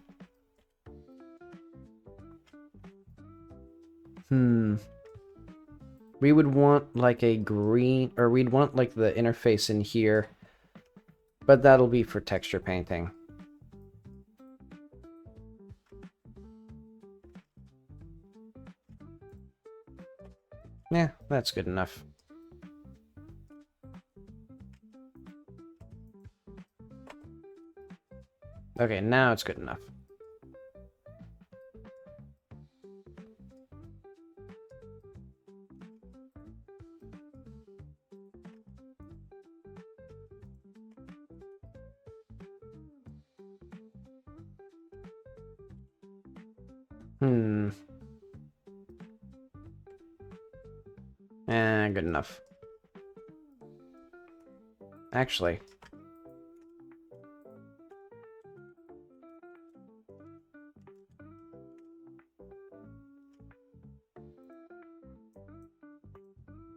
S2: We would want, like, a green, or we'd want, like, the interface in here. But that'll be for texture painting. Yeah, that's good enough. Okay, now it's good enough. Good enough. Actually.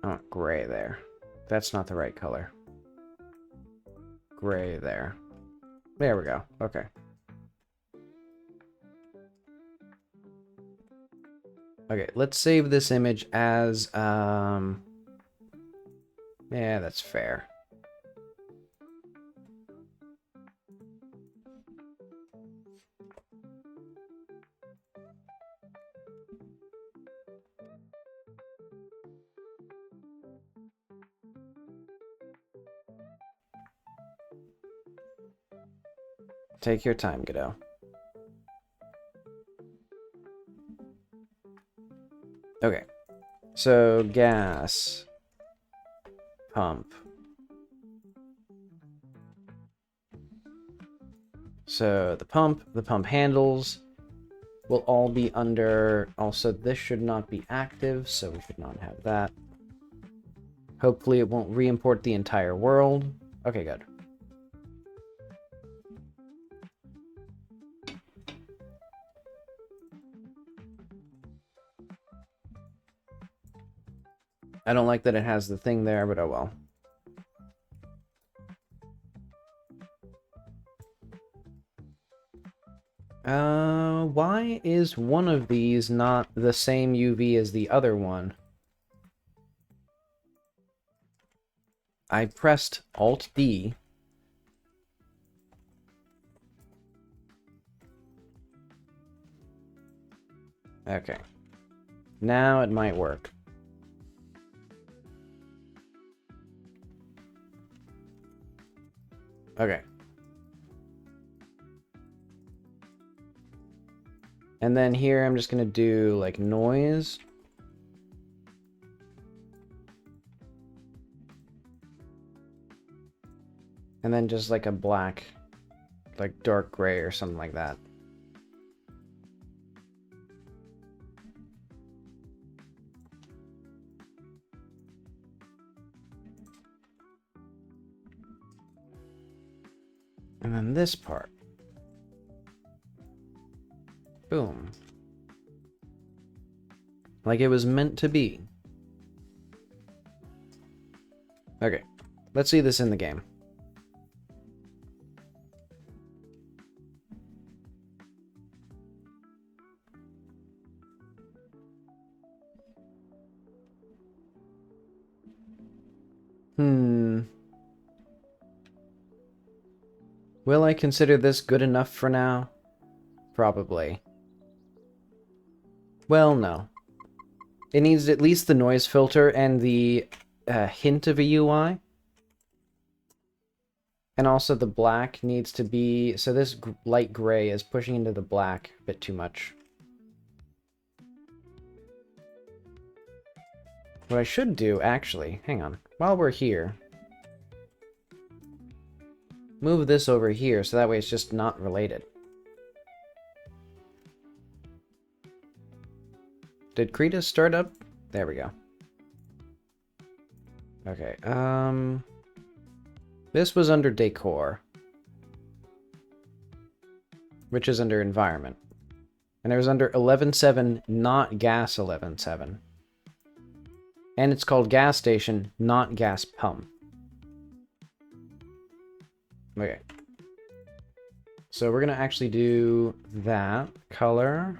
S2: Oh, gray there. That's not the right color. Gray there. There we go. Okay. Okay, let's save this image as, yeah, that's fair. Take your time, Godot. Okay. So, gas. Pump. So, the pump handles will all be under... Also, this should not be active, so we should not have that. Hopefully it won't re-import the entire world. Okay, good. I don't like that it has the thing there, but oh well. Why is one of these not the same UV as the other one? I pressed Alt-D. Okay. Now it might work. Okay. And then here I'm just gonna do like noise. And then just like a black, like dark gray or something like that. And then this part. Boom. Like it was meant to be. Okay. Let's see this in the game. Will I consider this good enough for now? Probably. Well, no. It needs at least the noise filter and the hint of a UI. And also the black needs to be... So this light gray is pushing into the black a bit too much. What I should do, actually... Hang on. While we're here... Move this over here, so that way it's just not related. Did Krita start up? There we go. Okay, this was under Decor. Which is under Environment. And it was under 11.7, not Gas 11.7. And it's called Gas Station, not Gas Pump. Okay. So we're gonna actually do that color.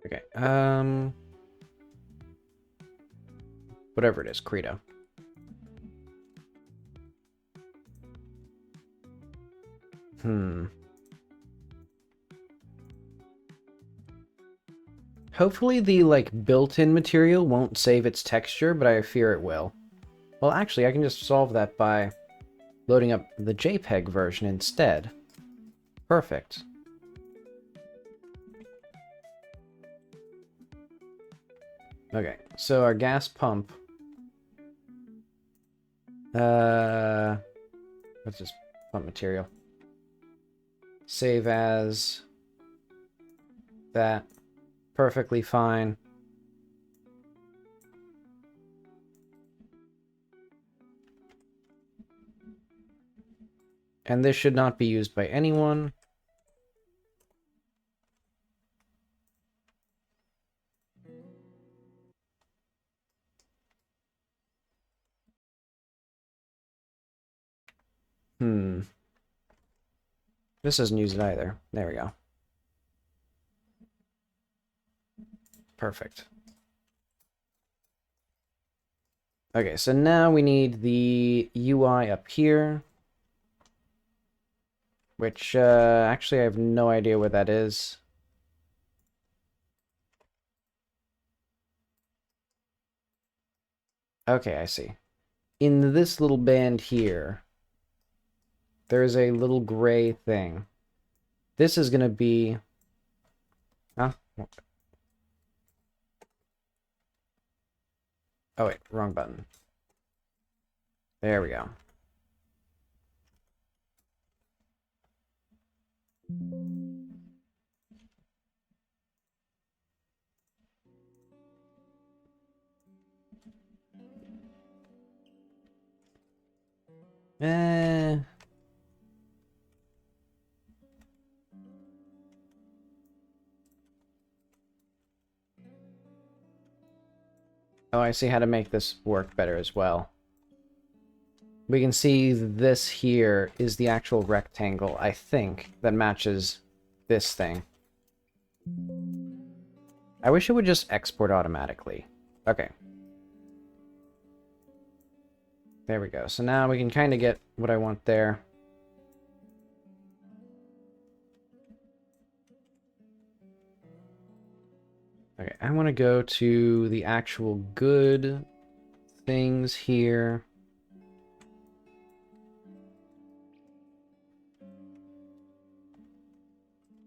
S2: Okay, whatever it is, Credo. Hopefully the, like, built-in material won't save its texture, but I fear it will. Well, actually, I can just solve that by loading up the JPEG version instead. Perfect. Okay, so our gas pump. What's this pump material? Save as that. Perfectly fine. And this should not be used by anyone. This doesn't use it either. There we go. Perfect. Okay, so now we need the UI up here. Which, actually I have no idea what that is. Okay, I see. In this little band here, there's a little gray thing. This is gonna be... Huh? Oh wait, wrong button. There we go. Eh. Oh, I see how to make this work better as well. We can see this here is the actual rectangle, I think, that matches this thing. I wish it would just export automatically. Okay. There we go. So now we can kind of get what I want there. Okay, I want to go to the actual good things here.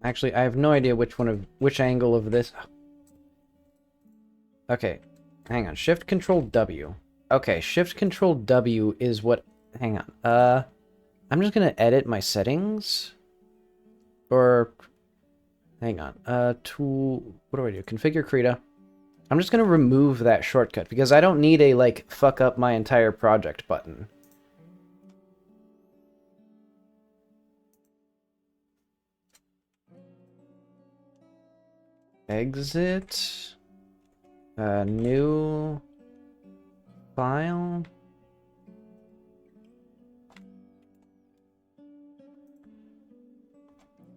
S2: Actually, I have no idea which angle of this. Okay, hang on. Shift Control W. Okay, Shift Control W is what. Hang on. I'm just gonna edit my settings. Or, hang on. Tool. What do I do? Configure Krita. I'm just gonna remove that shortcut because I don't need a like fuck up my entire project button. Exit. New file.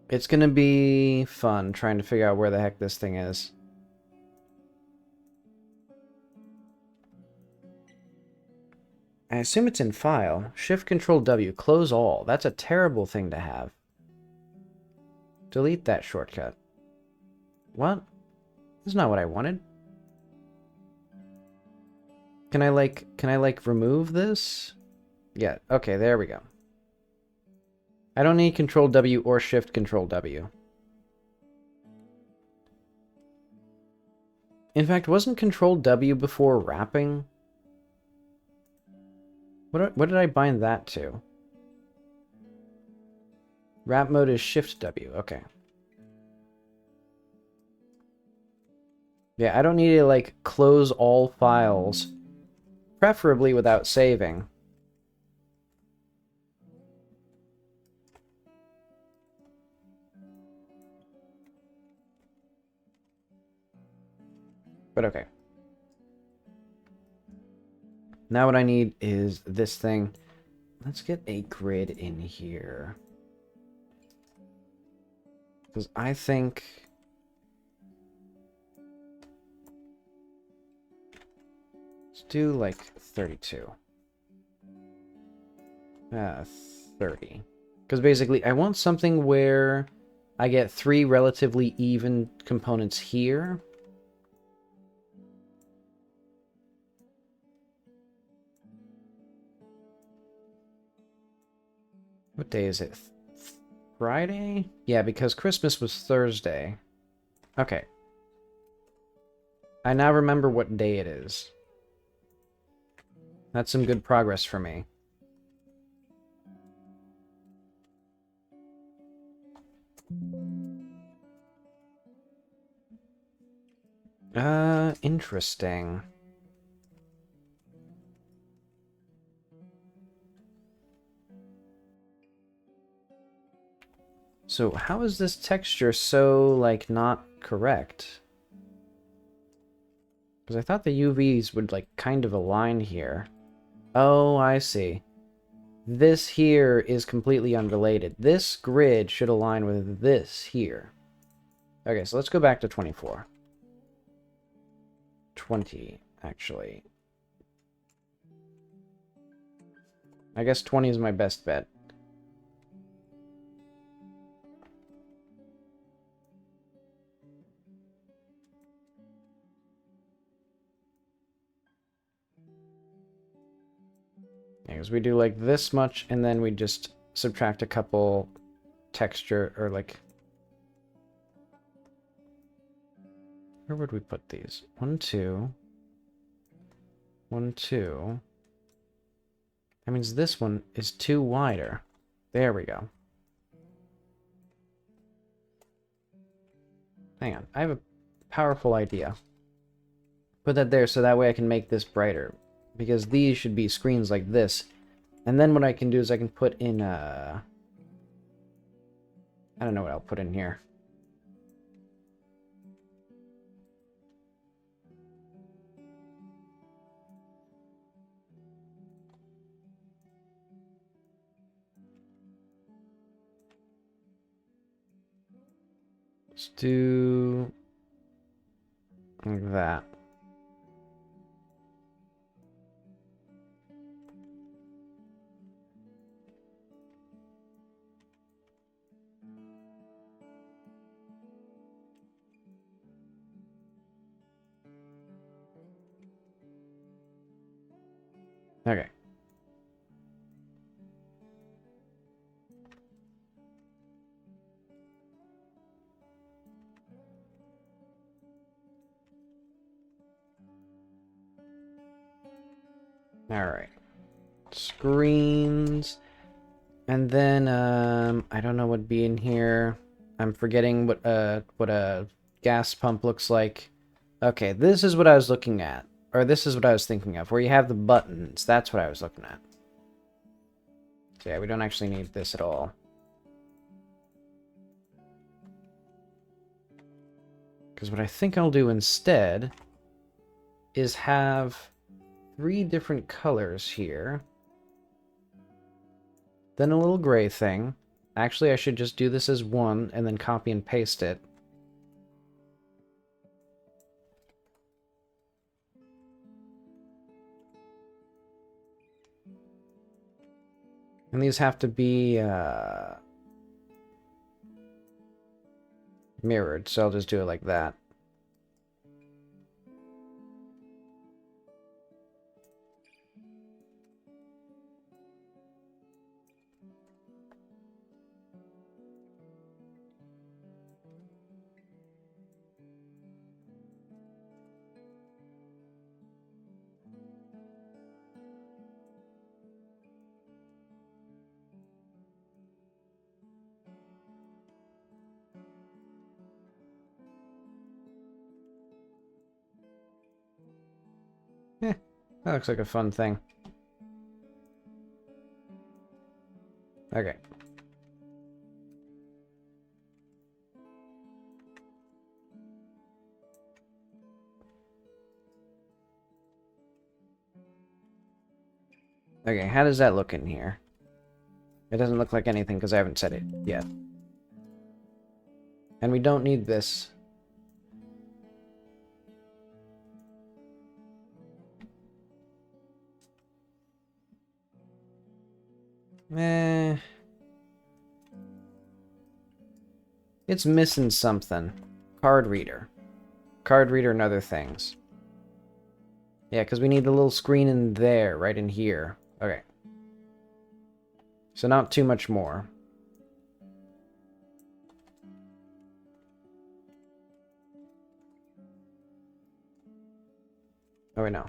S2: It's gonna be fun trying to figure out where the heck this thing is. I assume it's in file. Shift Control W. Close all. That's a terrible thing to have. Delete that shortcut. What? That's not what I wanted. Can I like remove this? Yeah, okay, there we go. I don't need Control W or Shift Control W. In fact, wasn't Control W before wrapping? What did I bind that to? Wrap mode is Shift W, okay. Yeah, I don't need to like close all files, preferably without saving. But okay. Now what I need is this thing. Let's get a grid in here. Because I think... Let's do like 32. 30. Because basically I want something where I get 3 relatively even components here. What day is it? Friday? Yeah, because Christmas was Thursday. Okay. I now remember what day it is. That's some good progress for me. Interesting. So how is this texture so, like, not correct? Because I thought the UVs would, like, kind of align here. Oh, I see. This here is completely unrelated. This grid should align with this here. Okay, so let's go back to 24. 20, actually. I guess 20 is my best bet. Because we do like this much, and then we just subtract a couple texture, or like... Where would we put these? 1, 2. 1, 2. That means this one is 2 wider. There we go. Hang on, I have a powerful idea. Put that there so that way I can make this brighter. Because these should be screens like this, And then what I can do is I can put in I don't know what I'll put in here. Let's do like that. Okay. All right. Screens. And then I don't know what'd be in here. I'm forgetting what a gas pump looks like. Okay, this is what I was looking at. Or this is what I was thinking of, where you have the buttons. That's what I was looking at. So yeah, we don't actually need this at all. Because what I think I'll do instead is have 3 different colors here. Then a little gray thing. Actually, I should just do this as one and then copy and paste it. And these have to be mirrored, so I'll just do it like that. That looks like a fun thing. Okay. Okay, how does that look in here? It doesn't look like anything because I haven't set it yet. And we don't need this. It's missing something. Card reader. Card reader and other things. Yeah, because we need the little screen in there, right in here. Okay. So not too much more. Oh, wait, no.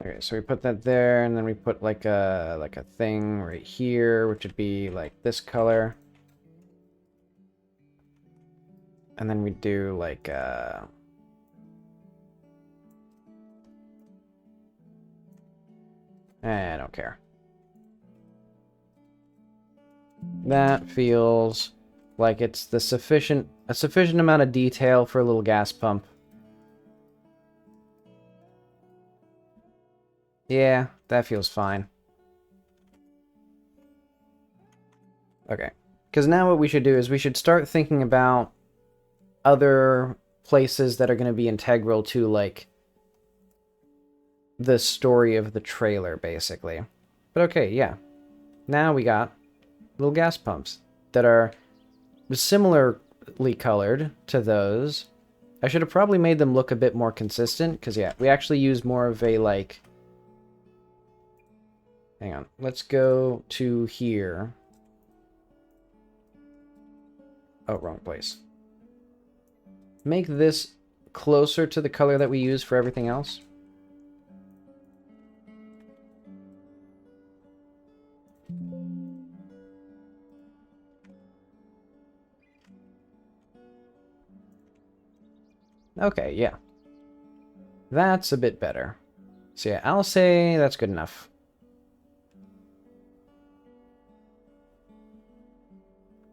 S2: Okay, so we put that there, and then we put like a thing right here, which would be like this color. And then we do like I don't care. That feels like it's a sufficient amount of detail for a little gas pump. Yeah, that feels fine. Okay. Because now what we should do is we should start thinking about other places that are going to be integral to, like, the story of the trailer, basically. But okay, yeah. Now we got little gas pumps that are similarly colored to those. I should have probably made them look a bit more consistent, because, yeah, we actually use more of a, like... Hang on. Let's go to here. Oh, wrong place. Make this closer to the color that we use for everything else. Okay, yeah. That's a bit better. So yeah, I'll say that's good enough.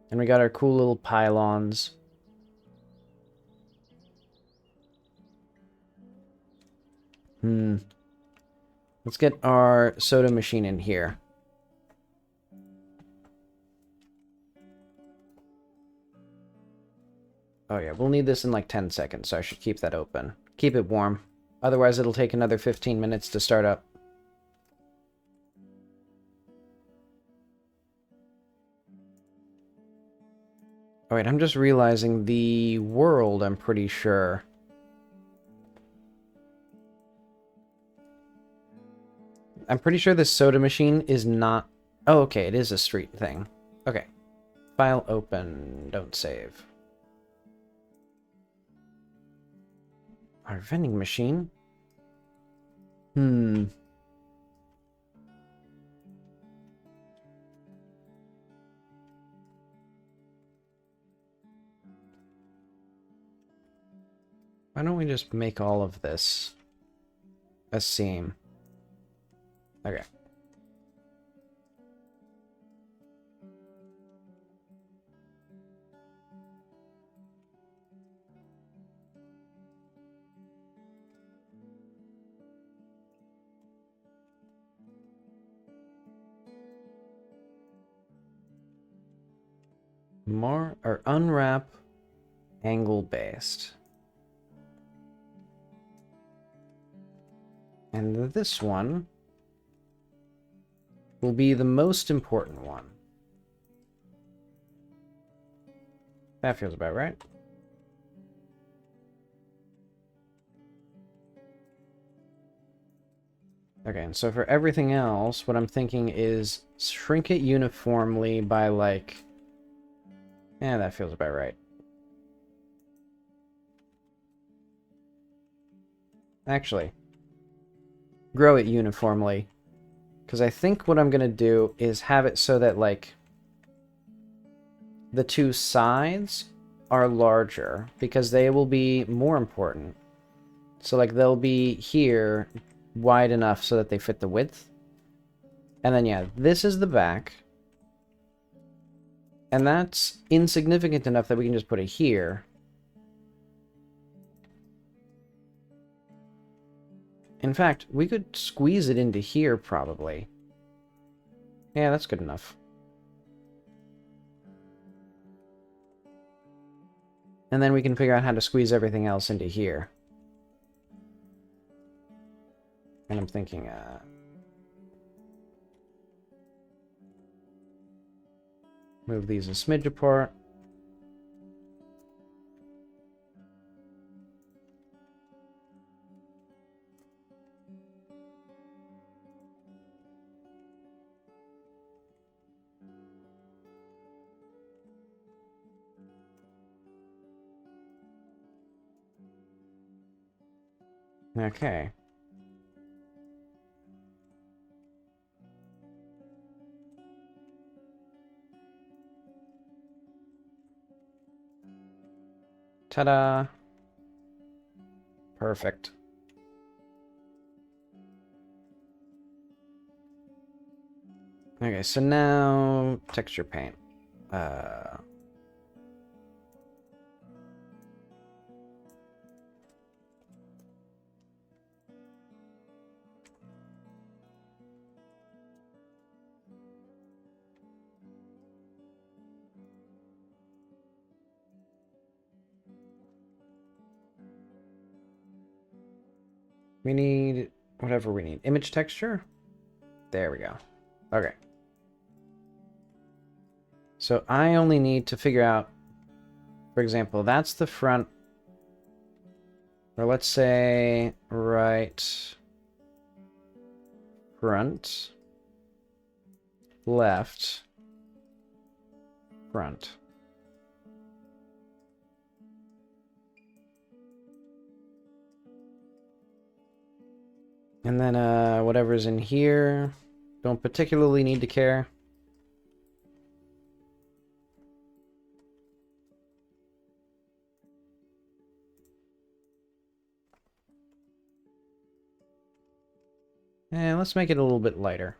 S2: And we got our cool little pylons. Let's get our soda machine in here. Oh yeah, we'll need this in like 10 seconds, so I should keep that open. Keep it warm. Otherwise it'll take another 15 minutes to start up. Oh wait, I'm just realizing the world, I'm pretty sure. I'm pretty sure this soda machine is not... Oh, okay, it is a street thing. Okay. File open. Don't save. Our vending machine? Why don't we just make all of this a seam? Okay. Unwrap angle based. And this one will be the most important one. That feels about right. Okay, and so for everything else, what I'm thinking is shrink it uniformly by like... Yeah, that feels about right. Actually, grow it uniformly. Because I think what I'm going to do is have it so that, like, the two sides are larger. Because they will be more important. So, like, they'll be here wide enough so that they fit the width. And then, yeah, this is the back. And that's insignificant enough that we can just put it here. In fact, we could squeeze it into here, probably. Yeah, that's good enough. And then we can figure out how to squeeze everything else into here. And I'm thinking, move these a smidge apart. Okay. Ta-da! Perfect. Okay, so now texture paint. We need whatever we need. Image texture? There we go. Okay. So I only need to figure out, for example, that's the front, or let's say right, front, left, front. And then whatever's in here, don't particularly need to care. And let's make it a little bit lighter.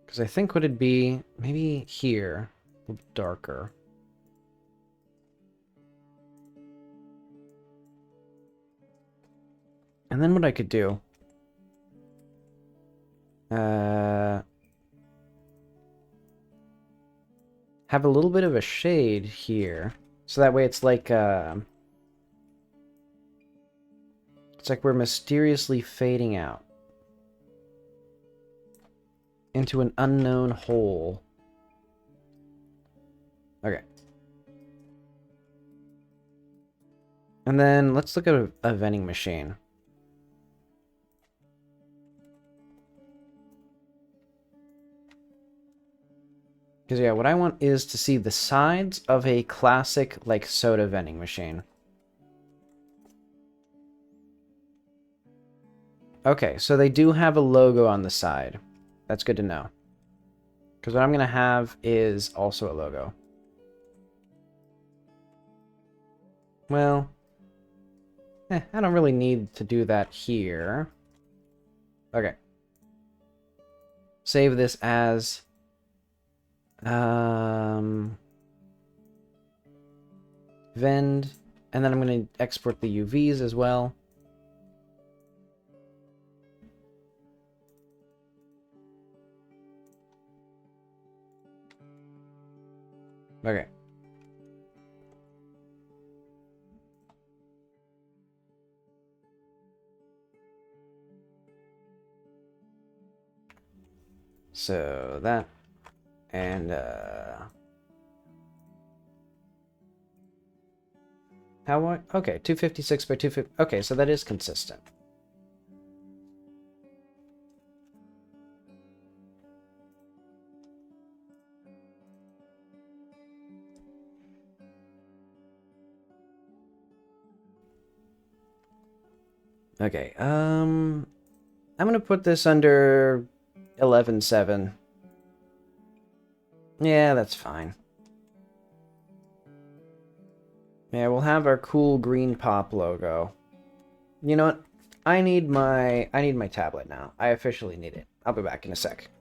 S2: Because I think what it'd be, maybe here, a little darker. And then what I could do, have a little bit of a shade here, so that way it's like we're mysteriously fading out into an unknown hole. Okay. And then let's look at a vending machine. Because, yeah, what I want is to see the sides of a classic, like, soda vending machine. Okay, so they do have a logo on the side. That's good to know. Because what I'm going to have is also a logo. Well, I don't really need to do that here. Okay. Save this as... vend, and then I'm going to export the UVs as well. Okay. So that, and okay, 256 by 250. Okay, so that is consistent. Okay, I'm gonna put this under 11.7. Yeah, that's fine. Yeah, we'll have our cool green pop logo. You know what? I need my tablet now. I officially need it. I'll be back in a sec.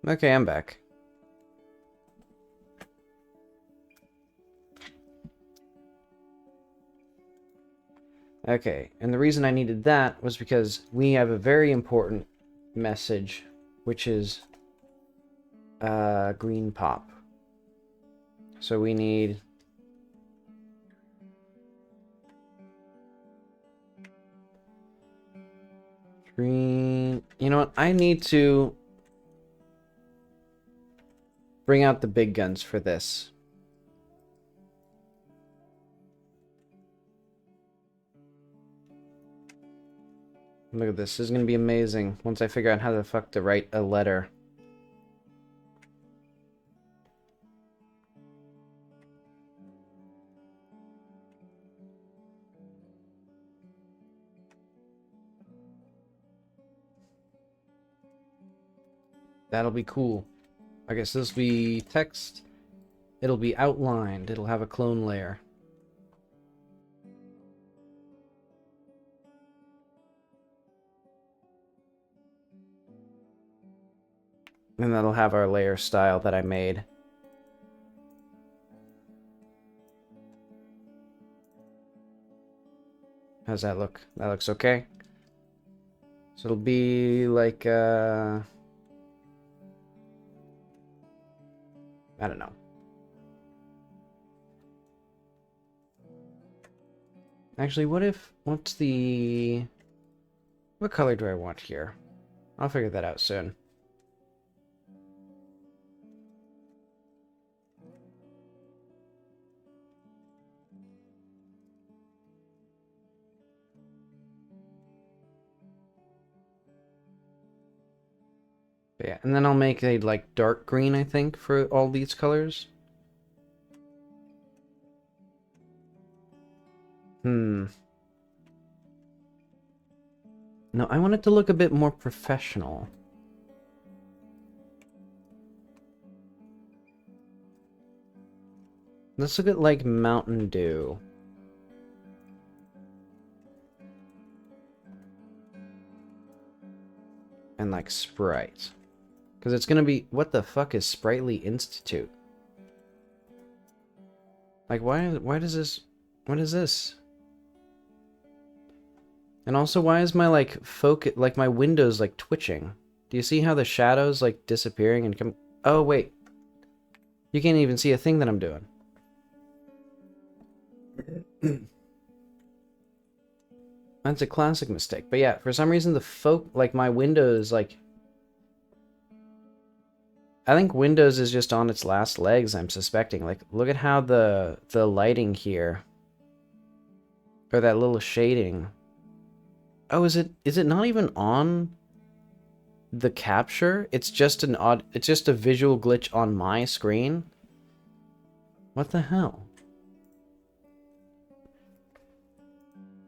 S2: Okay, I'm back. Okay, and the reason I needed that was because we have a very important message, which is green pop. So we need green. You know what? I need to bring out the big guns for this. Look at this. This is gonna be amazing once I figure out how the fuck to write a letter. That'll be cool. I guess this will be text. It'll be outlined. It'll have a clone layer. And that'll have our layer style that I made. How's that look? That looks okay. So it'll be like, I don't know. Actually, what's the... What color do I want here? I'll figure that out soon. But yeah, and then I'll make a, like, dark green, I think, for all these colors. No, I want it to look a bit more professional. Let's look at, like, Mountain Dew. And, like, Sprite. Because it's gonna be... What the fuck is Sprightly Institute? Like, why does this... What is this? And also, why is my, like, focus... Like, my window's, like, twitching? Do you see how the shadow's, like, disappearing and come... Oh, wait. You can't even see a thing that I'm doing. That's a classic mistake. But yeah, for some reason like my Windows, like... I think Windows is just on its last legs, I'm suspecting. Like, look at how the lighting here... Or that little shading... Oh, is it not even on the capture? It's just it's just a visual glitch on my screen? What the hell?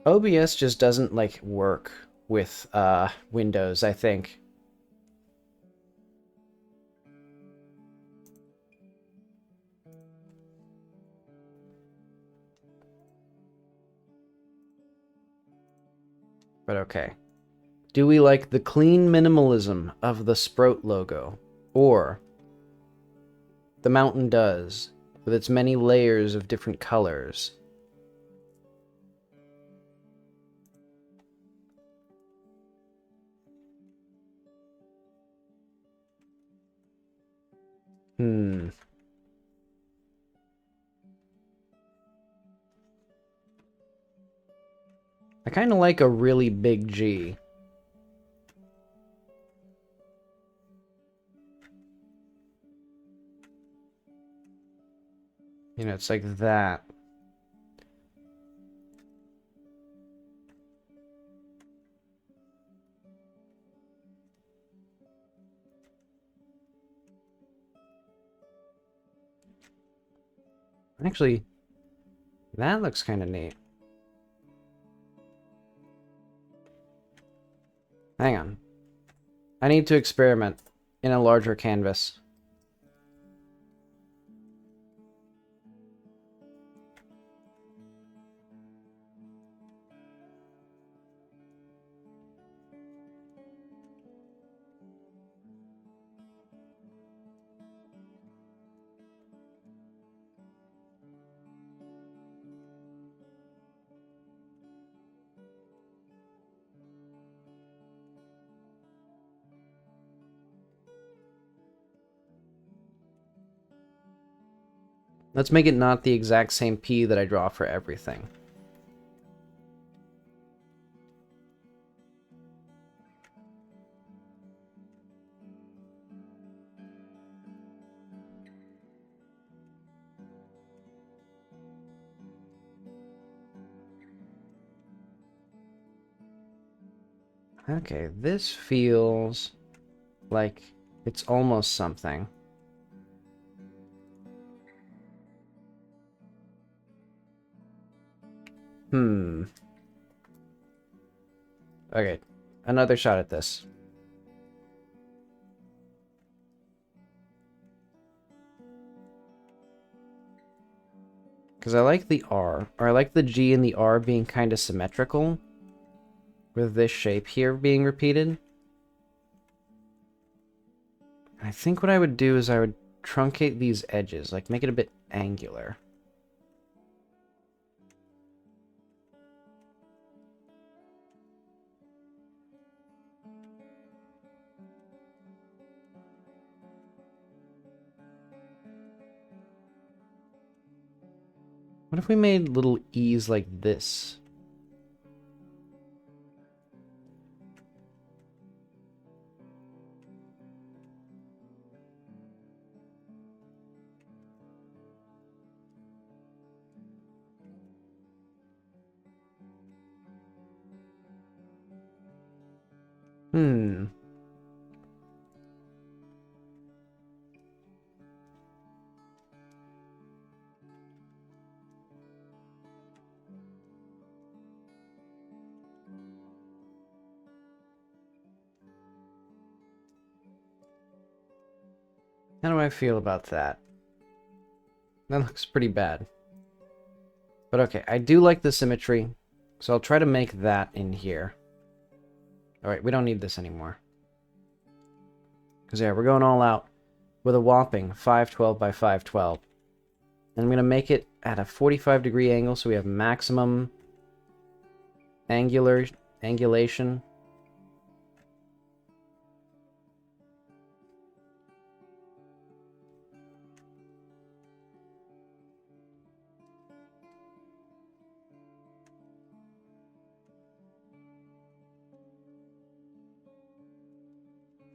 S2: OBS just doesn't, like, work with, Windows, I think. But okay. Do we like the clean minimalism of the Sprout logo? Or the Mountain does, with its many layers of different colors? I kind of like a really big G. You know, it's like that. Actually, that looks kind of neat. Hang on. I need to experiment in a larger canvas. Let's make it not the exact same P that I draw for everything. Okay, this feels like it's almost something. Okay, another shot at this. Because I like the R, or I like the G and the R being kind of symmetrical, with this shape here being repeated. I think what I would do is I would truncate these edges, like make it a bit angular. What if we made little E's like this? Hmm. How do I feel about that? That looks pretty bad. But okay, I do like the symmetry, so I'll try to make that in here. Alright, we don't need this anymore. Because yeah, we're going all out with a whopping 512 by 512. And I'm going to make it at a 45-degree angle so we have maximum angulation.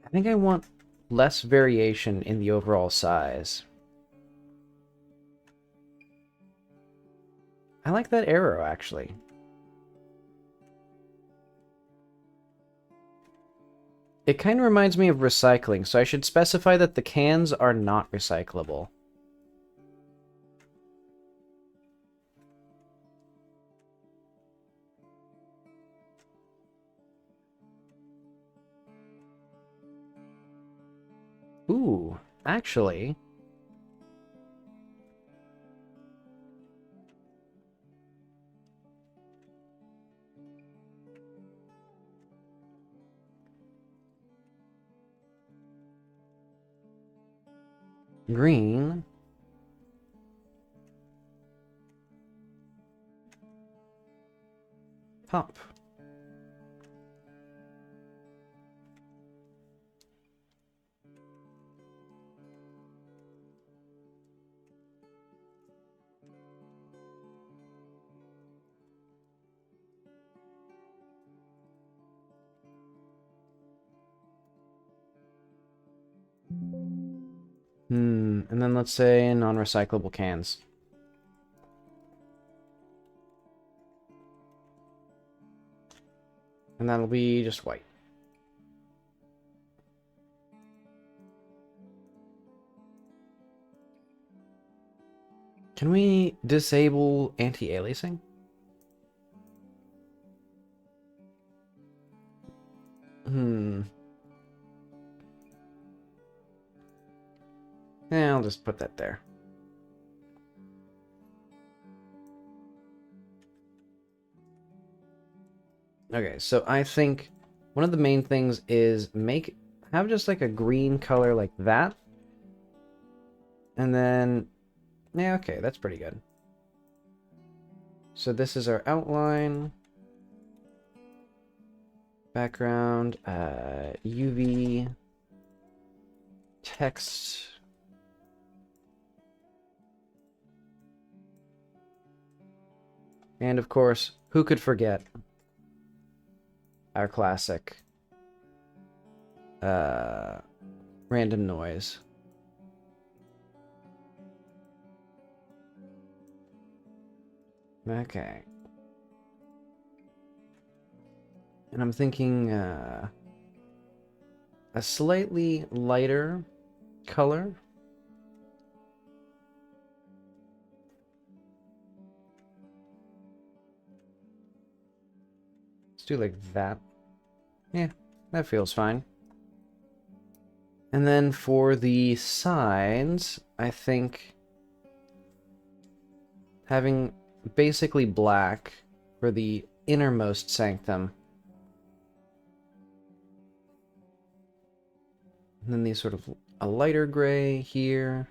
S2: I think I want less variation in the overall size. I like that arrow, actually. It kind of reminds me of recycling, so I should specify that the cans are not recyclable. Ooh, actually... green... pop. And then let's say non-recyclable cans. And that'll be just white. Can we disable anti-aliasing? Yeah, I'll just put that there. Okay, so I think one of the main things is have just like a green color like that. And then, yeah, okay, that's pretty good. So this is our outline. Background, UV, text. And of course, who could forget our classic random noise. Okay. And I'm thinking a slightly lighter color. Let's do like that. Yeah, that feels fine. And then for the sides, I think having basically black for the innermost sanctum. And then these sort of a lighter gray here.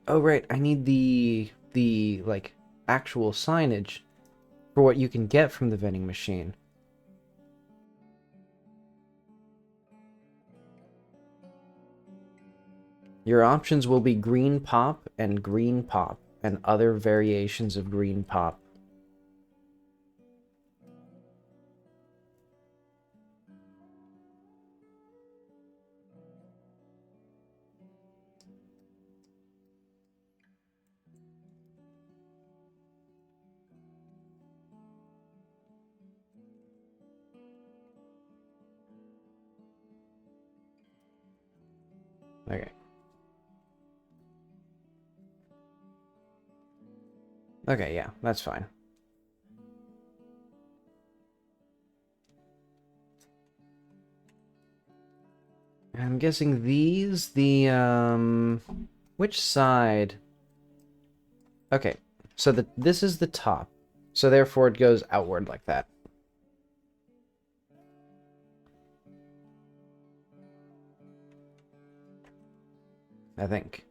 S2: Oh right, I need the like actual signage for what you can get from the vending machine. Your options will be green pop and other variations of green pop. Okay. Okay, yeah, that's fine. I'm guessing these, which side? Okay, so this is the top, so therefore it goes outward like that. I think.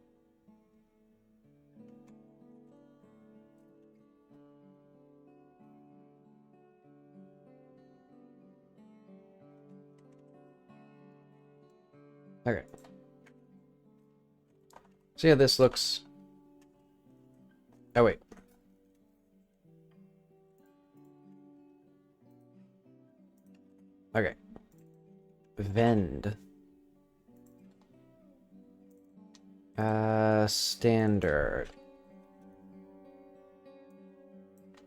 S2: Okay. So yeah, this looks... Oh, wait. Okay. Vend. Standard.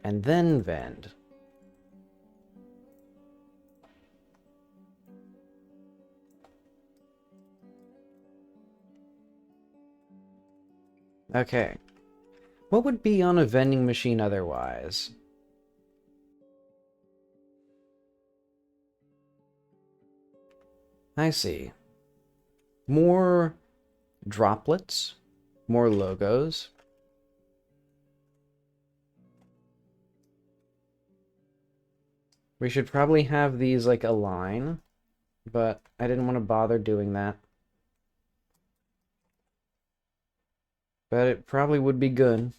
S2: And then vend. Okay. What would be on a vending machine otherwise? I see. More droplets, more logos. We should probably have these like align, but I didn't want to bother doing that. But it probably would be good.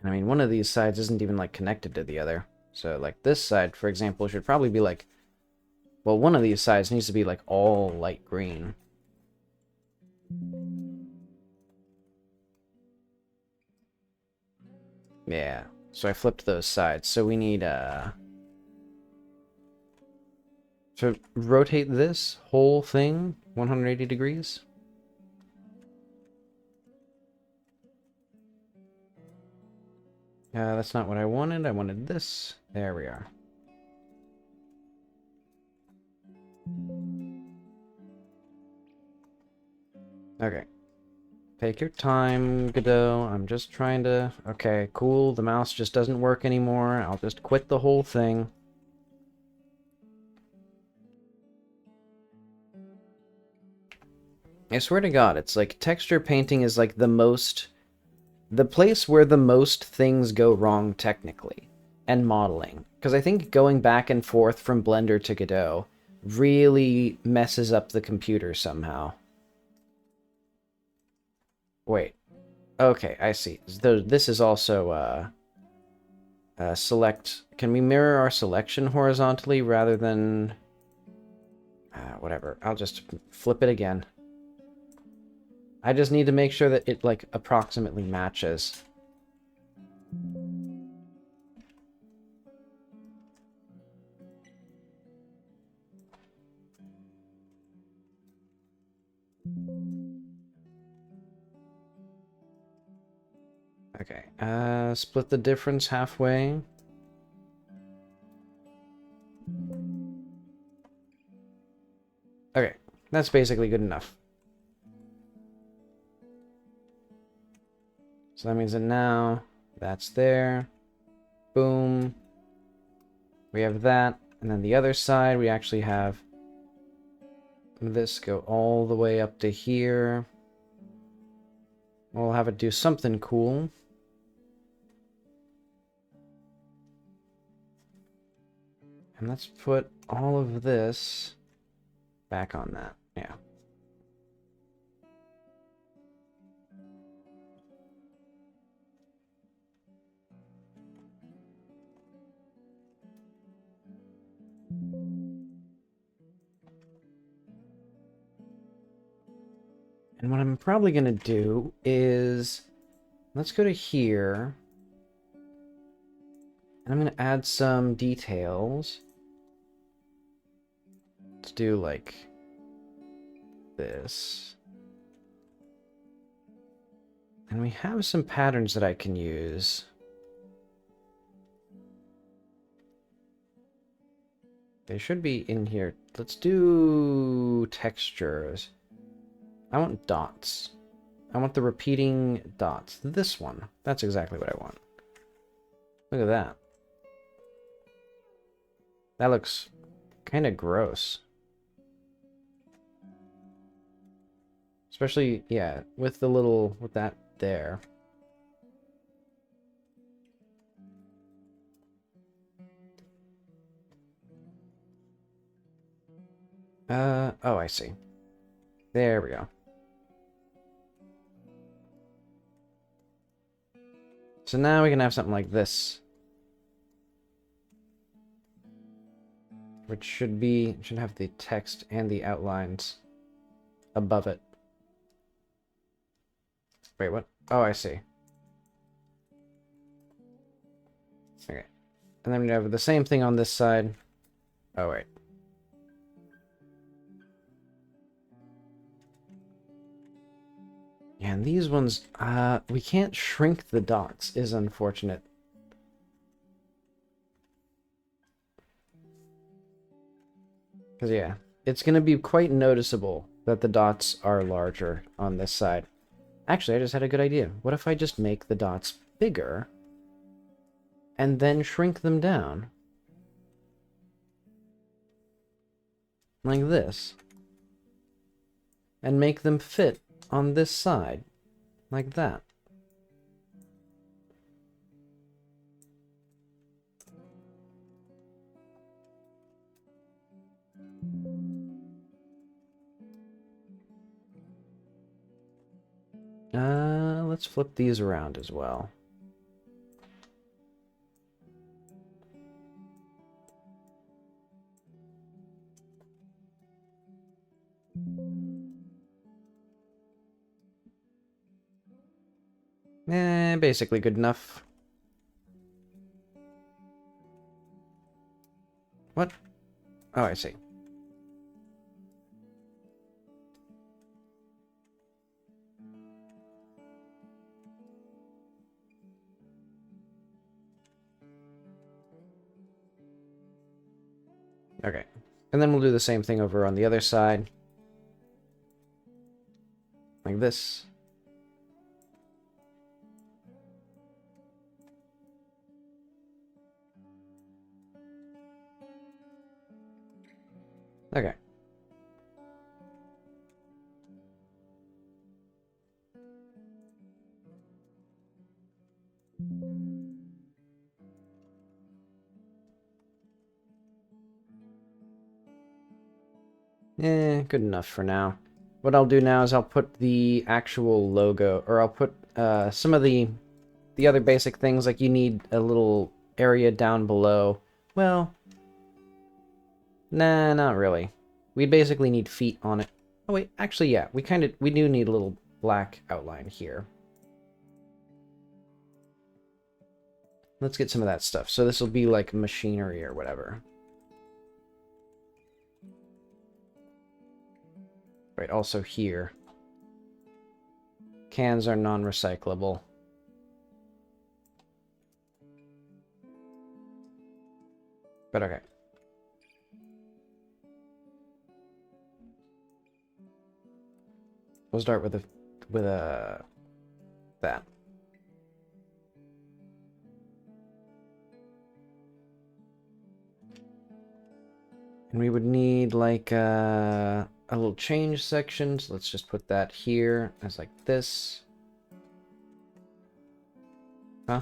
S2: I mean, one of these sides isn't even like connected to the other. So like this side, for example, should probably be like, well, one of these sides needs to be like all light green. Yeah. So I flipped those sides. So we need to rotate this whole thing 180 degrees. That's not what I wanted. I wanted this. There we are. Okay. Take your time, Godot. I'm just trying to... Okay, cool. The mouse just doesn't work anymore. I'll just quit the whole thing. I swear to God, it's like texture painting is like the place where the most things go wrong technically, and modeling. Because I think going back and forth from Blender to Godot really messes up the computer somehow. Wait. Okay, I see. This is also, select... Can we mirror our selection horizontally rather than... Whatever. I'll just flip it again. I just need to make sure that it, like, approximately matches. Okay, split the difference halfway. Okay, that's basically good enough. So that means that now that's there. Boom. We have that. And then the other side, we actually have this go all the way up to here. We'll have it do something cool. And let's put all of this back on that. Yeah. And what I'm probably going to do is, let's go to here. And I'm going to add some details. Let's do like this. And we have some patterns that I can use. They should be in here. Let's do textures. I want dots. I want the repeating dots. This one. That's exactly what I want. Look at that. That looks kind of gross. Especially, yeah, with the little, with that there. Oh, I see. There we go. So now we can have something like this. Which should have the text and the outlines above it. Wait, what? Oh, I see. Okay. And then we have the same thing on this side. Oh, wait. Yeah, and these ones, we can't shrink the dots, is unfortunate. Because, yeah, it's going to be quite noticeable that the dots are larger on this side. Actually, I just had a good idea. What if I just make the dots bigger and then shrink them down? Like this. And make them fit on this side. Like that. Let's flip these around as well. Basically good enough. What? Oh, I see. Okay. And then we'll do the same thing over on the other side. Like this. Okay. Good enough for now. What I'll do now is I'll put the actual logo, or I'll put some of the other basic things, like you need a little area down below. Well, nah, not really. We basically need feet on it. Oh wait, actually yeah, we do need a little black outline here. Let's get some of that stuff. So this will be like machinery or whatever. Right, also here. Cans are non-recyclable. But okay. We'll start with that. And we would need like a little change section. So let's just put that here as like this. Huh?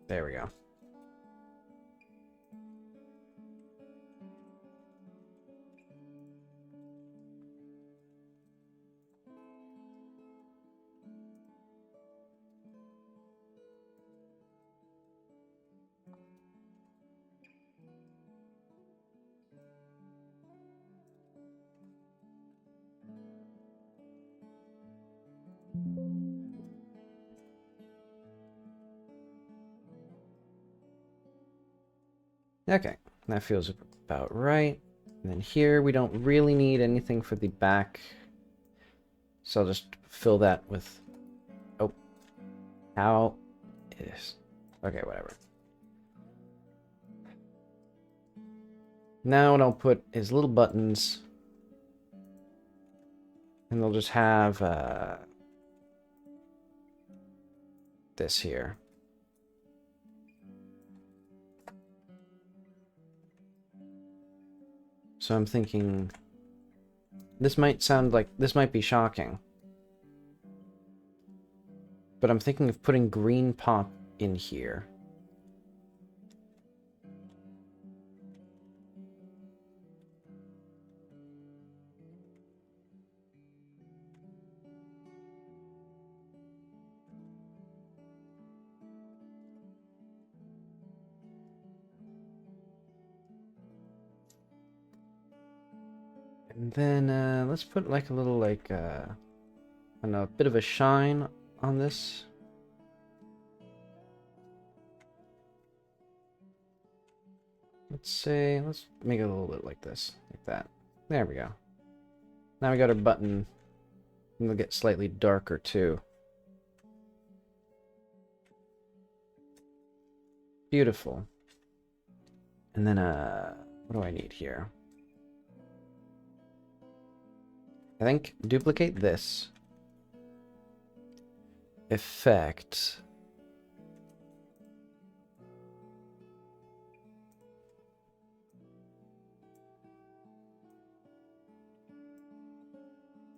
S2: There we go. Okay, that feels about right. And then here, we don't really need anything for the back. So I'll just fill that with... Oh. How is... Okay, whatever. Now what I'll put is little buttons. And they'll just have this here. So I'm thinking... This might sound like... This might be shocking. But I'm thinking of putting green pop in here. And then let's put like a little like I don't know, a bit of a shine on this. Let's make it a little bit like this, like that. There we go. Now we got our button, and they'll get slightly darker too. Beautiful. And then what do I need here? I think duplicate this. Effect.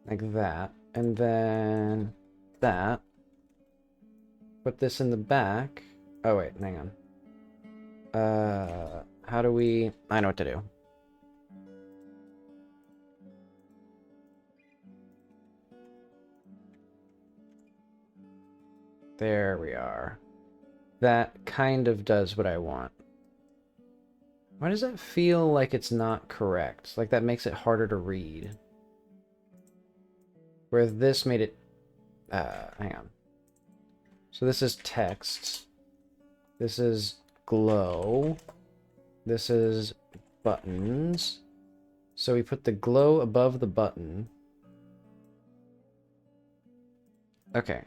S2: Like that. And then that. Put this in the back. Oh wait, hang on. How do we... I know what to do. There we are. That kind of does what I want. Why does that feel like it's not correct? Like that makes it harder to read. Where this made it... hang on. So this is text. This is glow. This is buttons. So we put the glow above the button. Okay.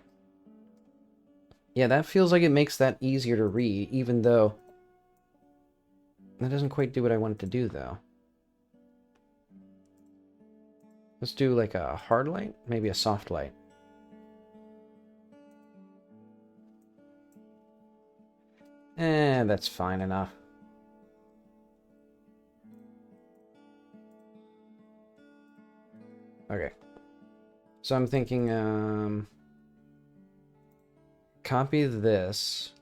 S2: Yeah, that feels like it makes that easier to read, even though... That doesn't quite do what I want it to do, though. Let's do like a hard light, maybe a soft light. That's fine enough. Okay. So I'm thinking, copy this.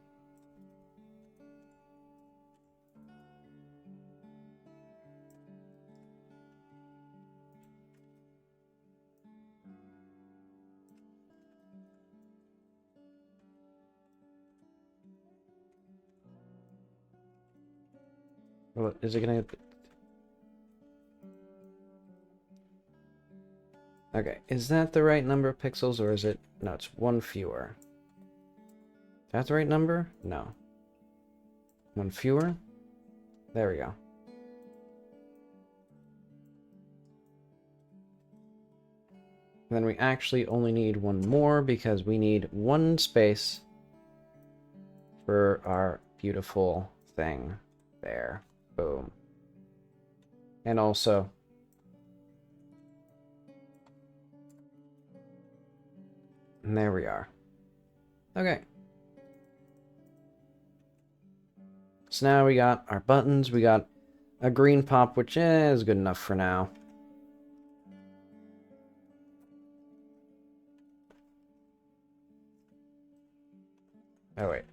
S2: Well, is it gonna... Okay, is that the right number of pixels, or is it... No, it's one fewer. Is that the right number? No. One fewer? There we go. Then we actually only need one more, because we need one space for our beautiful thing. There. Boom. And also... And there we are. Okay. So now we got our buttons, we got a green pop, which is good enough for now. Oh, wait.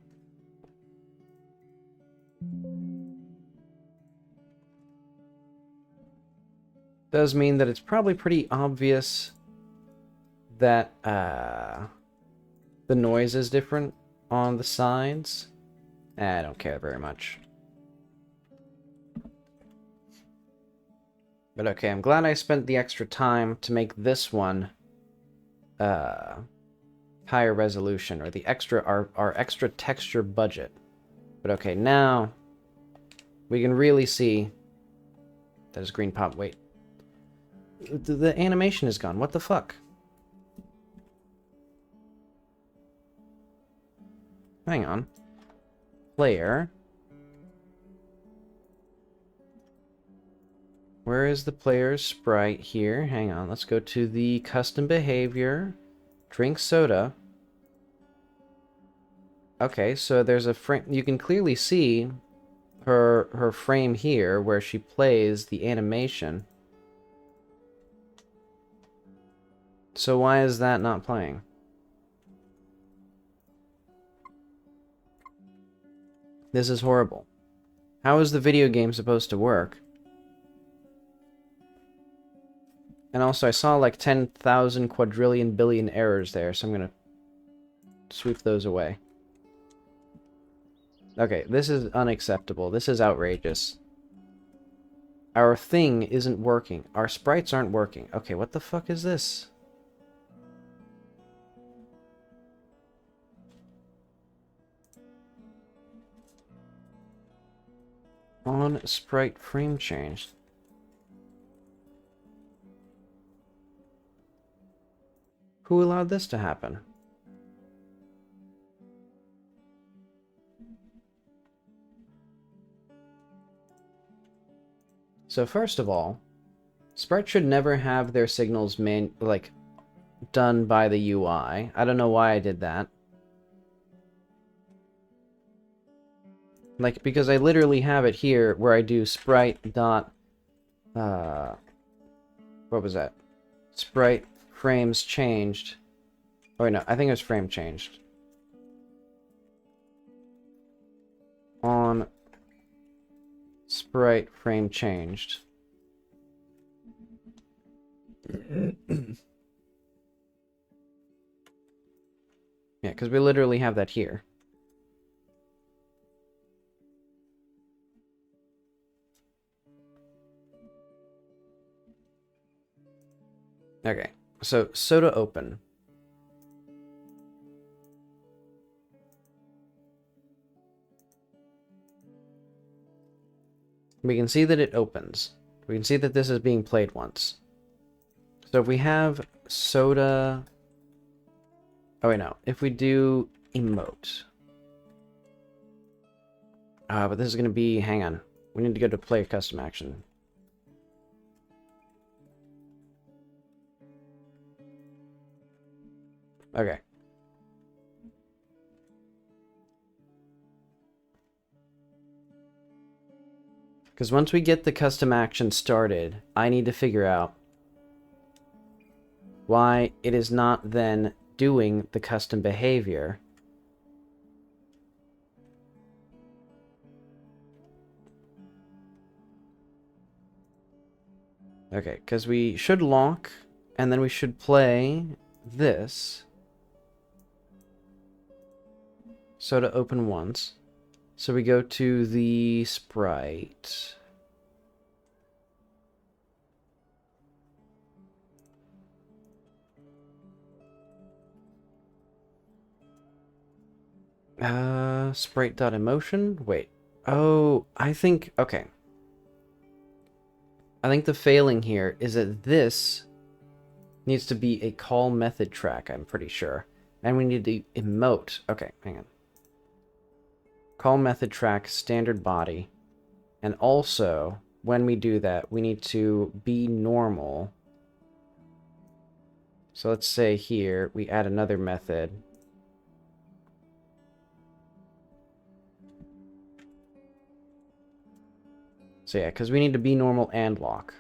S2: Does mean that it's probably pretty obvious that the noise is different on the sides. I don't care very much. But okay, I'm glad I spent the extra time to make this one higher resolution, or the extra our extra texture budget. But okay, now we can really see that is green pop. Wait. The animation is gone. What the fuck? Hang on. Player. Where is the player's sprite here? Hang on. Let's go to the custom behavior. Drink soda. Okay, so there's a frame. You can clearly see her frame here where she plays the animation. So why is that not playing? This is horrible. How is the video game supposed to work? And also, I saw like 10,000 quadrillion billion errors there, so I'm gonna sweep those away. Okay, this is unacceptable. This is outrageous. Our thing isn't working. Our sprites aren't working. Okay, what the fuck is this? On sprite frame changed. Who allowed this to happen? So first of all, sprites should never have their signals done by the UI. I don't know why I did that. Like, because I literally have it here where I do sprite dot, what was that? Sprite frames changed. Oh, wait, no, I think it was frame changed. On sprite frame changed. Yeah, because we literally have that here. Okay, so soda open. We can see that it opens. We can see that this is being played once. So if we have soda... Oh wait, no. If we do emote. But this is going to be... Hang on. We need to go to player custom action. Okay. Because once we get the custom action started, I need to figure out why it is not then doing the custom behavior. Okay, because we should lock, and then we should play this. Soda open once. So we go to the sprite. Sprite.emotion? Wait. Oh, I think... Okay. I think the failing here is that this needs to be a call method track, I'm pretty sure. And we need to emote. Okay, hang on. Call method track, standard body. And also, when we do that, we need to be normal. So let's say here, we add another method. So yeah, because we need to be normal and lock.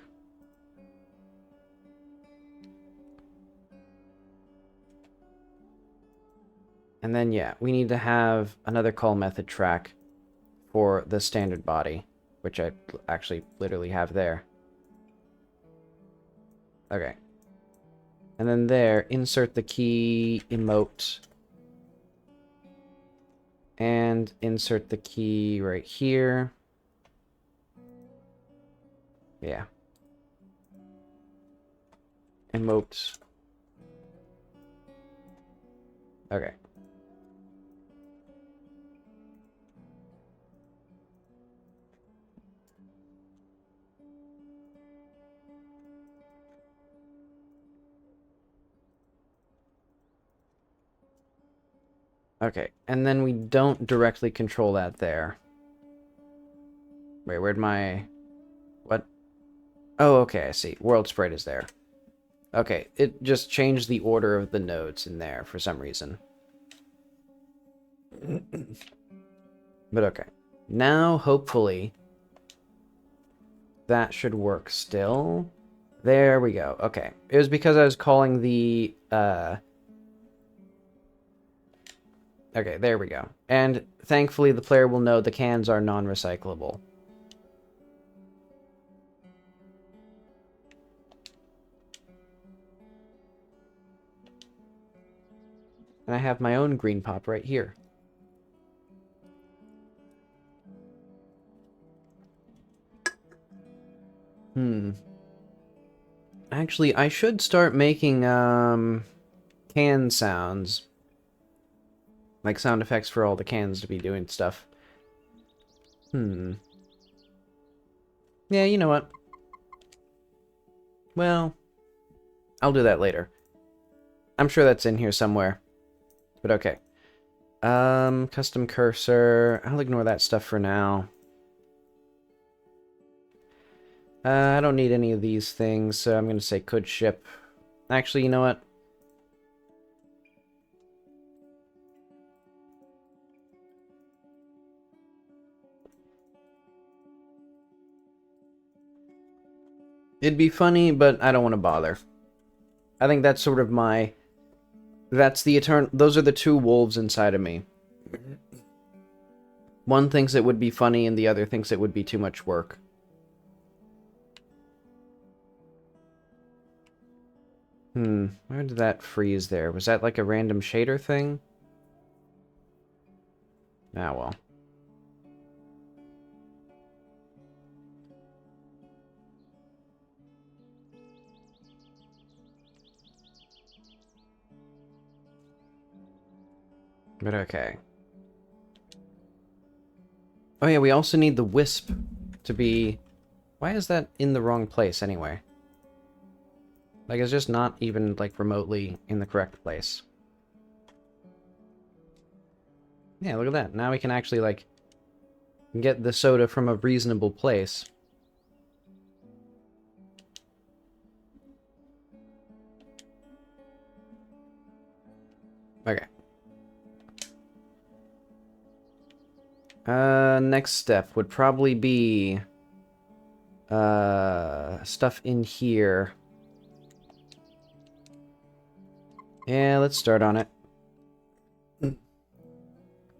S2: And then yeah, we need to have another call method track for the standard body, which I actually literally have there. Okay. And then there, insert the key emote. And insert the key right here. Yeah. Emote. Okay. Okay, and then we don't directly control that there. Wait, where'd my... What? Oh, okay, I see. World sprite is there. Okay, it just changed the order of the nodes in there for some reason. But okay. Now, hopefully, that should work still. There we go. Okay. It was because I was calling the... Okay, there we go. And thankfully, the player will know the cans are non-recyclable. And I have my own green pop right here. Actually, I should start making, can sounds. Like sound effects for all the cans to be doing stuff. Yeah, you know what? Well, I'll do that later. I'm sure that's in here somewhere. But okay. Custom cursor. I'll ignore that stuff for now. I don't need any of these things, so I'm going to say could ship. Actually, you know what? It'd be funny, but I don't want to bother. I think that's sort of my... That's the eternal... Those are the two wolves inside of me. One thinks it would be funny, and the other thinks it would be too much work. Where did that freeze there? Was that like a random shader thing? Ah, well. But okay. Oh yeah, we also need the wisp to be... Why is that in the wrong place anyway? Like, it's just not even, like, remotely in the correct place. Yeah, look at that. Now we can actually, like, get the soda from a reasonable place. Okay. Next step would probably be... stuff in here. Yeah, let's start on it.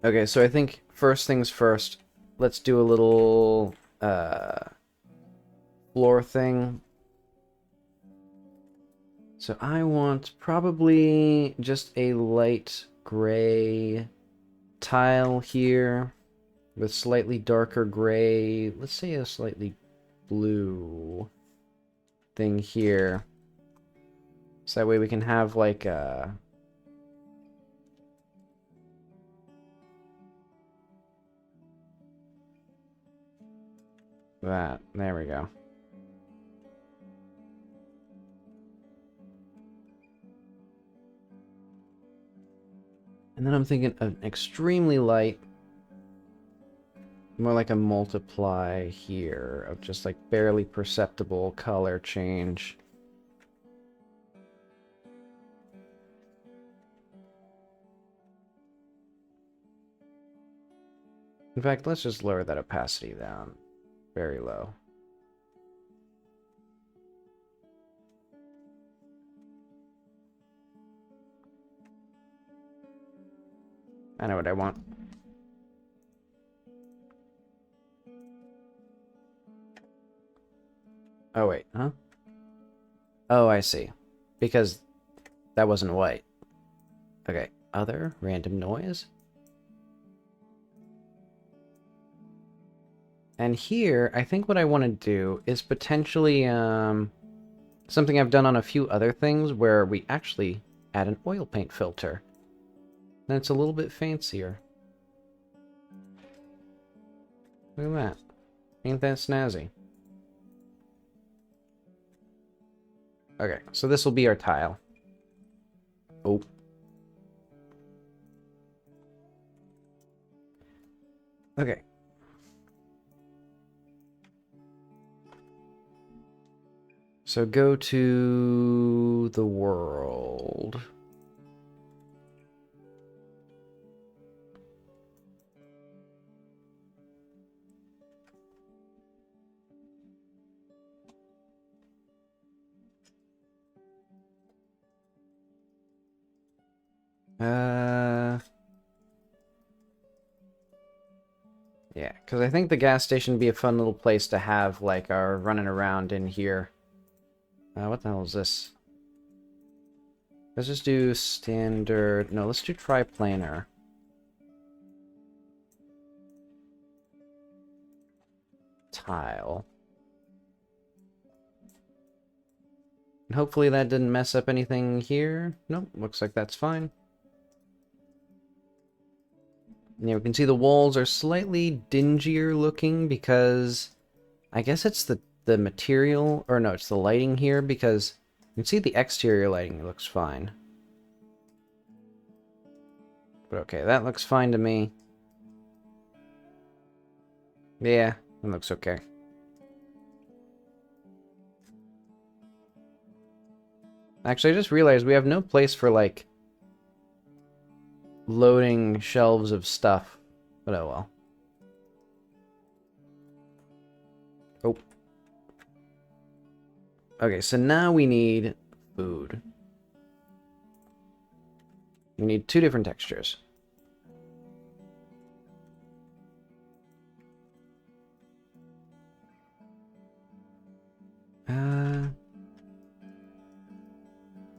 S2: Okay, so I think first things first, let's do a little, floor thing. So I want probably just a light gray tile here. with slightly darker gray. Let's say a slightly blue thing here. So that way we can have like a... that. There we go. And then I'm thinking of extremely light, more like a multiply here of just like barely perceptible color change. In fact, let's just lower that opacity down very low. I know what I want. Oh, wait, huh? Oh, I see. Because that wasn't white. Okay, other random noise. And here, I think what I want to do is potentially something I've done on a few other things where we actually add an oil paint filter. And it's a little bit fancier. Look at that. Ain't that snazzy? Okay, so this will be our tile. Oh. Okay. So go to the world. Yeah, because I think the gas station would be a fun little place to have, like, our running around in here. What the hell is this? Let's just do standard... No, let's do triplanar. Tile. And hopefully that didn't mess up anything here. Nope, looks like that's fine. Yeah, we can see the walls are slightly dingier looking because I guess it's the material, or no, it's the lighting here, because you can see the exterior lighting looks fine. But okay, that looks fine to me. Yeah, it looks okay. Actually, I just realized we have no place for, like, loading shelves of stuff. But oh well. Oh. Okay, so now we need food. We need two different textures.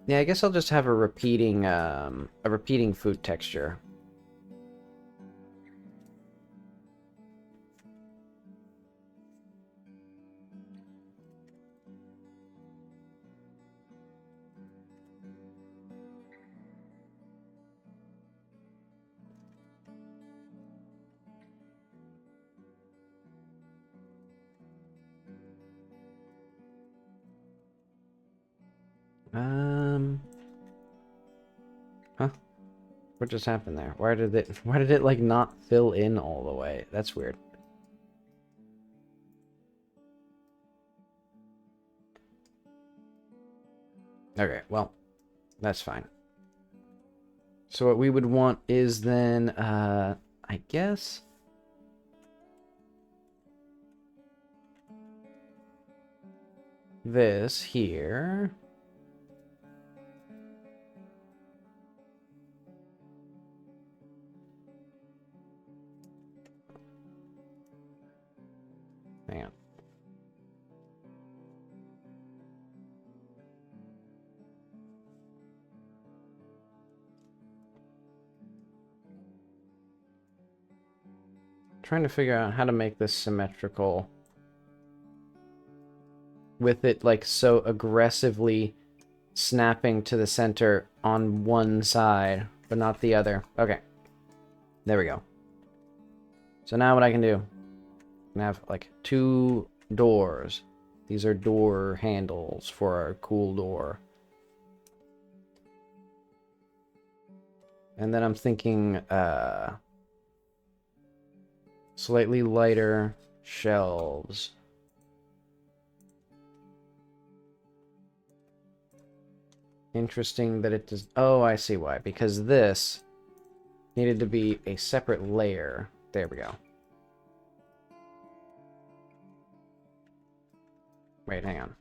S2: Yeah, I guess I'll just have a repeating food texture. Huh? What just happened there? Why did it like not fill in all the way? That's weird. Okay, well, that's fine. So what we would want is then, I guess... this here... Hang on. trying to figure out how to make this symmetrical with it like so aggressively snapping to the center on one side, but not the other. Okay. There we go. So now what I can do, I can have like 2 doors. These are door handles for our cool door. And then I'm thinking slightly lighter shelves. Interesting that it does... Oh, I see why. Because this needed to be a separate layer. There we go. Wait, hang on.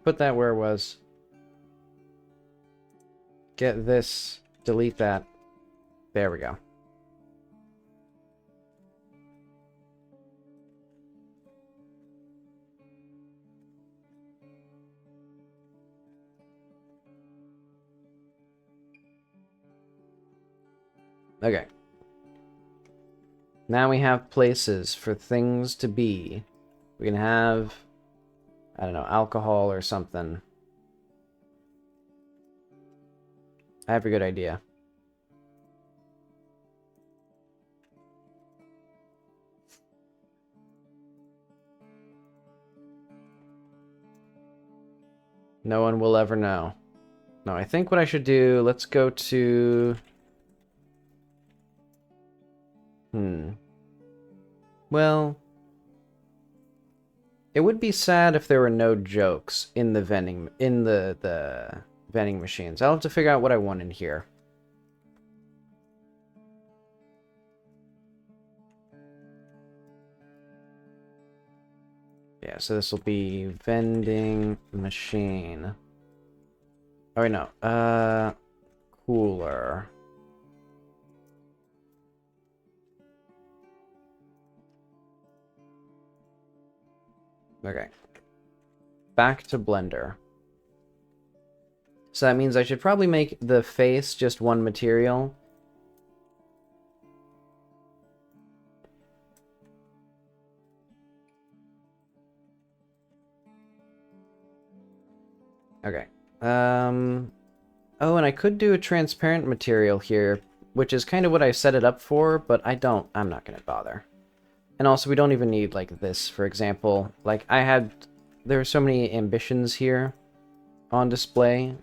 S2: Put that where it was. Get this. Delete that. There we go. Okay. Now we have places for things to be. We can have, I don't know, alcohol or something. I have a good idea. No one will ever know. No, I think what I should do, let's go to... Well, it would be sad if there were no jokes in the vending vending machines. I'll have to figure out what I want in here. Yeah, so this will be vending machine. Oh wait, no. Cooler. Okay. Back to Blender. So that means I should probably make the face just one material. Okay. Oh, and I could do a transparent material here, which is kind of what I set it up for, but I'm not gonna bother. And also, we don't even need, like, this, for example. Like, there are so many ambitions here on display.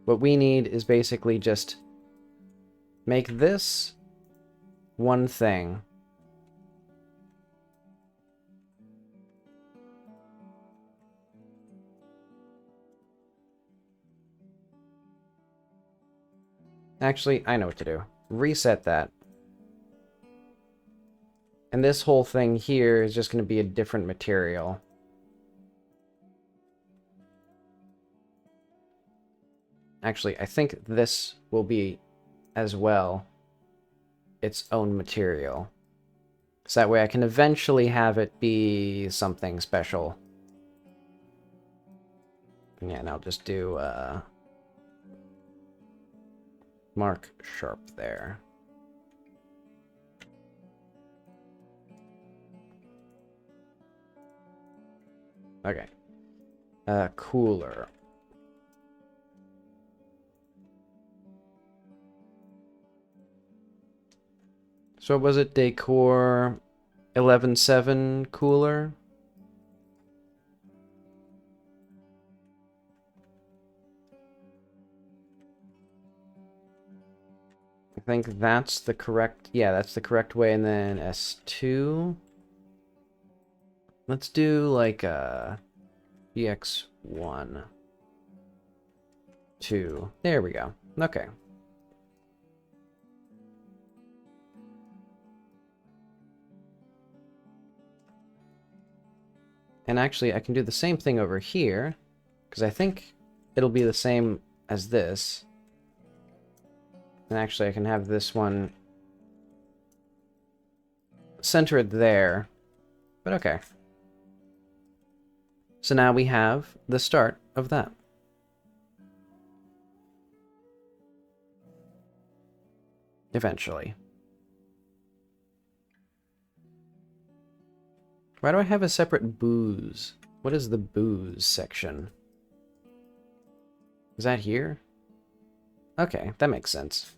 S2: What we need is basically just make this one thing. Actually, I know what to do. Reset that. And this whole thing here is just going to be a different material. Actually, I think this will be, as well, its own material. So that way I can eventually have it be something special. Yeah, and I'll just do, mark sharp there. Okay. Cooler. So what was it? Decor 11.7 cooler? I think that's the correct... Yeah, that's the correct way. And then S2... Let's do like EX1, 2. There we go. Okay. And actually, I can do the same thing over here, because I think it'll be the same as this. And actually, I can have this one center it there. But okay. So now we have the start of that. Eventually. Why do I have a separate booze? What is the booze section? Is that here? Okay, that makes sense.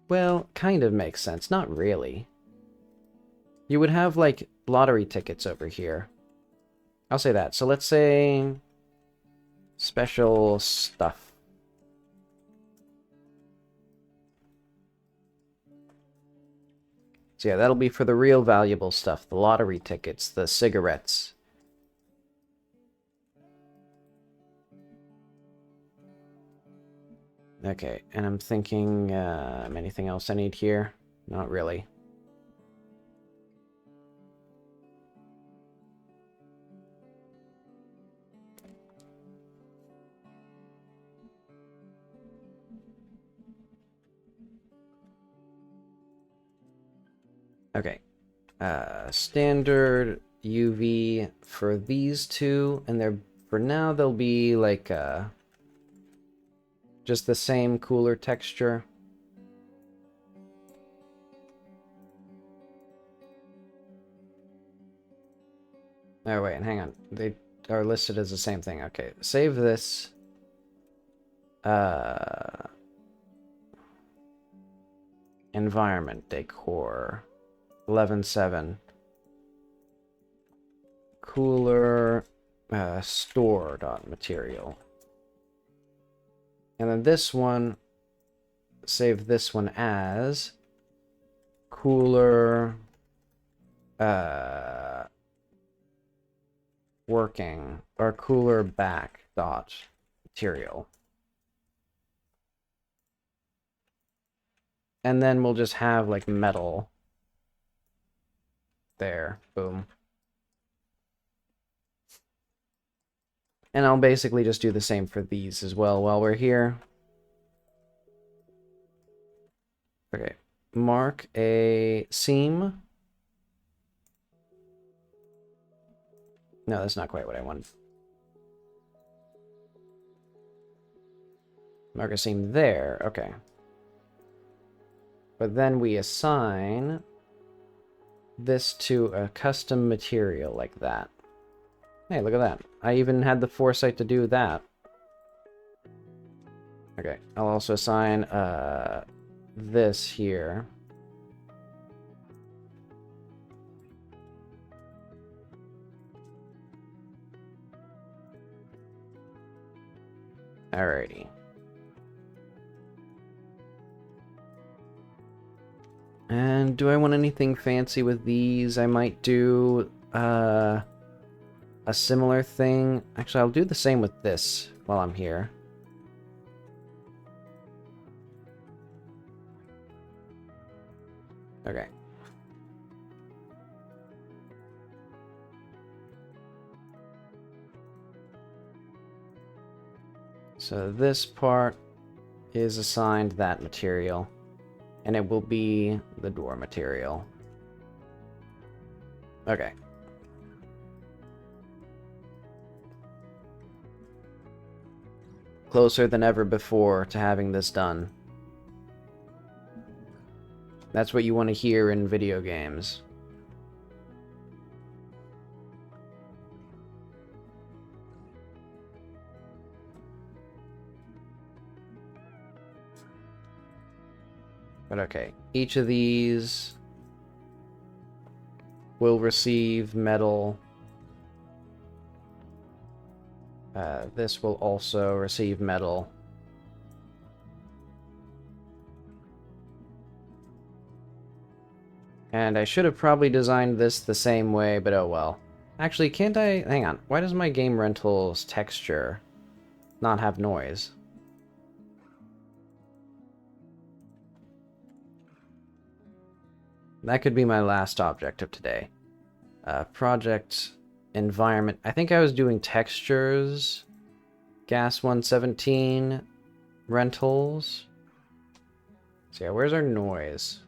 S2: Well, kind of makes sense. Not really. You would have, like, lottery tickets over here. I'll say that. So let's say... special stuff. So yeah, that'll be for the real valuable stuff. The lottery tickets, the cigarettes. Okay, and I'm thinking, anything else I need here? Not really. Okay. Standard UV for these two, and they're, for now, they'll be like, just the same cooler texture. Oh, wait, hang on. They are listed as the same thing. Okay, save this. Environment, decor. 11.7. Cooler, store dot material. And then this one, save this one as cooler, working, or cooler back dot material. And then we'll just have, like, metal. There. Boom. And I'll basically just do the same for these as well while we're here. Okay. Mark a seam. No, that's not quite what I wanted. Mark a seam there. Okay. But then we assign this to a custom material like that. Hey, look at that. I even had the foresight to do that. Okay, I'll also assign this here. Alrighty. And do I want anything fancy with these? I might do a similar thing. Actually, I'll do the same with this while I'm here. Okay. So this part is assigned that material. And it will be the door material. Okay. Closer than ever before to having this done. That's what you want to hear in video games. But okay, each of these will receive metal. This will also receive metal. And I should have probably designed this the same way, but oh well. Actually, can't I... Hang on. Why does my game rentals texture not have noise? That could be my last object of today. Project environment. I think I was doing textures. Gas 117. Rentals. So yeah, where's our noise?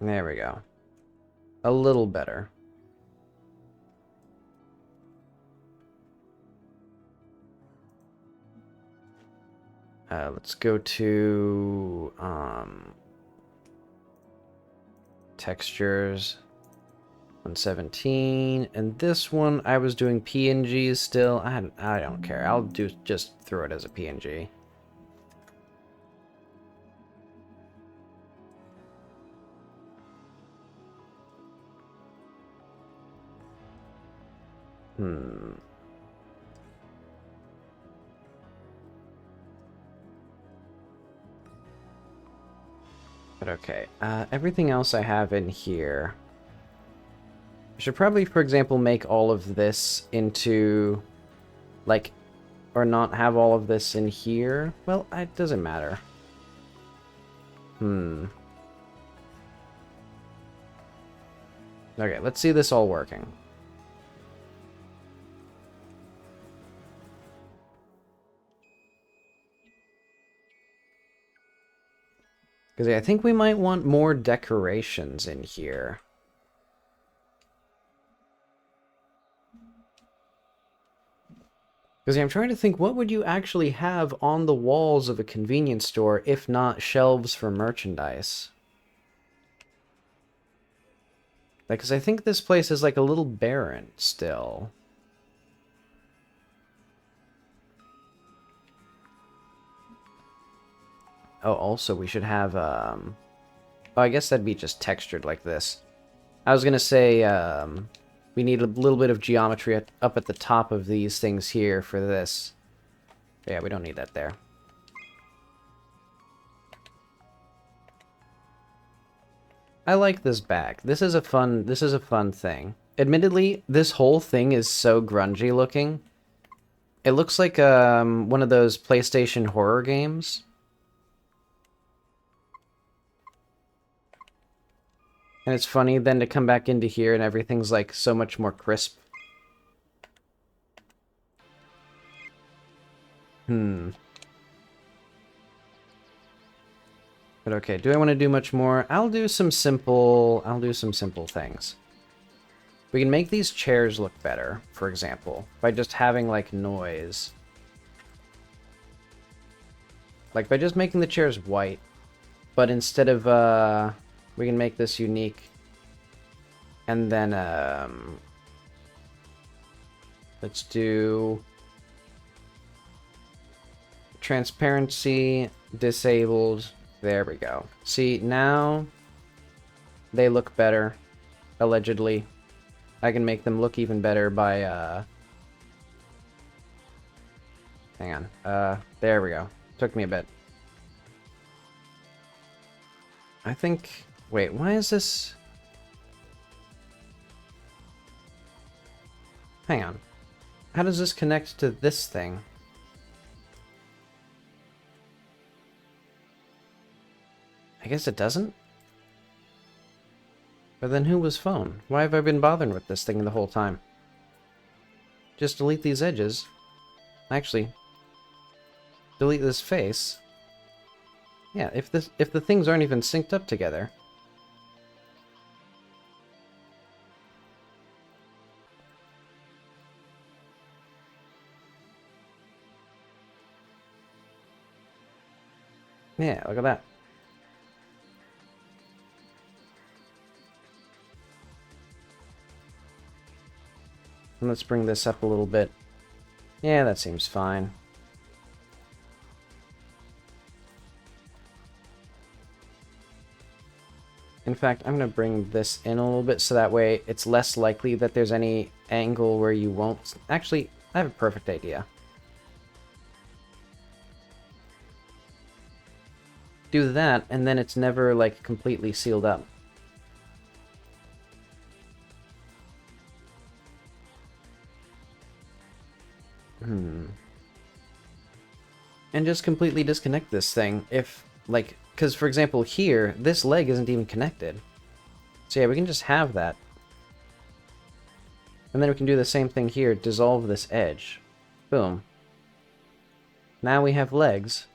S2: There we go. A little better. Let's go to textures 117, and this one I was doing PNGs still. I don't care. I'll just throw it as a PNG. But okay, everything else I have in here. I should probably, for example, make all of this into, like, or not have all of this in here. Well, it doesn't matter. Okay, let's see this all working. Because I think we might want more decorations in here. Because I'm trying to think, what would you actually have on the walls of a convenience store if not shelves for merchandise? Like, because I think this place is like a little barren still. Oh, also we should have, oh, I guess that'd be just textured like this. I was gonna say, we need a little bit of geometry up at the top of these things here for this. Yeah, we don't need that there. I like this bag. This is a fun thing. Admittedly, this whole thing is so grungy looking. It looks like one of those PlayStation horror games. And it's funny then to come back into here and everything's like so much more crisp. But okay, do I want to do much more? I'll do some simple things. We can make these chairs look better, for example, by just having like noise. Like by just making the chairs white, but instead of we can make this unique. And then let's do transparency disabled. There we go. See, now they look better, allegedly. I can make them look even better by, hang on. There we go. Took me a bit. I think... Wait, why is this... Hang on. How does this connect to this thing? I guess it doesn't? But then who was phone? Why have I been bothering with this thing the whole time? Just delete these edges. Actually, delete this face. Yeah, if the things aren't even synced up together. Yeah, look at that. And let's bring this up a little bit. Yeah, that seems fine. In fact, I'm going to bring this in a little bit so that way it's less likely that there's any angle where you won't... Actually, I have a perfect idea. Do that, and then it's never, like, completely sealed up. And just completely disconnect this thing if, like... Because, for example, here, this leg isn't even connected. So yeah, we can just have that. And then we can do the same thing here, dissolve this edge. Boom. Now we have legs.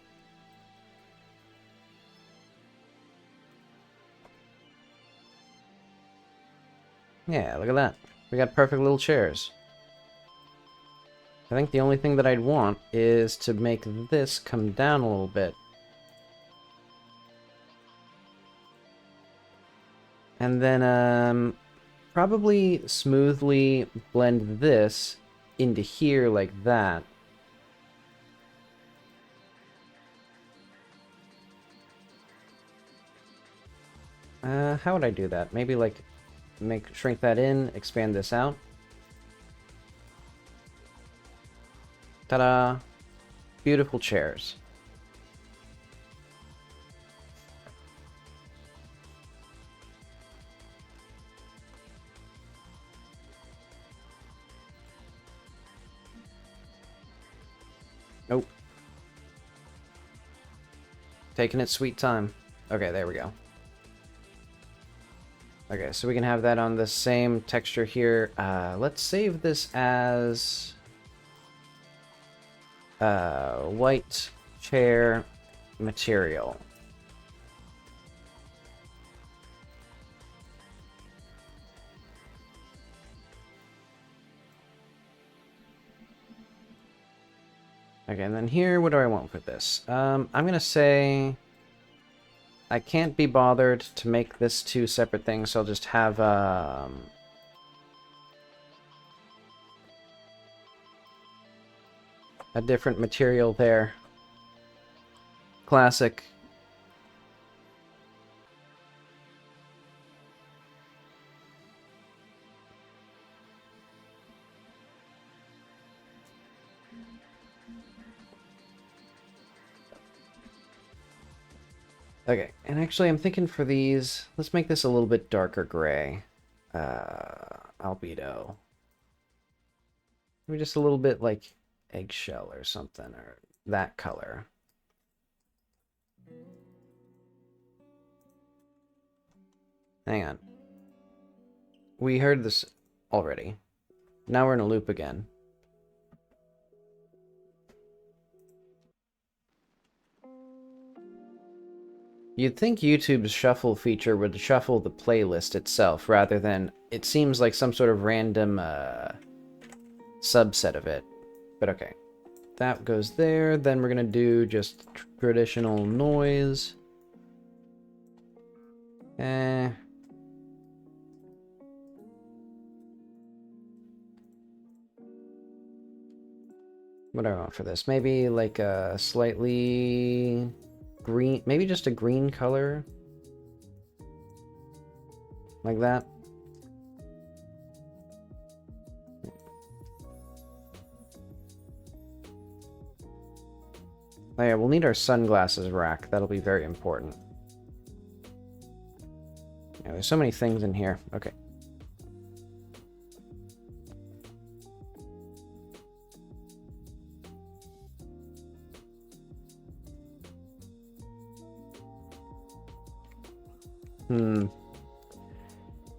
S2: Yeah, look at that. We got perfect little chairs. I think the only thing that I'd want is to make this come down a little bit. And then, probably smoothly blend this into here like that. How would I do that? Maybe, like, shrink that in, expand this out. Ta-da! Beautiful chairs. Nope. Taking its sweet time. Okay, there we go. Okay, so we can have that on the same texture here. Let's save this as white chair material. Okay, and then here, what do I want for this? I'm gonna say I can't be bothered to make this two separate things, so I'll just have a different material there. Classic. Okay, and actually I'm thinking for these, let's make this a little bit darker gray. Albedo. Maybe just a little bit like eggshell or something, or that color. Hang on. We heard this already. Now we're in a loop again. You'd think YouTube's shuffle feature would shuffle the playlist itself, rather than it seems like some sort of random subset of it. But okay. That goes there, then we're gonna do just traditional noise. What do I want for this? Maybe like a slightly green, maybe just a green color. Like that. Oh yeah, we'll need our sunglasses rack. That'll be very important. Yeah, there's so many things in here. Okay.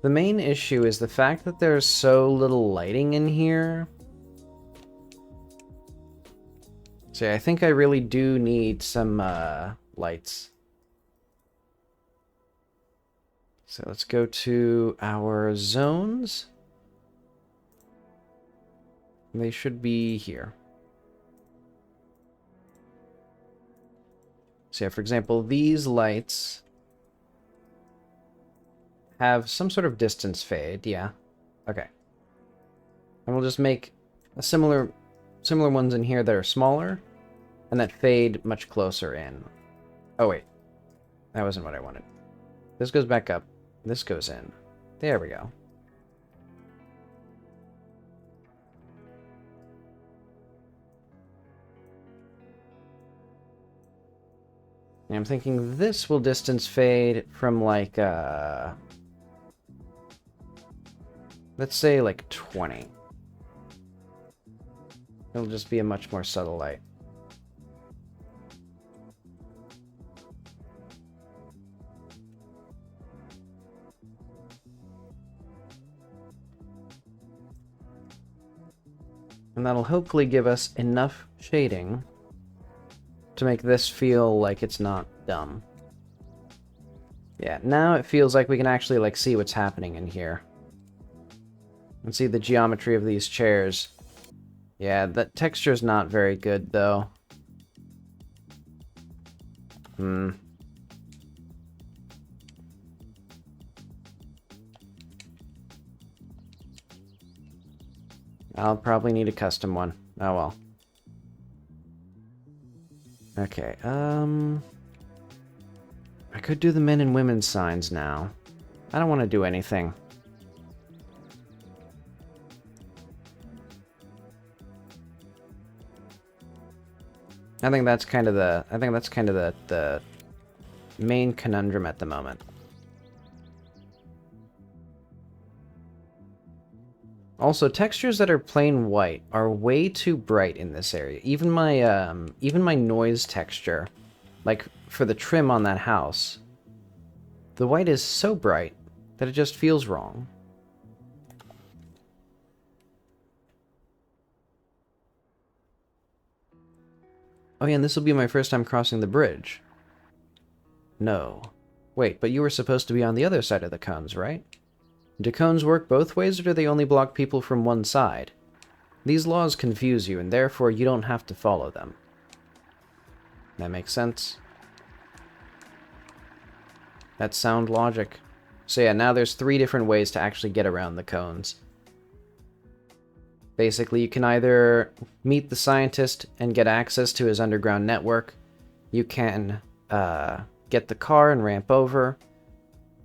S2: The main issue is the fact that there's so little lighting in here. So yeah, I think I really do need some lights. So let's go to our zones. They should be here. So yeah, for example, these lights have some sort of distance fade, yeah. Okay. And we'll just make a similar ones in here that are smaller and that fade much closer in. Oh wait. That wasn't what I wanted. This goes back up. This goes in. There we go. And I'm thinking this will distance fade from like let's say like 20. It'll just be a much more subtle light. And that'll hopefully give us enough shading to make this feel like it's not dumb. Yeah, now it feels like we can actually like see what's happening in here. Let's see the geometry of these chairs. Yeah, that texture's not very good, though. I'll probably need a custom one. Oh well. Okay, I could do the men and women's signs now. I don't want to do anything. I think that's kind of the main conundrum at the moment. Also, textures that are plain white are way too bright in this area. Even my noise texture, like for the trim on that house, the white is so bright that it just feels wrong. Oh yeah, and this will be my first time crossing the bridge. No. Wait, but you were supposed to be on the other side of the cones, right? Do cones work both ways, or do they only block people from one side? These laws confuse you, and therefore you don't have to follow them. That makes sense. That's sound logic. So yeah, now there's 3 different ways to actually get around the cones. Basically, you can either meet the scientist and get access to his underground network, you can get the car and ramp over,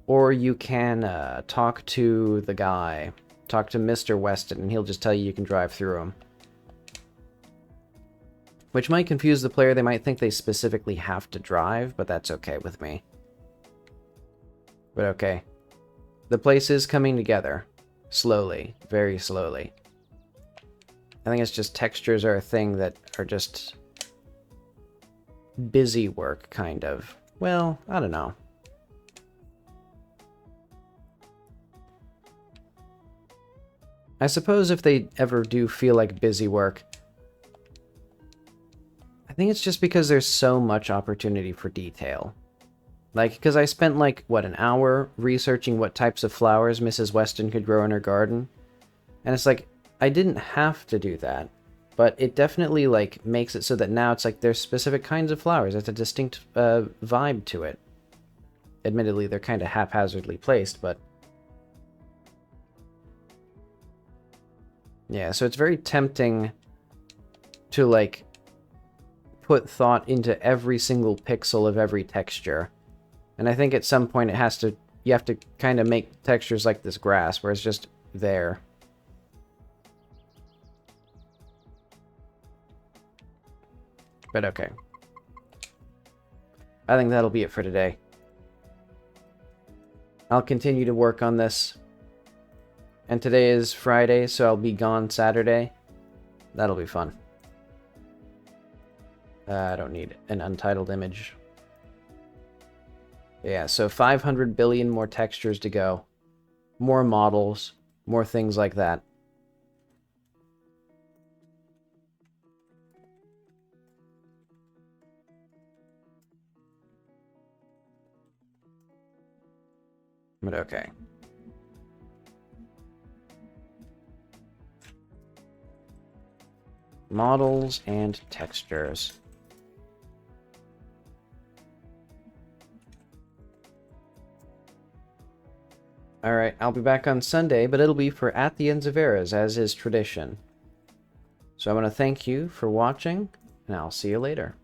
S2: or you can talk to the guy, talk to Mr. Weston, and he'll just tell you can drive through him. Which might confuse the player, they might think they specifically have to drive, but that's okay with me. But okay. The place is coming together. Slowly. Very slowly. I think it's just textures are a thing that are just busy work, kind of. Well, I don't know. I suppose if they ever do feel like busy work, I think it's just because there's so much opportunity for detail. Like, because I spent, like, what, an hour researching what types of flowers Mrs. Weston could grow in her garden? And it's like, I didn't have to do that, but it definitely, like, makes it so that now it's like there's specific kinds of flowers. It's a distinct vibe to it. Admittedly, they're kind of haphazardly placed, but... yeah, so it's very tempting to, like, put thought into every single pixel of every texture. And I think at some point you have to kind of make textures like this grass, where it's just there. But okay. I think that'll be it for today. I'll continue to work on this. And today is Friday, so I'll be gone Saturday. That'll be fun. I don't need an untitled image. Yeah, so 500 billion more textures to go. More models. More things like that. But okay. Models and textures. Alright, I'll be back on Sunday, but it'll be for At the Ends of Eras, as is tradition. So I want to thank you for watching, and I'll see you later.